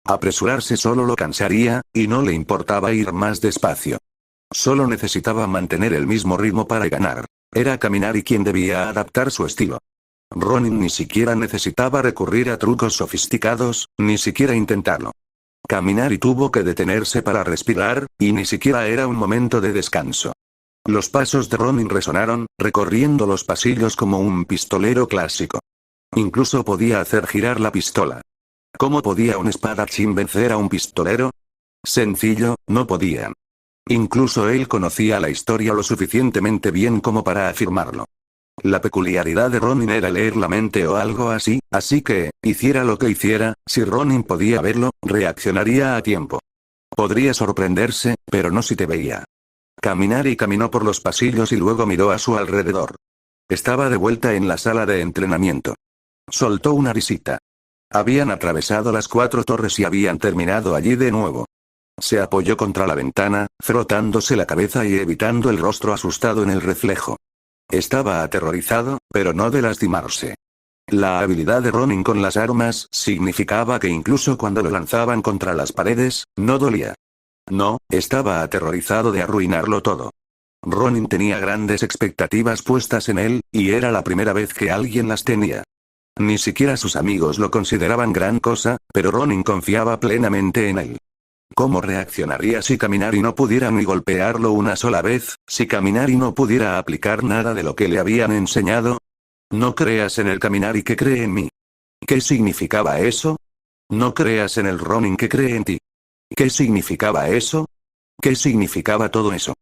Speaker 2: Apresurarse solo lo cansaría, y no le importaba ir más despacio. Solo necesitaba mantener el mismo ritmo para ganar. Era Kaminari quien debía adaptar su estilo. Ronin ni siquiera necesitaba recurrir a trucos sofisticados, ni siquiera intentarlo. Kaminari tuvo que detenerse para respirar, y ni siquiera era un momento de descanso. Los pasos de Ronin resonaron, recorriendo los pasillos como un pistolero clásico. Incluso podía hacer girar la pistola. ¿Cómo podía un espadachín vencer a un pistolero? Sencillo, no podían. Incluso él conocía la historia lo suficientemente bien como para afirmarlo. La peculiaridad de Ronin era leer la mente o algo así que, hiciera lo que hiciera, si Ronin podía verlo, reaccionaría a tiempo. Podría sorprenderse, pero no si te veía. Kaminari caminó por los pasillos y luego miró a su alrededor. Estaba de vuelta en la sala de entrenamiento. Soltó una risita. Habían atravesado las 4 torres y habían terminado allí de nuevo. Se apoyó contra la ventana, frotándose la cabeza y evitando el rostro asustado en el reflejo. Estaba aterrorizado, pero no de lastimarse. La habilidad de Ronin con las armas significaba que incluso cuando lo lanzaban contra las paredes, no dolía. No, estaba aterrorizado de arruinarlo todo. Ronin tenía grandes expectativas puestas en él, y era la primera vez que alguien las tenía. Ni siquiera sus amigos lo consideraban gran cosa, pero Ronin confiaba plenamente en él. ¿Cómo reaccionaría si Kaminari no pudiera ni golpearlo una sola vez, si Kaminari no pudiera aplicar nada de lo que le habían enseñado? No creas en el Kaminari que cree en mí. ¿Qué significaba eso? No creas en el Ronin que cree en ti. ¿Qué significaba eso? ¿Qué significaba todo eso?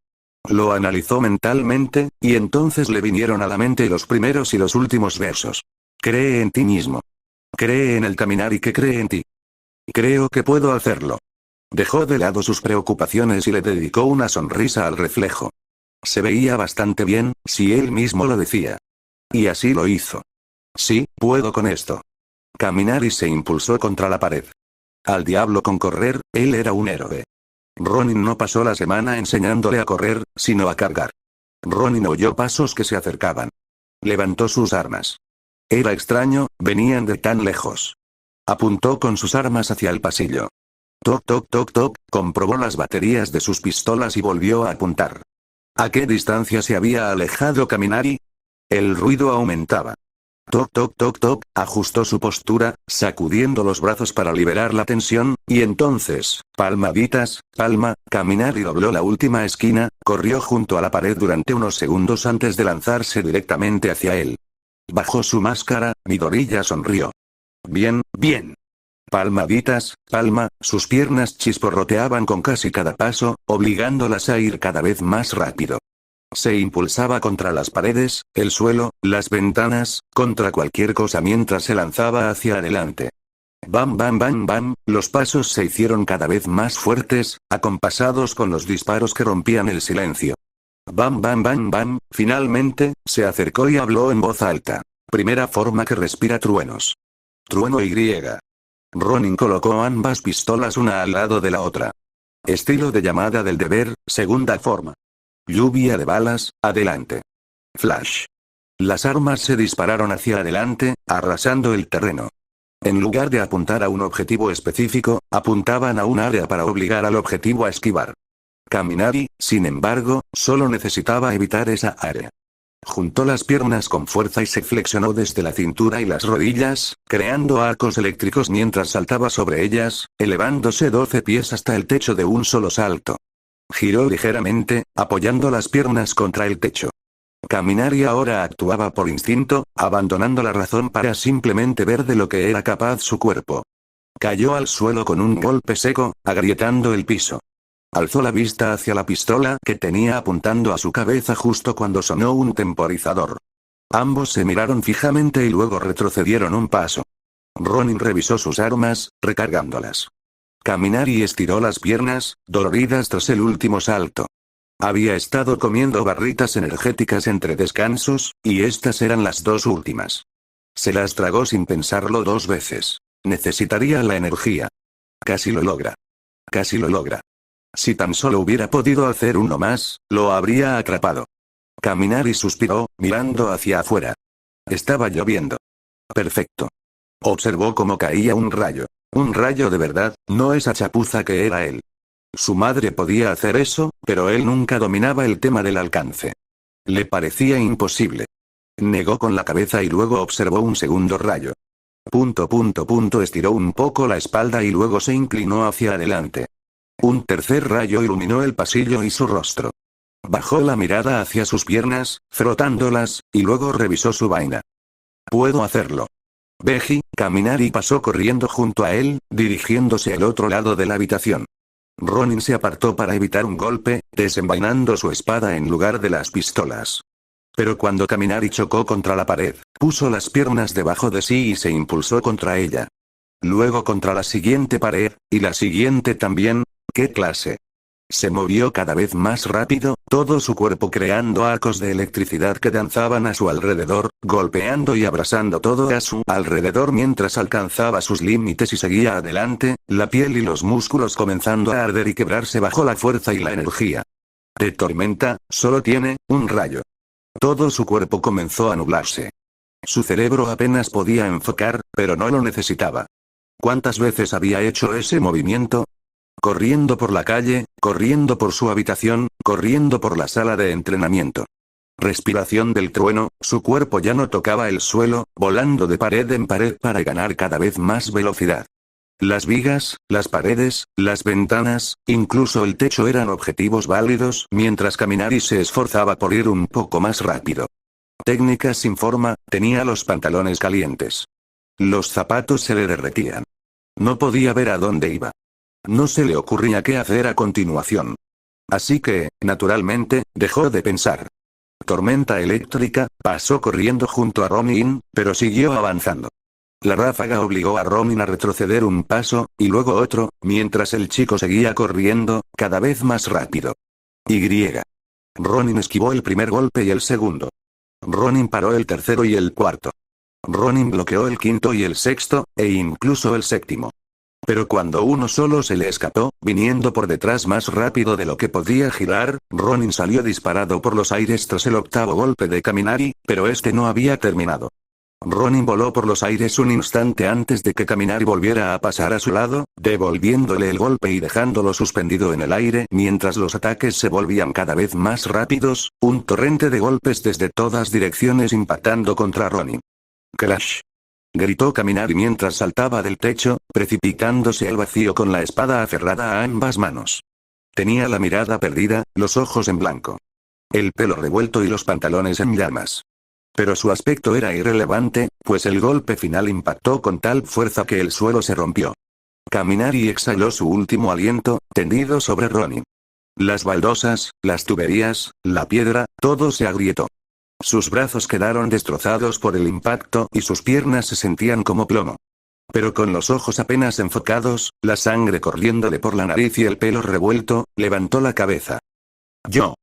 Speaker 2: Lo analizó mentalmente, y entonces le vinieron a la mente los primeros y los últimos versos. Cree en ti mismo. Cree en el Kaminari que cree en ti. Creo que puedo hacerlo. Dejó de lado sus preocupaciones y le dedicó una sonrisa al reflejo. Se veía bastante bien, si él mismo lo decía. Y así lo hizo. Sí, puedo con esto. Kaminari se impulsó contra la pared. Al diablo con correr, él era un héroe. Ronin no pasó la semana enseñándole a correr, sino a cargar. Ronin oyó pasos que se acercaban. Levantó sus armas. Era extraño, venían de tan lejos. Apuntó con sus armas hacia el pasillo. Toc toc toc toc, comprobó las baterías de sus pistolas y volvió a apuntar. ¿A qué distancia se había alejado Kaminari? El ruido aumentaba. Toc toc toc toc, ajustó su postura, sacudiendo los brazos para liberar la tensión, y entonces, palmaditas, palma, Kaminari dobló la última esquina, corrió junto a la pared durante unos segundos antes de lanzarse directamente hacia él. Bajó su máscara, Midoriya sonrió. Bien, bien. Palmaditas, palma, sus piernas chisporroteaban con casi cada paso, obligándolas a ir cada vez más rápido. Se impulsaba contra las paredes, el suelo, las ventanas, contra cualquier cosa mientras se lanzaba hacia adelante. Bam bam bam bam, los pasos se hicieron cada vez más fuertes, acompasados con los disparos que rompían el silencio. Bam bam bam bam, finalmente, se acercó y habló en voz alta. Primera forma que respira truenos. Trueno Y. Ronin colocó ambas pistolas una al lado de la otra. Estilo de llamada del deber, segunda forma. Lluvia de balas, adelante. Flash. Las armas se dispararon hacia adelante, arrasando el terreno. En lugar de apuntar a un objetivo específico, apuntaban a un área para obligar al objetivo a esquivar. Kaminari, sin embargo, solo necesitaba evitar esa área. Juntó las piernas con fuerza y se flexionó desde la cintura y las rodillas, creando arcos eléctricos mientras saltaba sobre ellas, elevándose 12 pies hasta el techo de un solo salto. Giró ligeramente, apoyando las piernas contra el techo. Kaminari ahora actuaba por instinto, abandonando la razón para simplemente ver de lo que era capaz su cuerpo. Cayó al suelo con un golpe seco, agrietando el piso. Alzó la vista hacia la pistola que tenía apuntando a su cabeza justo cuando sonó un temporizador. Ambos se miraron fijamente y luego retrocedieron un paso. Ronin revisó sus armas, recargándolas. Kaminari estiró las piernas, doloridas tras el último salto. Había estado comiendo barritas energéticas entre descansos, y estas eran las dos últimas. Se las tragó sin pensarlo 2 veces. Necesitaría la energía. Casi lo logra. Casi lo logra. Si tan solo hubiera podido hacer uno más, lo habría atrapado. Kaminari suspiró, mirando hacia afuera. Estaba lloviendo. Perfecto. Observó cómo caía un rayo. Un rayo de verdad, no esa chapuza que era él. Su madre podía hacer eso, pero él nunca dominaba el tema del alcance. Le parecía imposible. Negó con la cabeza y luego observó un segundo rayo. Estiró un poco la espalda y luego se inclinó hacia adelante. Un tercer rayo iluminó el pasillo y su rostro. Bajó la mirada hacia sus piernas, frotándolas, y luego revisó su vaina. Puedo hacerlo. Veji, Kaminari pasó corriendo junto a él, dirigiéndose al otro lado de la habitación. Ronin se apartó para evitar un golpe, desenvainando su espada en lugar de las pistolas. Pero cuando Kaminari chocó contra la pared, puso las piernas debajo de sí y se impulsó contra ella. Luego contra la siguiente pared, y la siguiente también. ¿Qué clase? Se movió cada vez más rápido, todo su cuerpo creando arcos de electricidad que danzaban a su alrededor, golpeando y abrasando todo a su alrededor mientras alcanzaba sus límites y seguía adelante, la piel y los músculos comenzando a arder y quebrarse bajo la fuerza y la energía. De tormenta, solo tiene un rayo. Todo su cuerpo comenzó a nublarse. Su cerebro apenas podía enfocar, pero no lo necesitaba. ¿Cuántas veces había hecho ese movimiento? Corriendo por la calle, corriendo por su habitación, corriendo por la sala de entrenamiento. Respiración del trueno, su cuerpo ya no tocaba el suelo, volando de pared en pared para ganar cada vez más velocidad. Las vigas, las paredes, las ventanas, incluso el techo eran objetivos válidos mientras Kaminari se esforzaba por ir un poco más rápido. Técnica sin forma, tenía los pantalones calientes. Los zapatos se le derretían. No podía ver a dónde iba. No se le ocurría qué hacer a continuación. Así que, naturalmente, dejó de pensar. Tormenta eléctrica, pasó corriendo junto a Ronin, pero siguió avanzando. La ráfaga obligó a Ronin a retroceder un paso, y luego otro, mientras el chico seguía corriendo, cada vez más rápido. Ronin esquivó el primer golpe y el segundo. Ronin paró el tercero y el cuarto. Ronin bloqueó el quinto y el sexto, e incluso el séptimo. Pero cuando uno solo se le escapó, viniendo por detrás más rápido de lo que podía girar, Ronin salió disparado por los aires tras el octavo golpe de Kaminari, pero este no había terminado. Ronin voló por los aires un instante antes de que Kaminari volviera a pasar a su lado, devolviéndole el golpe y dejándolo suspendido en el aire mientras los ataques se volvían cada vez más rápidos, un torrente de golpes desde todas direcciones impactando contra Ronin. Crash. Gritó Kaminari mientras saltaba del techo, precipitándose al vacío con la espada aferrada a ambas manos. Tenía la mirada perdida, los ojos en blanco. El pelo revuelto y los pantalones en llamas. Pero su aspecto era irrelevante, pues el golpe final impactó con tal fuerza que el suelo se rompió. Kaminari exhaló su último aliento, tendido sobre Ronin. Las baldosas, las tuberías, la piedra, todo se agrietó. Sus brazos quedaron destrozados por el impacto y sus piernas se sentían como plomo. Pero con los ojos apenas enfocados, la sangre corriéndole por la nariz y el pelo revuelto, levantó la cabeza. Yo.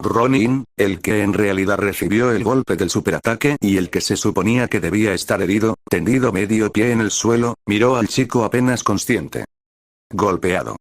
Speaker 2: Ronin, el que en realidad recibió el golpe del superataque y el que se suponía que debía estar herido, tendido medio pie en el suelo, miró al chico apenas consciente. Golpeado.